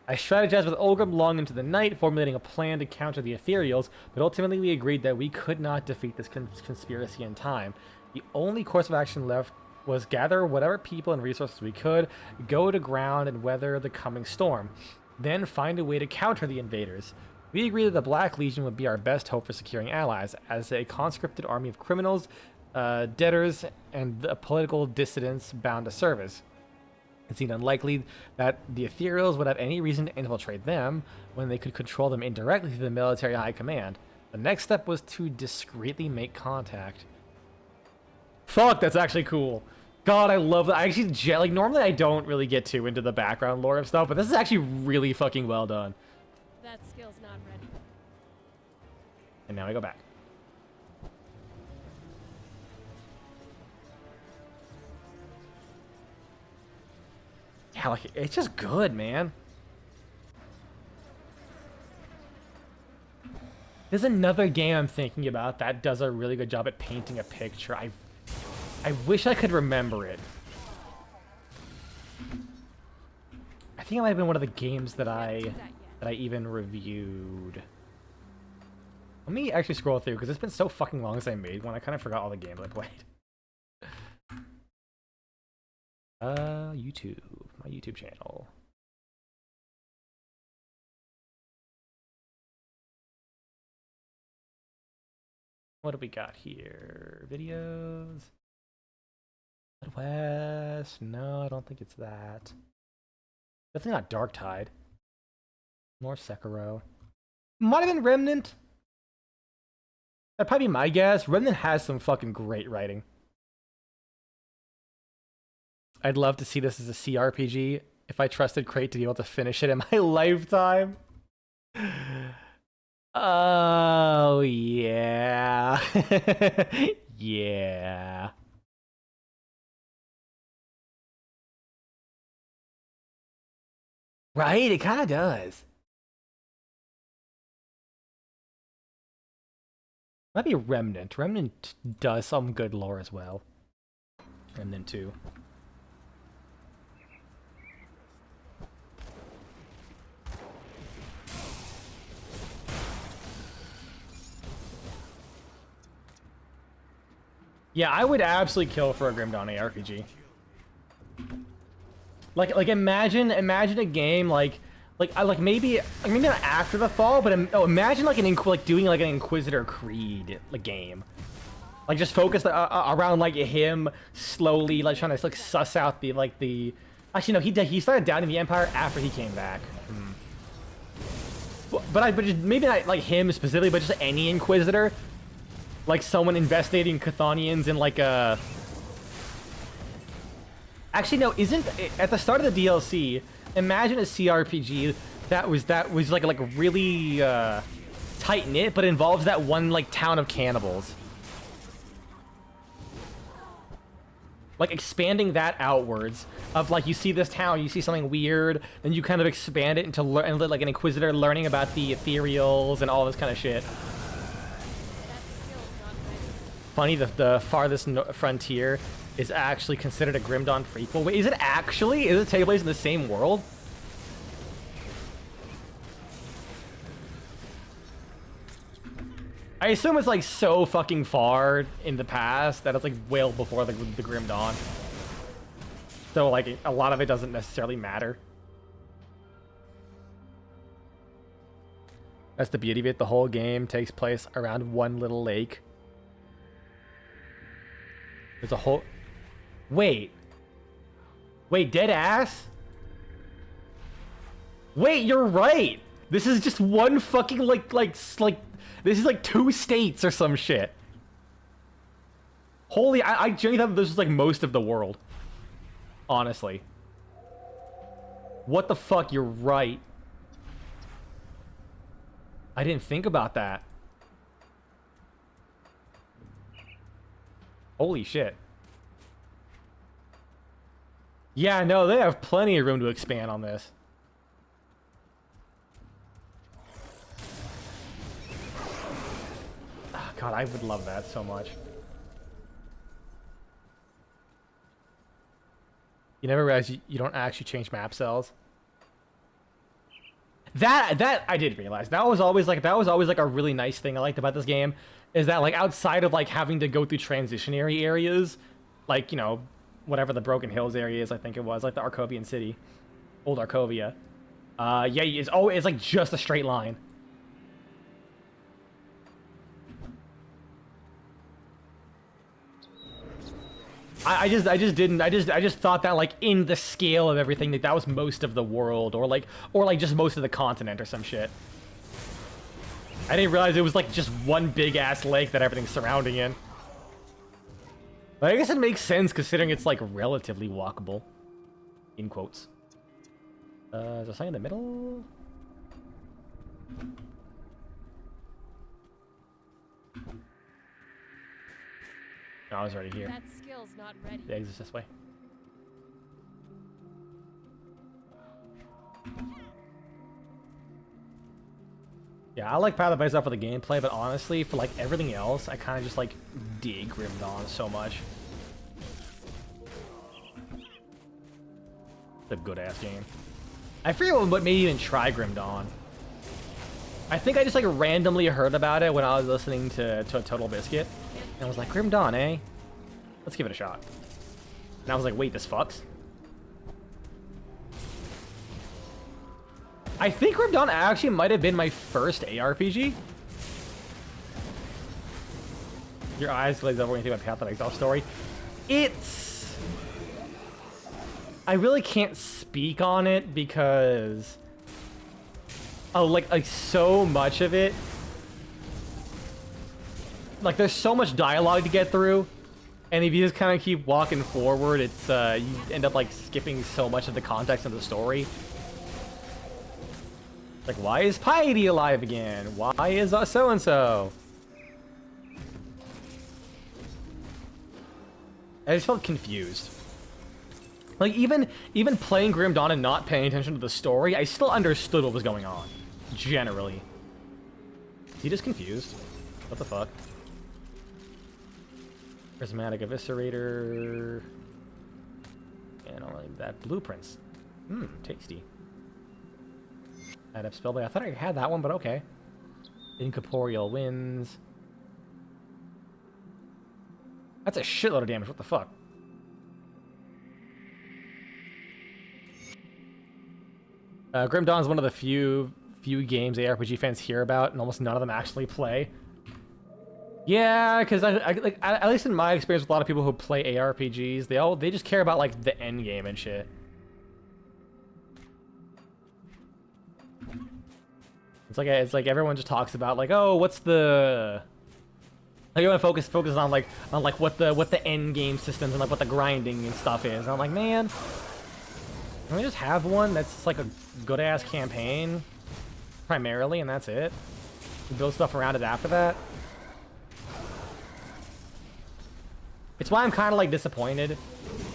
I strategized with Ulgrim long into the night, formulating a plan to counter the Ethereals, but ultimately we agreed that we could not defeat this conspiracy in time. The only course of action left was gather whatever people and resources we could, go to ground and weather the coming storm, then find a way to counter the invaders. We agreed that the Black Legion would be our best hope for securing allies, as a conscripted army of criminals, debtors, and the political dissidents bound to service. It seemed unlikely that the Ethereals would have any reason to infiltrate them when they could control them indirectly through the military high command. The next step was to discreetly make contact. Fuck, that's actually cool. God, I love that. I actually, like, normally I don't really get too into the background lore of stuff, but this is actually really fucking well done. That skill's not ready. And now I go back. Yeah, like, it's just good, man. There's another game I'm thinking about that does a really good job at painting a picture. I wish I could remember it. I think it might have been one of the games that I even reviewed. Let me actually scroll through, because it's been so fucking long since I made one. I kind of forgot all the games I played. YouTube. My YouTube channel. What do we got here? Videos? West? No, I don't think it's that. Definitely not Dark Tide. More Sekiro. Might have been Remnant. That'd probably be my guess. Remnant has some fucking great writing. I'd love to see this as a CRPG if I trusted Crate to be able to finish it in my lifetime. Oh, yeah. Yeah. Right? It kind of does. Might be Remnant. Remnant does some good lore as well. Remnant 2. Yeah, I would absolutely kill for a Grim Dawn ARPG. Like imagine a game like maybe not after the fall, but imagine like doing like an Inquisitor Creed like game, like just focused around like him slowly like trying to like suss out the actually no, he started doubting the Empire after he came back. But just maybe not like him specifically, but just any Inquisitor, like someone investigating Chthonians in like a. Actually, no, isn't at the start of the DLC, imagine a CRPG that was like really tight-knit, but involves that one like town of cannibals. Like expanding that outwards of like you see this town, you see something weird, then you kind of expand it into like an Inquisitor learning about the ethereals and all this kind of shit. Funny, the farthest frontier is actually considered a Grim Dawn prequel. Wait, is it actually? Is it take place in the same world? I assume it's like so fucking far in the past that it's like well before the Grim Dawn. So like a lot of it doesn't necessarily matter. That's the beauty of it. The whole game takes place around one little lake. There's a whole... Wait, dead ass? Wait, you're right. This is just one fucking like this is like 2 states or some shit. Holy, I genuinely thought this was like most of the world. Honestly. What the fuck? You're right. I didn't think about that. Holy shit. Yeah, no, they have plenty of room to expand on this. Oh, God, I would love that so much. You never realize you don't actually change map cells. That I did realize. That was always like a really nice thing I liked about this game, is that like outside of like having to go through transitionary areas, like, you know, whatever the Broken Hills area is, I think it was, like the Arcovian city. Old Arcovia. Yeah, it's like just a straight line. I just thought that like in the scale of everything that was most of the world, or like just most of the continent or some shit. I didn't realize it was like just one big ass lake that everything's surrounding in. But I guess it makes sense considering it's like relatively walkable. In quotes. Is there something in the middle? No, I was already here. That skill's not ready. The exit's this way. Yeah, I like Path of Exile for the gameplay, but honestly, for like everything else, I kind of just like dig Grim Dawn so much. It's a good ass game. I forget what made me even try Grim Dawn. I think I just like randomly heard about it when I was listening to Total Biscuit, and I was like, Grim Dawn, eh? Let's give it a shot. And I was like, wait, this fucks? I think Grim Dawn actually might have been my first ARPG. Your eyes glaze over when you think about Path of Exile story. It's... I really can't speak on it because... Oh, like so much of it... Like, there's so much dialogue to get through. And if you just kind of keep walking forward, it's, you end up, like, skipping so much of the context of the story. Like, why is Piety alive again? Why is so-and-so? I just felt confused. Like, even playing Grim Dawn and not paying attention to the story, I still understood what was going on. Generally. Is he just confused? What the fuck? Prismatic Eviscerator. And I don't like that. Blueprints. Tasty. Add up spell, but I thought I had that one, but okay. Incorporeal Winds. That's a shitload of damage. What the fuck? Grim Dawn is one of the few games ARPG fans hear about, and almost none of them actually play. Yeah, because like at least in my experience with a lot of people who play ARPGs, they just care about like the end game and shit. It's like everyone just talks about like, oh, what's the like, you want to focus on what the end game systems and like what the grinding and stuff is. And I'm like, man, can we just have one that's just like a good ass campaign primarily, and that's it? You build stuff around it after that. It's why I'm kind of like disappointed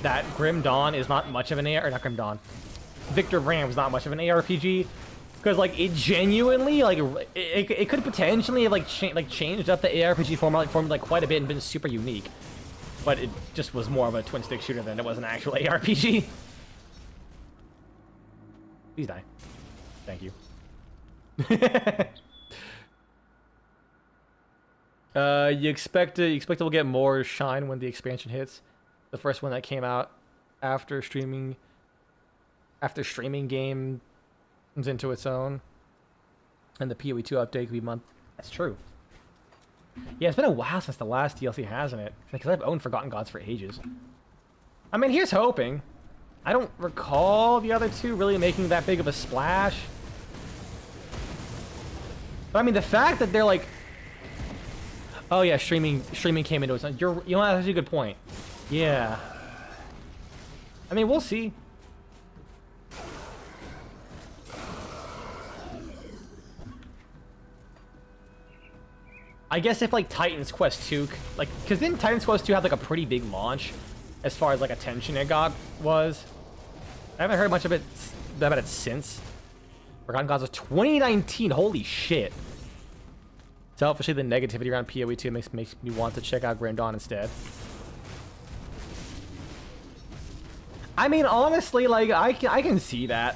that Grim Dawn is not much of an not Grim Dawn. Victor Ram was not much of an ARPG. Because, like, it genuinely, like, it could potentially have, like, changed up the ARPG format quite a bit and been super unique. But it just was more of a twin-stick shooter than it was an actual ARPG. Please die. Thank you. You expect it will get more shine when the expansion hits. The first one that came out after streaming game comes into its own, and the PoE 2 update could be month. That's true. Yeah, it's been a while since the last DLC, hasn't it? Because I've owned Forgotten Gods for ages. I mean, here's hoping. I don't recall the other two really making that big of a splash. But I mean, the fact that they're like, oh yeah, streaming came into its own. You know, that's actually a good point. Yeah. I mean, we'll see. I guess if like Titan's Quest 2, like, because didn't Titan's Quest 2 have like a pretty big launch as far as like attention it got was? I haven't heard much of it about it since. Forgotten Gods of 2019. Holy shit. Selfishly, the negativity around PoE 2 makes me want to check out Grim Dawn instead. I mean, honestly, like I can see that.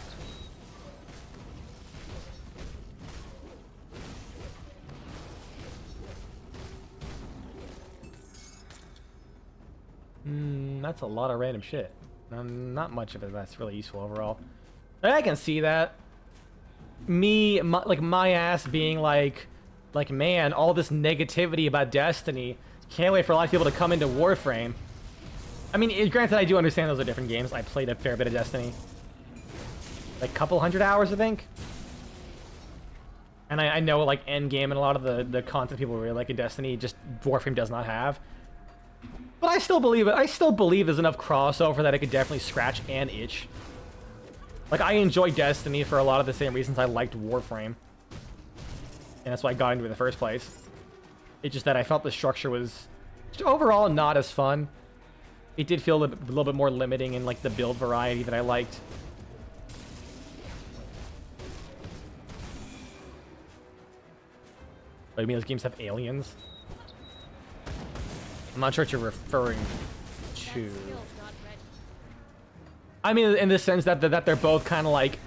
That's a lot of random shit. Not much of it that's really useful overall. I can see that. My ass being like, man, all this negativity about Destiny. Can't wait for a lot of people to come into Warframe. I mean, granted, I do understand those are different games. I played a fair bit of Destiny. Like, a couple hundred hours, I think. And I know, like, Endgame and a lot of the content people really like in Destiny, just Warframe does not have. But I still believe it. I still believe there's enough crossover that it could definitely scratch and itch. Like, I enjoy Destiny for a lot of the same reasons I liked Warframe. And that's why I got into it in the first place. It's just that I felt the structure was just overall not as fun. It did feel a little bit more limiting in, like, the build variety that I liked. But I mean, those games have aliens. I'm not sure what you're referring to. I mean, in the sense that they're both kind of like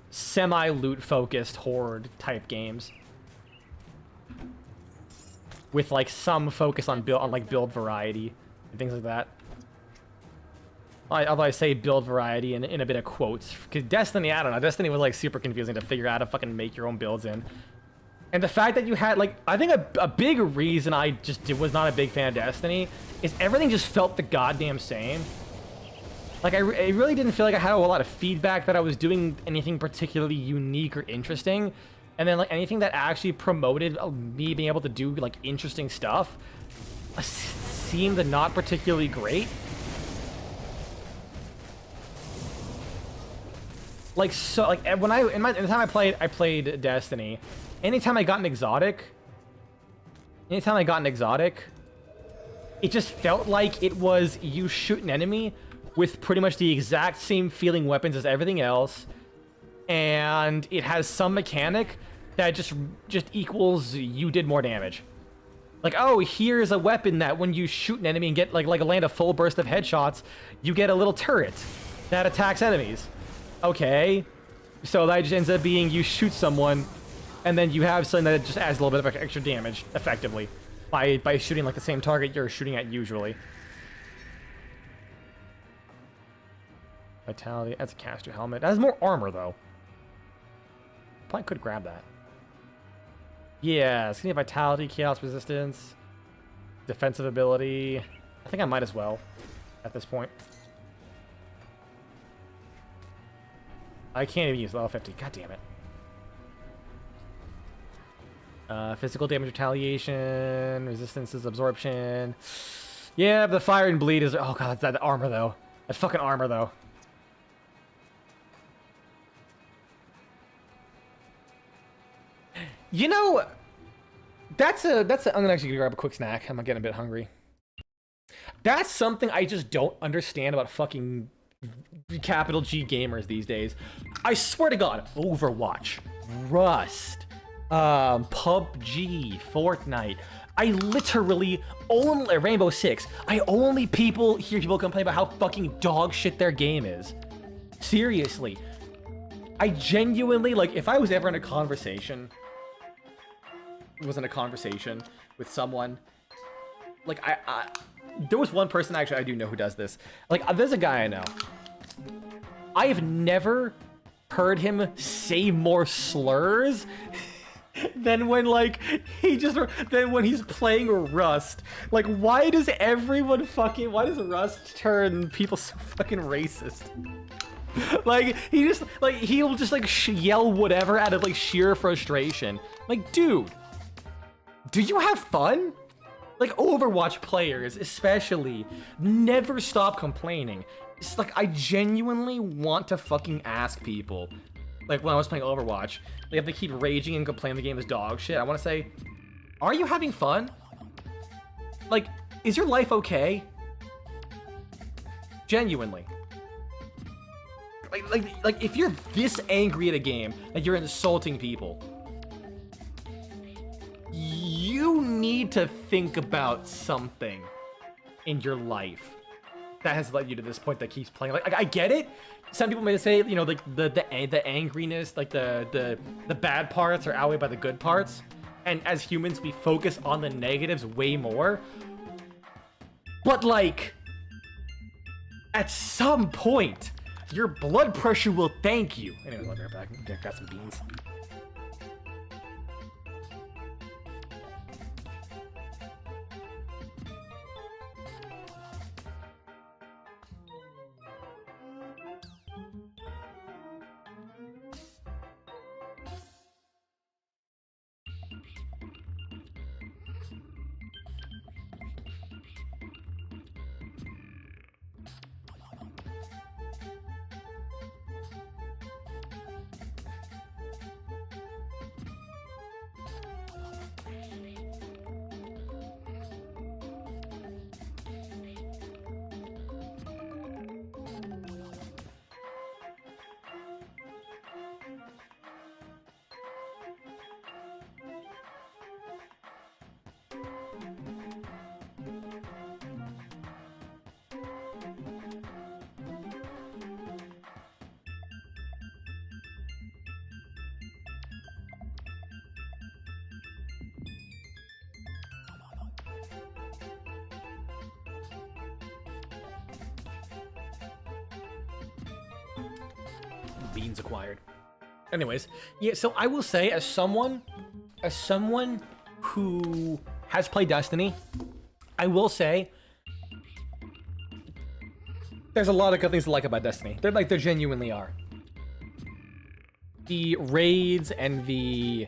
semi-loot focused horde type games, with like some focus on build variety and things like that. Although I say build variety in a bit of quotes, because Destiny, I don't know, Destiny was like super confusing to figure out how to fucking make your own builds in. And the fact that you had, like, I think a big reason I just was not a big fan of Destiny is everything just felt the goddamn same. Like, I really didn't feel like I had a whole lot of feedback that I was doing anything particularly unique or interesting. And then, like, anything that actually promoted me being able to do, like, interesting stuff seemed not particularly great. Like, so, like, when in the time I played Destiny, anytime I got an exotic, it just felt like it was you shoot an enemy with pretty much the exact same feeling weapons as everything else, and it has some mechanic that just equals you did more damage. Like, oh, here's a weapon that when you shoot an enemy and get like land a full burst of headshots, you get a little turret that attacks enemies. Okay, so that just ends up being you shoot someone, and then you have something that just adds a little bit of extra damage, effectively, by shooting like the same target you're shooting at usually. Vitality, that's a caster helmet. That has more armor, though. Probably could grab that. Yeah, skinny vitality, chaos resistance, defensive ability. I think I might as well at this point. I can't even use level 50. God damn it. Physical damage retaliation, resistances, absorption. Yeah, the fire and bleed is... Oh god, that armor though. That fucking armor though. You know, that's a. I'm gonna actually grab a quick snack. I'm getting a bit hungry. That's something I just don't understand about fucking capital G gamers these days. I swear to God, Overwatch, Rust, PUBG, Fortnite. I literally only Rainbow Six. I only hear people complain about how fucking dog shit their game is. Seriously, I genuinely like. If I was ever in a conversation. Was in a conversation with someone, like there was one person actually I do know who does this. Like there's a guy I know. I have never heard him say more slurs than when like than when he's playing Rust. Like why does Rust turn people so fucking racist? Like he'll just like yell whatever out of like sheer frustration. Like dude. Do you have fun? Like, Overwatch players, especially, never stop complaining. It's like, I genuinely want to fucking ask people. Like, when I was playing Overwatch, they have to keep raging and complain the game is dog shit. I want to say, are you having fun? Like, is your life okay? Genuinely. Like, if you're this angry at a game, that you're insulting people, you need to think about something in your life that has led you to this point that keeps playing. Like I get it. Some people may say, you know, like the angriness, like the bad parts are outweighed by the good parts. And as humans, we focus on the negatives way more. But like, at some point, your blood pressure will thank you. Anyways, I'll be right back. I got some beans. Beans acquired. Anyways, yeah, so I will say, as someone who has played Destiny, I will say there's a lot of good things to like about Destiny. There genuinely are. The raids and the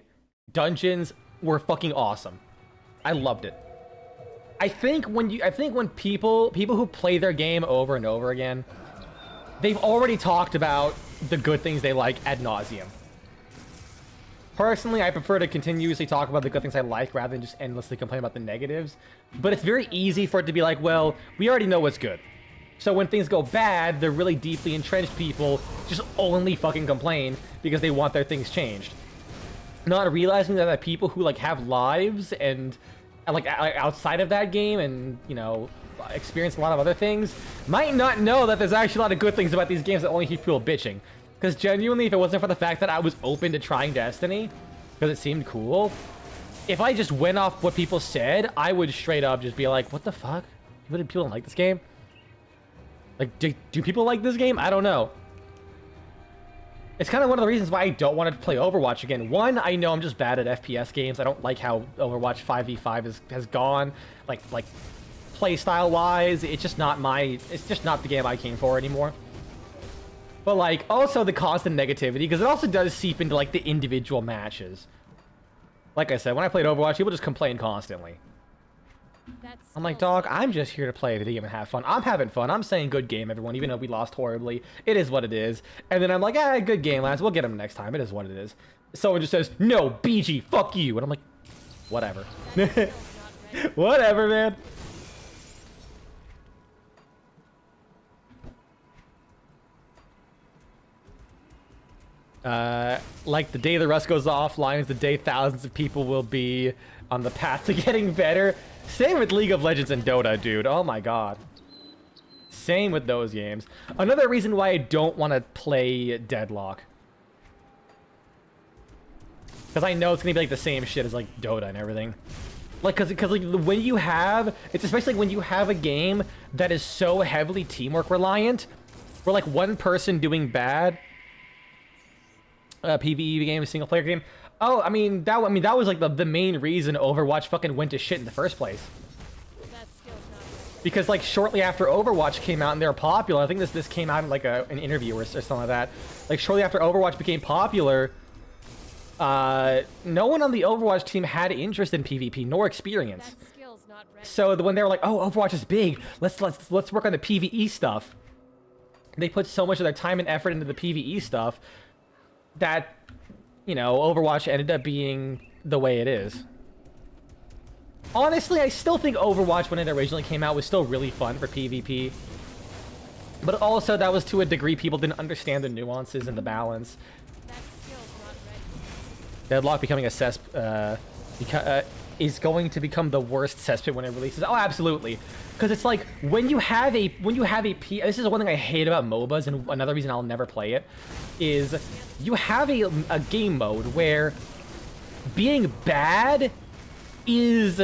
dungeons were fucking awesome. I loved it. I think when people who play their game over and over again, they've already talked about the good things they like ad nauseum. Personally, I prefer to continuously talk about the good things I like rather than just endlessly complain about the negatives. But it's very easy for it to be like, well, we already know what's good. So when things go bad, the really deeply entrenched people just only fucking complain because they want their things changed. Not realizing that people who like have lives and like outside of that game and, you know, experience a lot of other things might not know that there's actually a lot of good things about these games that only keep people bitching. Because genuinely, if it wasn't for the fact that I was open to trying Destiny, because it seemed cool, if I just went off what people said, I would straight up just be like, what the fuck? People don't like this game? Like, do people like this game? I don't know. It's kind of one of the reasons why I don't want to play Overwatch again. One, I know I'm just bad at FPS games. I don't like how Overwatch 5v5 has gone. Like play style wise, it's just not the game I came for anymore. But like also the constant negativity, because it also does seep into like the individual matches. Like I said, when I played Overwatch, people just complain constantly. I'm like, dog, I'm just here to play the game and have fun. I'm having fun. I'm saying good game, everyone, even though we lost horribly. It is what it is. And then I'm like, good game, lads. We'll get them next time. It is what it is. Someone just says, no, BG, fuck you. And I'm like, whatever. Whatever, man. Like the day the Rust goes offline is the day thousands of people will be on the path to getting better. Same with League of Legends and Dota, dude. Oh my god. Same with those games. Another reason why I don't want to play Deadlock. Because I know it's going to be like the same shit as like Dota and everything. Like, because like when you have, it's especially when you have a game that is so heavily teamwork reliant, where like one person doing bad, PvE game, a single player game. Oh, I mean that was like the main reason Overwatch fucking went to shit in the first place. Because like shortly after Overwatch came out and they were popular, I think this came out in like an interview or something like that. Like shortly after Overwatch became popular, no one on the Overwatch team had interest in PvP nor experience. So when they were like, oh, Overwatch is big, let's work on the PvE stuff. They put so much of their time and effort into the PvE stuff that, you know, Overwatch ended up being the way it is. Honestly, I still think Overwatch, when it originally came out, was still really fun for PvP. But also, that was to a degree people didn't understand the nuances and the balance. Deadlock becoming a is going to become the worst cesspit when it releases. Oh, absolutely. Because it's like, when you have a this is one thing I hate about MOBAs, and another reason I'll never play it, is you have a game mode where being bad is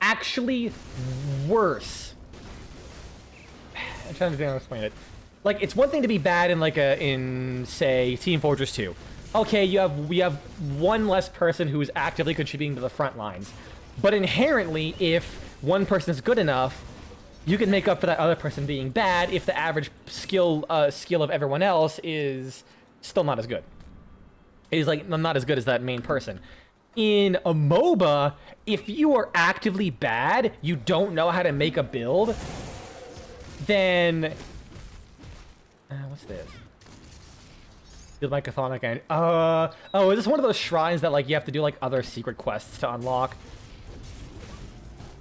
actually worse. I'm trying to think how to explain it. Like, it's one thing to be bad in like in say Team Fortress 2. Okay, we have one less person who is actively contributing to the front lines. But inherently, if one person is good enough, you can make up for that other person being bad if the average skill of everyone else is still not as good. Is like not as good as that main person. In a MOBA, if you are actively bad, you don't know how to make a build, then what's this? Build Mycothonic and oh, is this one of those shrines that like you have to do like other secret quests to unlock?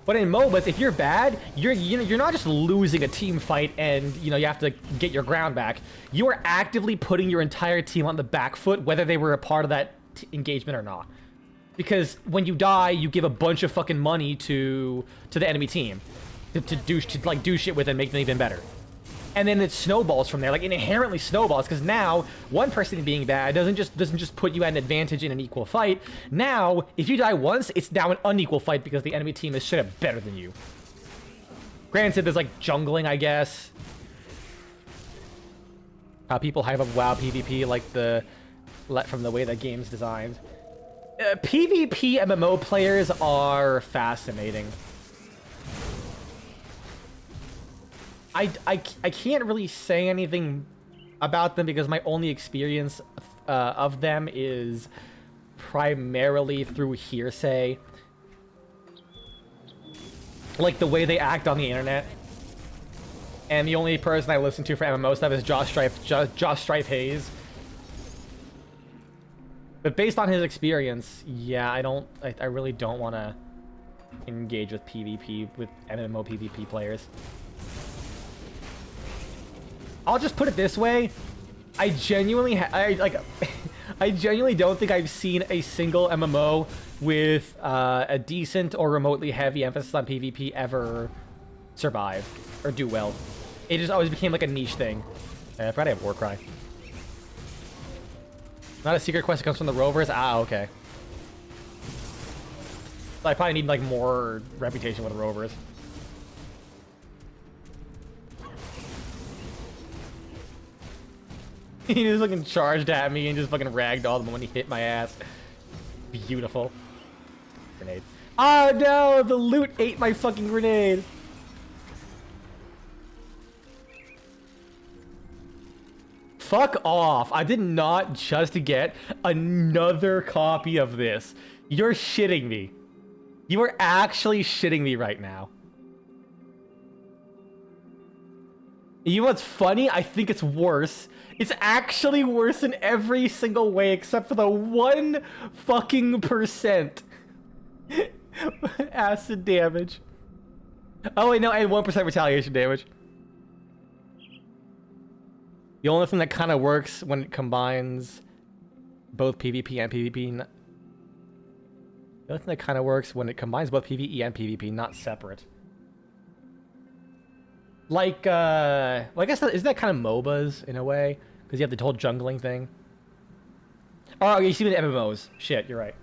But in MOBAs, if you're bad, you're not just losing a team fight and you have to get your ground back. You are actively putting your entire team on the back foot, whether they were a part of that engagement or not. Because when you die, you give a bunch of fucking money to the enemy team to do shit with and make them even better. And then it snowballs from there. Like, it inherently snowballs, because now one person being bad doesn't just put you at an advantage in an equal fight. Now, if you die once, it's now an unequal fight because the enemy team is straight up better than you. Granted, there's like jungling, I guess. People hype up WoW PvP like from the way that game's designed. PvP MMO players are fascinating. I can't really say anything about them because my only experience of them is primarily through hearsay. Like the way they act on the internet. And the only person I listen to for MMO stuff is Josh Strife Hayes. But based on his experience, yeah, I really don't want to engage with PvP, with MMO PvP players. I'll just put it this way. I genuinely I genuinely don't think I've seen a single MMO with a decent or remotely heavy emphasis on PvP ever survive or do well. It just always became like a niche thing. I forgot I have Warcry. Not a secret quest that comes from the Rovers? Ah, okay. I probably need like more reputation with the Rovers. He just fucking charged at me and just fucking ragdolled him when he hit my ass. Beautiful. Grenade. Oh no! The loot ate my fucking grenade! Fuck off. I did not just get another copy of this. You're shitting me. You are actually shitting me right now. You know what's funny? I think it's worse. It's actually worse in every single way except for the 1 fucking percent. Acid damage. Oh wait, no, and 1% retaliation damage. The only thing that kind of works when it combines both PvP and PvP. The only thing that kind of works when it combines both PvE and PvP, not separate. Like, well, I guess isn't that kind of MOBAs in a way? Because you have the whole jungling thing. Oh, you see with MMOs. Shit, you're right.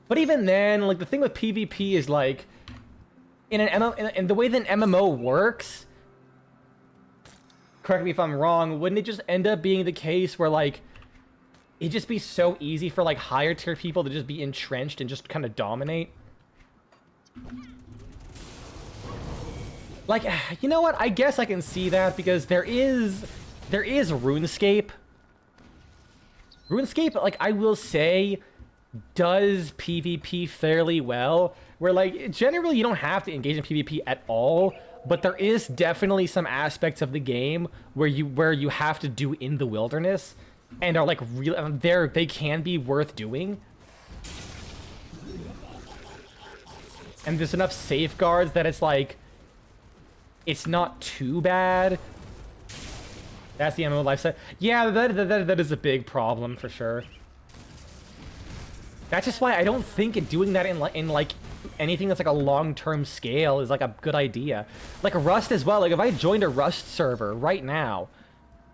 But even then, like, the thing with PvP is, like, in the way that an MMO works, correct me if I'm wrong, wouldn't it just end up being the case where, like, it'd just be so easy for, like, higher tier people to just be entrenched and just kind of dominate? Like, you know what? I guess I can see that because there is RuneScape. RuneScape, like, I will say, does PvP fairly well. Where, like, generally you don't have to engage in PvP at all, but there is definitely some aspects of the game where you have to do in the wilderness and are, like, real. They can be worth doing. And there's enough safeguards that it's like, it's not too bad. That's the MMO lifestyle. Yeah, that is a big problem for sure. That's just why I don't think doing that in like anything that's like a long-term scale is like a good idea. Like Rust as well. Like if I joined a Rust server right now,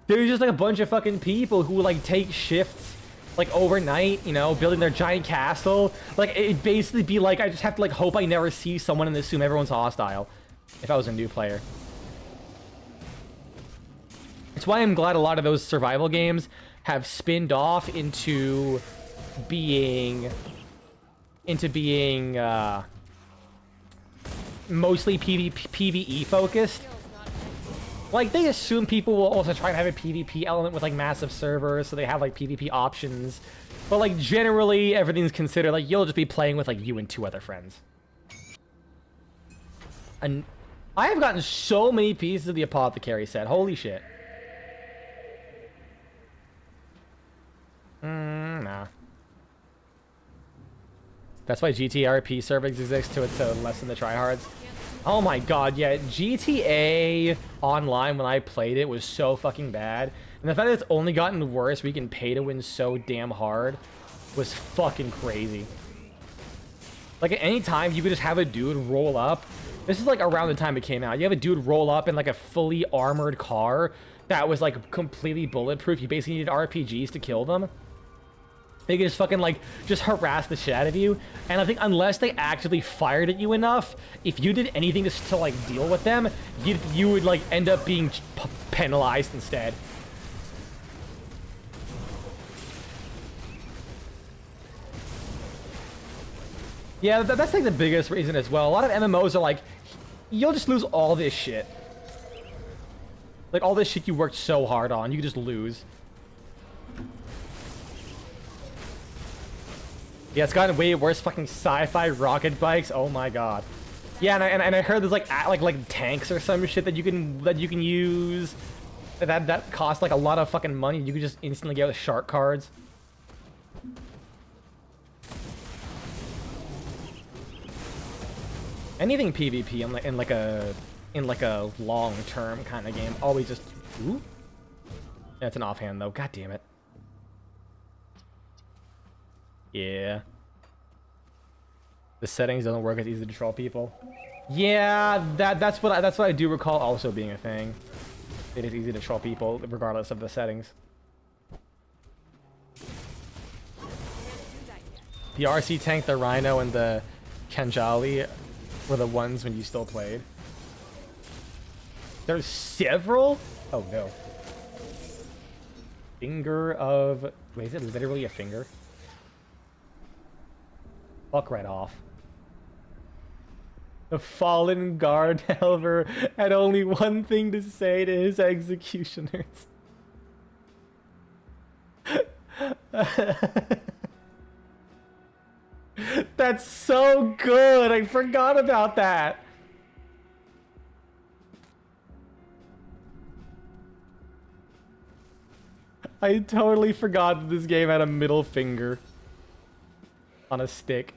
there's just like a bunch of fucking people who like take shifts like overnight, you know, building their giant castle. Like it'd basically be like I just have to like hope I never see someone and assume everyone's hostile. If I was a new player. It's why I'm glad a lot of those survival games have spinned off into being mostly PvE focused. Like they assume people will also try and have a PvP element with like massive servers, so they have like PvP options. But like generally everything's considered like you'll just be playing with like you and 2 other friends. And I have gotten so many pieces of the Apothecary set. Holy shit. Nah. That's why GTRP servers exist to lessen the tryhards. Oh my god, yeah. GTA Online, when I played it, was so fucking bad. And the fact that it's only gotten worse where you can pay to win so damn hard was fucking crazy. Like at any time, you could just have a dude roll up. This is like around the time it came out. You have a dude roll up in like a fully armored car that was like completely bulletproof. You basically needed RPGs to kill them. They could just fucking like just harass the shit out of you. And I think unless they actively fired at you enough, if you did anything to like deal with them, you would like end up being penalized instead. Yeah, that's like the biggest reason as well. A lot of MMOs are like, you'll just lose all this shit. Like all this shit you worked so hard on, you can just lose. Yeah, it's gotten way worse. Fucking sci-fi rocket bikes. Oh my god. Yeah, and I heard there's like tanks or some shit that you can use that cost like a lot of fucking money. You could just instantly get with shark cards. Anything PvP in like a long-term kind of game always just ooh. That's an offhand though. God damn it. Yeah. The settings doesn't work as easy to troll people. Yeah, that's what I do recall also being a thing. It is easy to troll people regardless of the settings. The RC tank, the Rhino, and the Kanjali were the ones when you still played. There's several? Oh no. Finger of... Wait, is it literally a finger? Fuck right off. The fallen guard helver had only one thing to say to his executioners. That's so good! I forgot about that! I totally forgot that this game had a middle finger on a stick.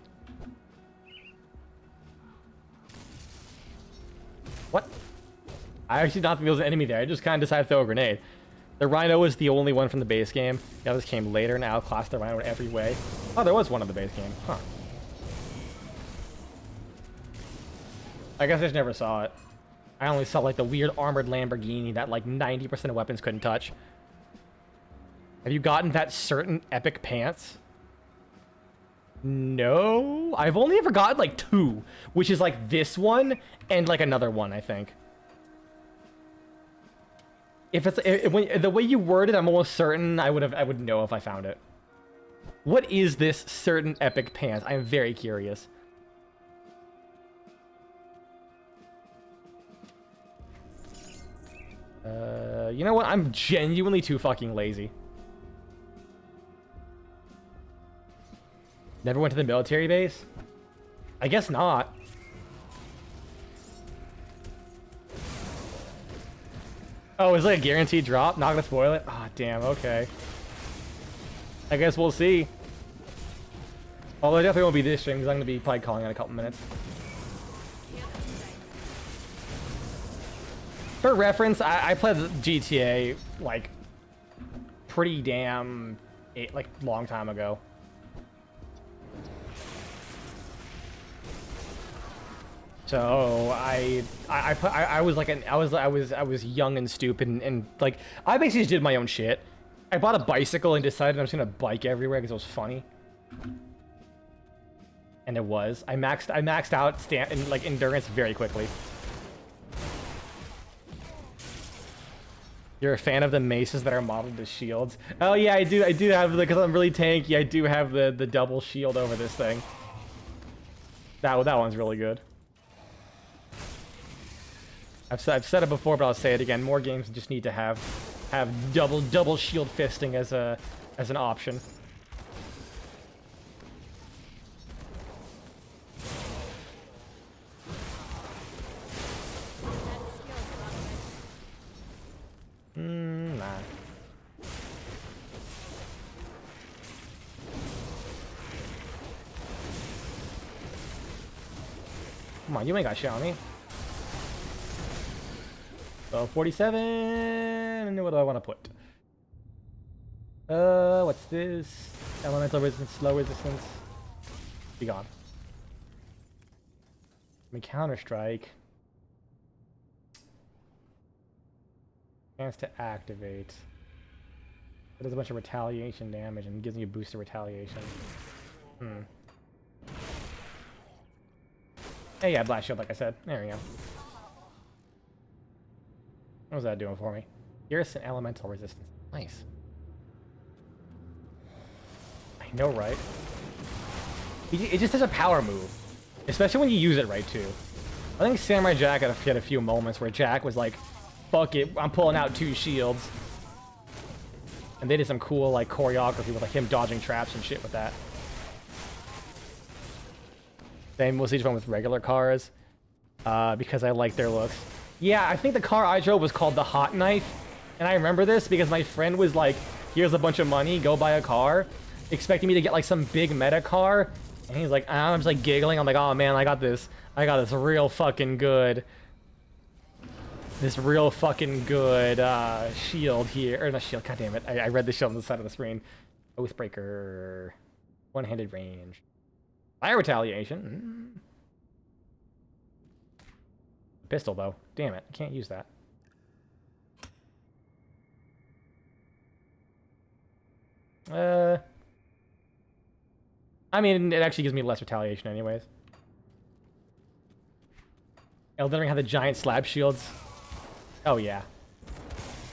What? I actually don't think there was an enemy there. I just kind of decided to throw a grenade. The Rhino was the only one from the base game. The others came later and outclassed the Rhino in every way. Oh, there was one in the base game. Huh. I guess I just never saw it. I only saw like the weird armored Lamborghini that like 90% of weapons couldn't touch. Have you gotten that certain epic pants? No, I've only ever gotten like 2, which is like this one and like another one, I think. If it's when the way you worded, I'm almost certain I would know if I found it. What is this certain epic pants? I am very curious. You know what? I'm genuinely too fucking lazy. Never went to the military base? I guess not. Oh, is it like a guaranteed drop? Not gonna spoil it? Ah, oh, damn, okay. I guess we'll see. Although it definitely won't be this stream because I'm gonna be probably calling in a couple minutes. For reference, I played GTA like pretty damn long time ago. So I was young and stupid and like I basically just did my own shit. I bought a bicycle and decided I'm just gonna bike everywhere because it was funny. And it was. I maxed out endurance very quickly. You're a fan of the maces that are modeled as shields? Oh yeah, I do have because I'm really tanky. I do have the double shield over this thing. That one's really good. I've said it before, but I'll say it again. More games just need to have double shield fisting as an option. Nah. Come on, you ain't got shit on me. So 47. What do I want to put? What's this? Elemental resistance, slow resistance. Be gone. I mean, counter strike. Chance to activate. It does a bunch of retaliation damage and gives me a boost to retaliation. Hey, yeah, blast shield, like I said. There we go. What was that doing for me? Garrison elemental resistance. Nice. I know, right? It's just such a power move. Especially when you use it right, too. I think Samurai Jack had a few moments where Jack was like, fuck it, I'm pulling out 2 shields. And they did some cool like choreography with like him dodging traps and shit with that. Same with each one with regular cars. because I like their looks. Yeah, I think the car I drove was called the Hot Knife, and I remember this because my friend was like, here's a bunch of money, go buy a car, expecting me to get like some big meta car, and he's like, I'm just like giggling, I'm like, oh man, I got this real fucking good, shield here, or not shield, god damn it, I read the shield on the side of the screen. Oathbreaker, one-handed range, fire retaliation, pistol though, damn it, I can't use that. I mean, it actually gives me less retaliation anyways. Elden Ring had the giant slab shields. Oh yeah.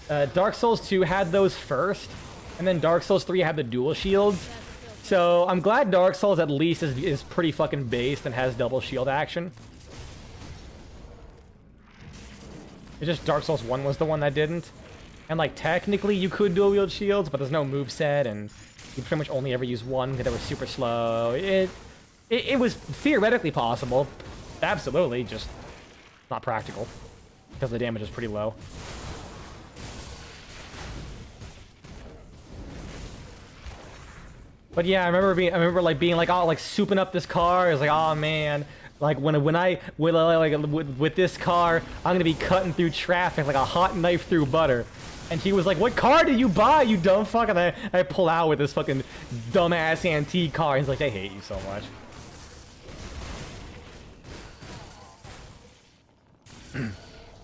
Dark Souls 2 had those first, and then Dark Souls 3 had the dual shields. So I'm glad Dark Souls at least is pretty fucking based and has double shield action. It's just Dark Souls 1 was the one that didn't. And like technically you could dual wield shields, but there's no moveset, and you pretty much only ever use one because they were super slow. It was theoretically possible. Absolutely, just not practical. Because the damage is pretty low. But yeah, I remember like being like, oh, like souping up this car. It's like, oh man, like with this car, I'm gonna be cutting through traffic like a hot knife through butter. And he was like, what car did you buy, you dumb fuck? And I pull out with this fucking dumbass antique car. He's like, I hate you so much.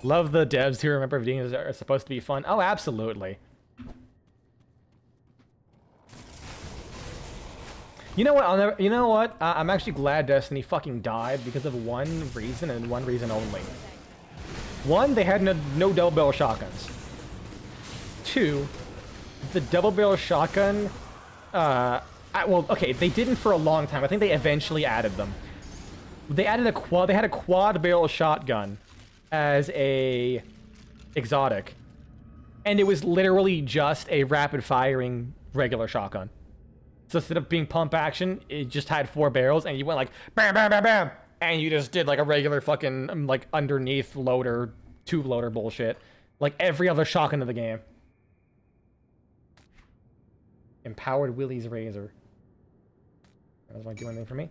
Love the devs who remember videos are supposed to be fun. Oh, absolutely. You know what? You know what? I'm actually glad Destiny fucking died because of one reason and one reason only. One, they had no double barrel shotguns. Two, the double barrel shotgun. Well, okay, they didn't for a long time. I think they eventually added them. They added a quad. They had a quad barrel shotgun as a exotic, and it was literally just a rapid firing regular shotgun. So instead of being pump action, it just had 4 barrels, and you went like bam, bam, bam, bam, and you just did like a regular fucking like underneath loader, tube loader bullshit, like every other shotgun in the game. Empowered Willie's razor. That doesn't do anything for me.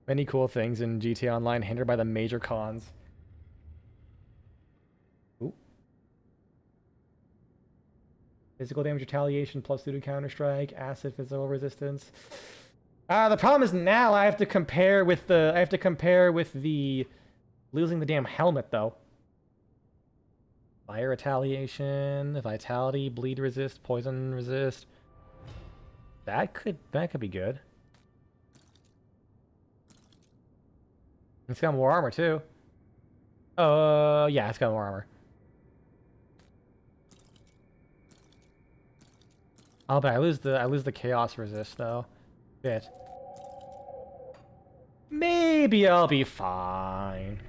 Many cool things in GTA Online hindered by the major cons. Ooh. Physical damage retaliation plus 2 to Counter-Strike, acid physical resistance. The problem is now I have to compare with the losing the damn helmet though. Fire retaliation, vitality, bleed resist, poison resist. That could be good. It's got more armor too. Yeah, it's got more armor. Oh, but I lose the chaos resist though. Shit. Maybe I'll be fine.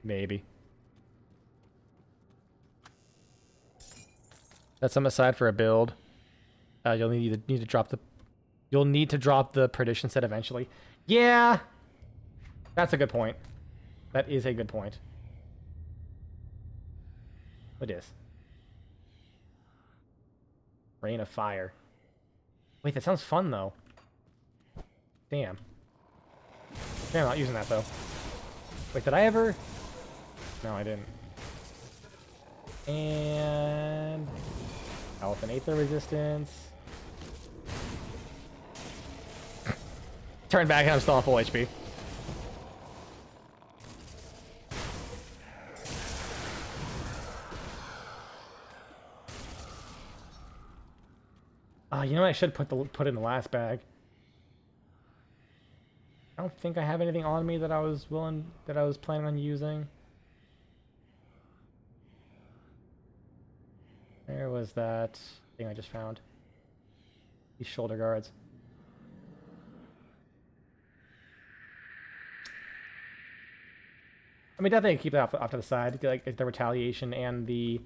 Maybe. That's some aside for a build. You'll need to drop the perdition set eventually. Yeah, that's a good point. That is a good point. What is? Rain of Fire. Wait, that sounds fun though. Damn. Damn, I'm not using that though. Wait, did I ever? No, I didn't. And health and aether resistance. Turn back and I'm still on full HP. You know what? I should put it in the last bag. I don't think I have anything on me that I was planning on using. Where was that thing I just found? These shoulder guards. I mean, definitely keep that off to the side. Like the retaliation and the,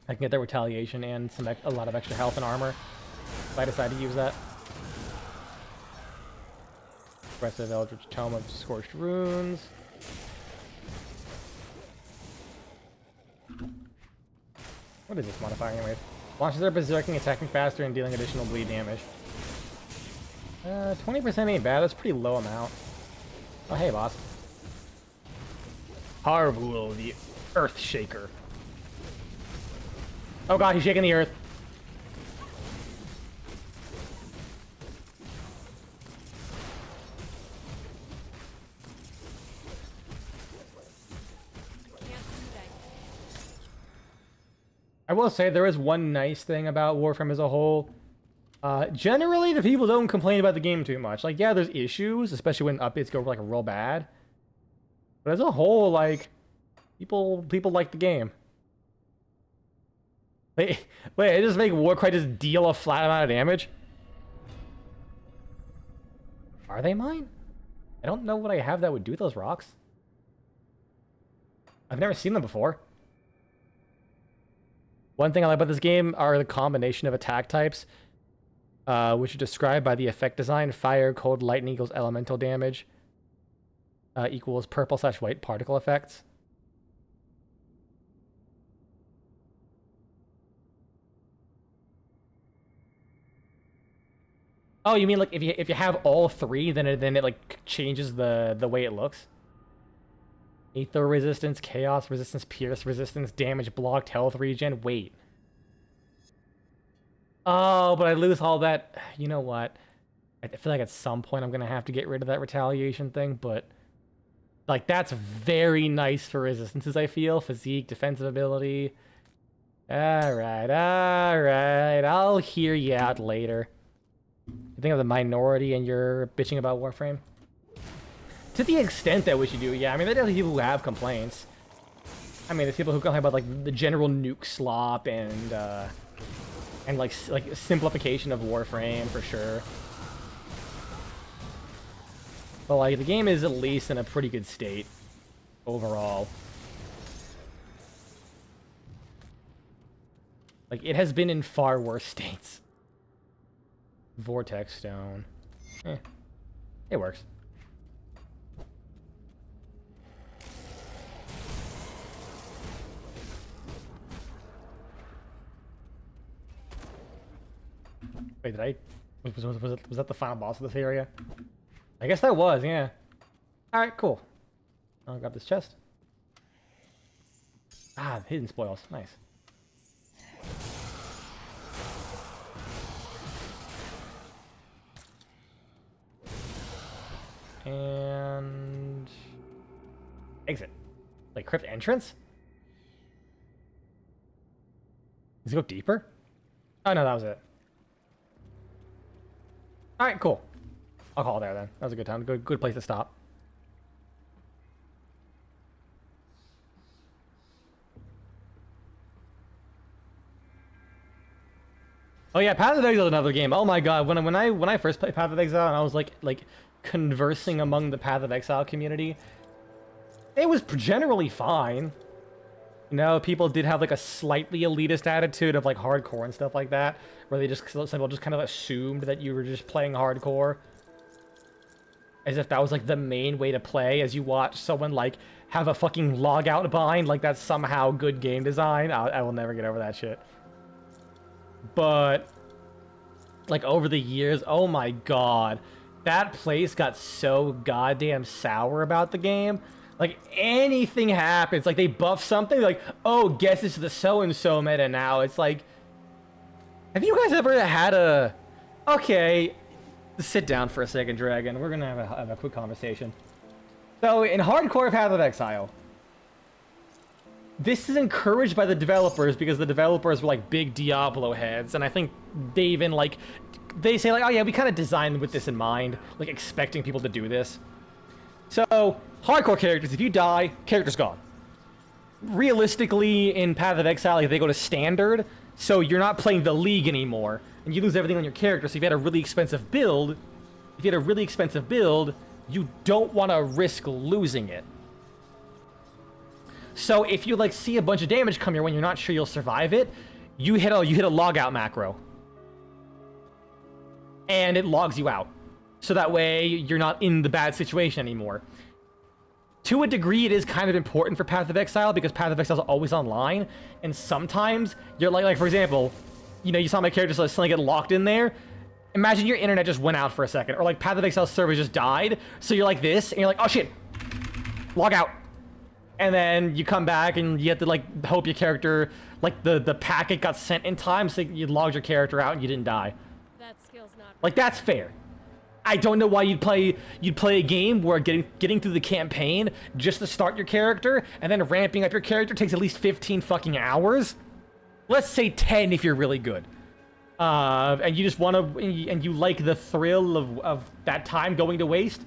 I can get the retaliation and a lot of extra health and armor if I decide to use that. Aggressive Eldritch Tome of Scorched Runes. What is this modifier anyway? Launches are berserking, attacking faster, and dealing additional bleed damage. 20% ain't bad. That's a pretty low amount. Oh, hey, boss. Harvul, the Earth Shaker. Oh god, he's shaking the earth. I will say there is one nice thing about Warframe as a whole. Generally, the people don't complain about the game too much. Like, yeah, there's issues, especially when updates go like real bad. But as a whole, like, people like the game. Wait, I just make Warcry just deal a flat amount of damage? Are they mine? I don't know what I have that would do those rocks. I've never seen them before. One thing I like about this game are the combination of attack types, which are described by the effect design. Fire, cold, lightning equals elemental damage, equals purple/white particle effects. Oh, you mean like if you have all three, then it like changes the way it looks? Aether resistance, chaos resistance, pierce resistance, damage blocked, health regen. Wait. Oh, but I lose all that. You know what? I feel like at some point I'm gonna have to get rid of that retaliation thing, but like that's very nice for resistances. I feel physique, defensive ability. All right. I'll hear you out later. You think of the minority and you're bitching about Warframe? To the extent that we should do, yeah. I mean, there are people who have complaints. I mean, there's people who complain about like the general nuke slop and like simplification of Warframe for sure. But like the game is at least in a pretty good state overall. Like it has been in far worse states. Vortex stone. It works. Wait, did I... Was that the final boss of this area? I guess that was, yeah. Alright, cool. I'll grab this chest. Ah, hidden spoils. Nice. And... exit. Like, crypt entrance? Does it go deeper? Oh, no, that was it. Alright, cool. I'll call it there then. That was a good time. Good place to stop. Oh yeah, Path of Exile is another game. Oh my god, when I first played Path of Exile and I was like conversing among the Path of Exile community, it was generally fine. You know, people did have like a slightly elitist attitude of like hardcore and stuff like that, where they just some people just kind of assumed that you were just playing hardcore, as if that was like the main way to play. As you watch someone like have a fucking logout bind, like that's somehow good game design. I will never get over that shit. But like over the years, oh my god, that place got so goddamn sour about the game. Like, anything happens, like, they buff something, like, oh, guess it's the so-and-so meta now. It's like, have you guys ever had a... Okay, sit down for a second, Dragon. We're gonna have a quick conversation. So, in hardcore Path of Exile, this is encouraged by the developers because the developers were, like, big Diablo heads, and I think they even, like, they say, like, oh, yeah, we kind of designed with this in mind, like, expecting people to do this. So, hardcore characters, if you die, character's gone. Realistically, in Path of Exile, like, they go to standard, so you're not playing the League anymore, and you lose everything on your character. So if you had a really expensive build, you don't want to risk losing it. So if you like see a bunch of damage come your way and you're not sure you'll survive it, you hit a logout macro, and it logs you out. So that way, you're not in the bad situation anymore. to a degree, it is kind of important for Path of Exile because Path of Exile is always online, and sometimes you're like for example, you know, you saw my character suddenly get locked in there. Imagine your internet just went out for a second, or like Path of Exile server just died, so you're like this, and you're like, oh shit, log out, and then you come back and you have to like hope your character, like the packet got sent in time, so you logged your character out and you didn't die. That skill's not Like that's fair. I don't know why you'd play a game where getting through the campaign just to start your character and then ramping up your character takes at least 15 fucking hours. Let's say 10 if you're really good. And you just want to, and you like the thrill of that time going to waste.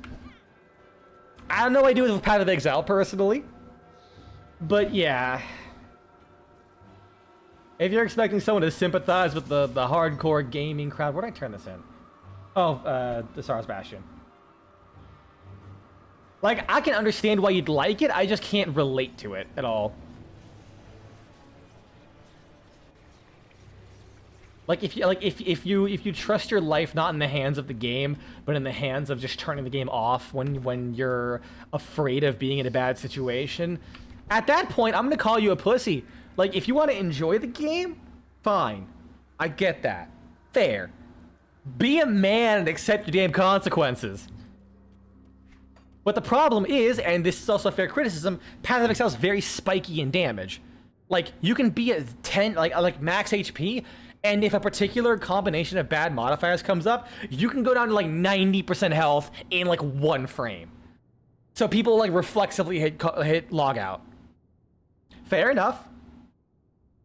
I don't know what I do with Path of Exile personally, but yeah. If you're expecting someone to sympathize with the hardcore gaming crowd, where did I turn this in? Oh, the Stars Bastion. Like, I can understand why you'd like it, I just can't relate to it at all. Like, if you trust your life not in the hands of the game, but in the hands of just turning the game off when you're afraid of being in a bad situation, at that point, I'm gonna call you a pussy. Like, if you want to enjoy the game, fine. I get that. Fair. Be a man and accept your damn consequences. But the problem is, and this is also a fair criticism, Path of Exile is very spiky in damage. Like, you can be at 10, like max HP, and if a particular combination of bad modifiers comes up, you can go down to like 90% health in like 1 frame. So people like reflexively hit log out. Fair enough.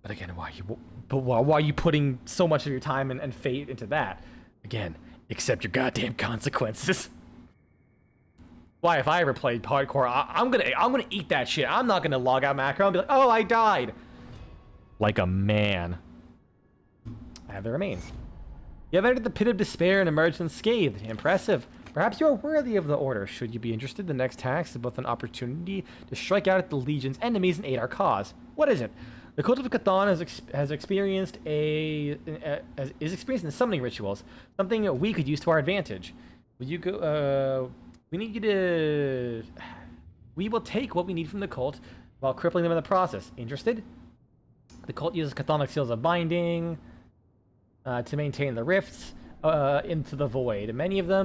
But again, why are you putting so much of your time and fate into that? Again, accept your goddamn consequences. Why, if I ever played hardcore, I'm gonna eat that shit. I'm not gonna log out macro and be like, oh, I died. Like a man. I have the remains. You have entered the pit of despair and emerged unscathed. Impressive. Perhaps you are worthy of the order. Should you be interested, the next task is both an opportunity to strike out at the Legion's enemies and aid our cause. What is it? The cult of Cthon has experienced is experienced in summoning rituals, something we could use to our advantage. Will you go? We need you to. We will take what we need from the cult while crippling them in the process. Interested? The cult uses chthonic seals of binding to maintain the rifts into the void. Many of the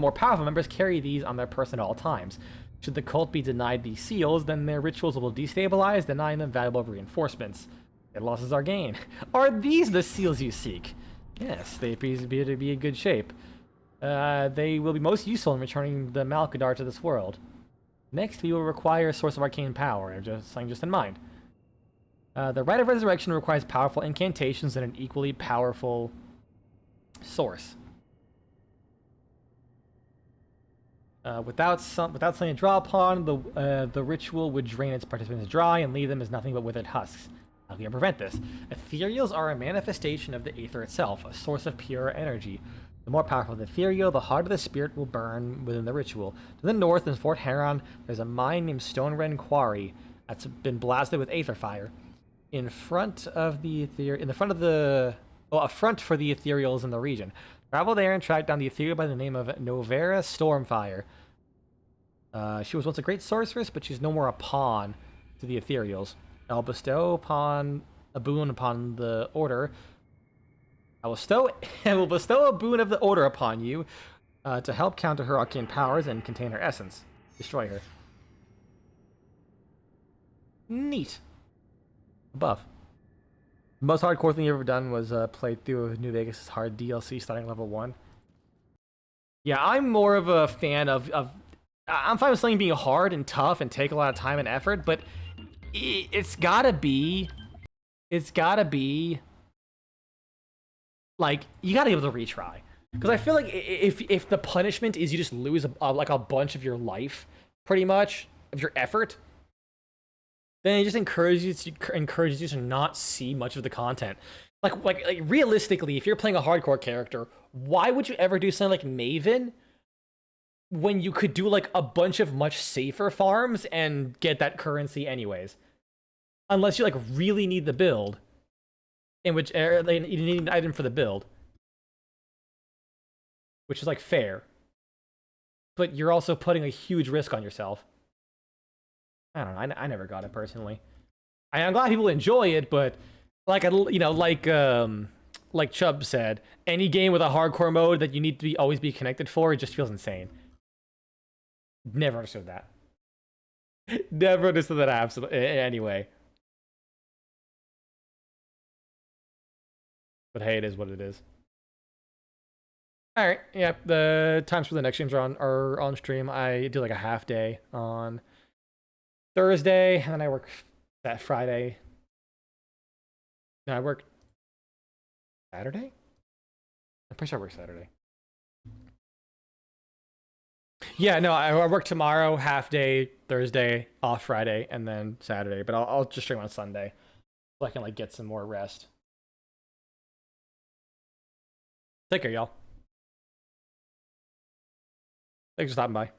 more powerful members carry these on their person at all times. Should the cult be denied these seals, then their rituals will destabilize, denying them valuable reinforcements. Their losses are gain. Are these the seals you seek? Yes, they appear to be in good shape. They will be most useful in returning the Malkadar to this world. Next, we will require a source of arcane power. I have just something in mind. The Rite of Resurrection requires powerful incantations and an equally powerful source. Without something to draw upon, the ritual would drain its participants dry and leave them as nothing but withered husks. How can you prevent this? Ethereals are a manifestation of the Aether itself, a source of pure energy. The more powerful the ethereal, the harder the spirit will burn within the ritual. To the north, in Fort Heron, there's a mine named Stone Wren Quarry that's been blasted with Aether fire. A front for the ethereals in the region. Travel there and track down the ethereal by the name of Novera Stormfire. She was once a great sorceress, but she's no more a pawn to the ethereals. I will bestow a boon upon the order. I will bestow a boon of the order upon you to help counter her arcane powers and contain her essence. Destroy her. Neat. Buff. The most hardcore thing you've ever done was played through New Vegas' hard DLC starting level 1. Yeah, I'm more of a fan of I'm fine with something being hard and tough and take a lot of time and effort, but it's gotta be like, you gotta be able to retry. Because I feel like if the punishment is you just lose like a bunch of your life, pretty much, of your effort, then it just encourages you to not see much of the content. Like realistically, if you're playing a hardcore character, why would you ever do something like Maven when you could do like a bunch of much safer farms and get that currency anyways? Unless you like really need the build, in which you need an item for the build, which is like fair. but you're also putting a huge risk on yourself. I don't know. I never got it personally. I'm glad people enjoy it, but like like Chubb said, any game with a hardcore mode that you need to always be connected for, it just feels insane. Never understood that. Never understood that absolutely anyway. But hey, it is what it is. All right, yeah. The times for the next games are on stream. I do like a half day on Thursday, and then I work that Friday. No, I work Saturday. I'm pretty sure I work Saturday. Yeah, no, I work tomorrow, half day, Thursday, off Friday, and then Saturday. But I'll just stream on Sunday, so I can like get some more rest. Take care, y'all. Thanks for stopping by.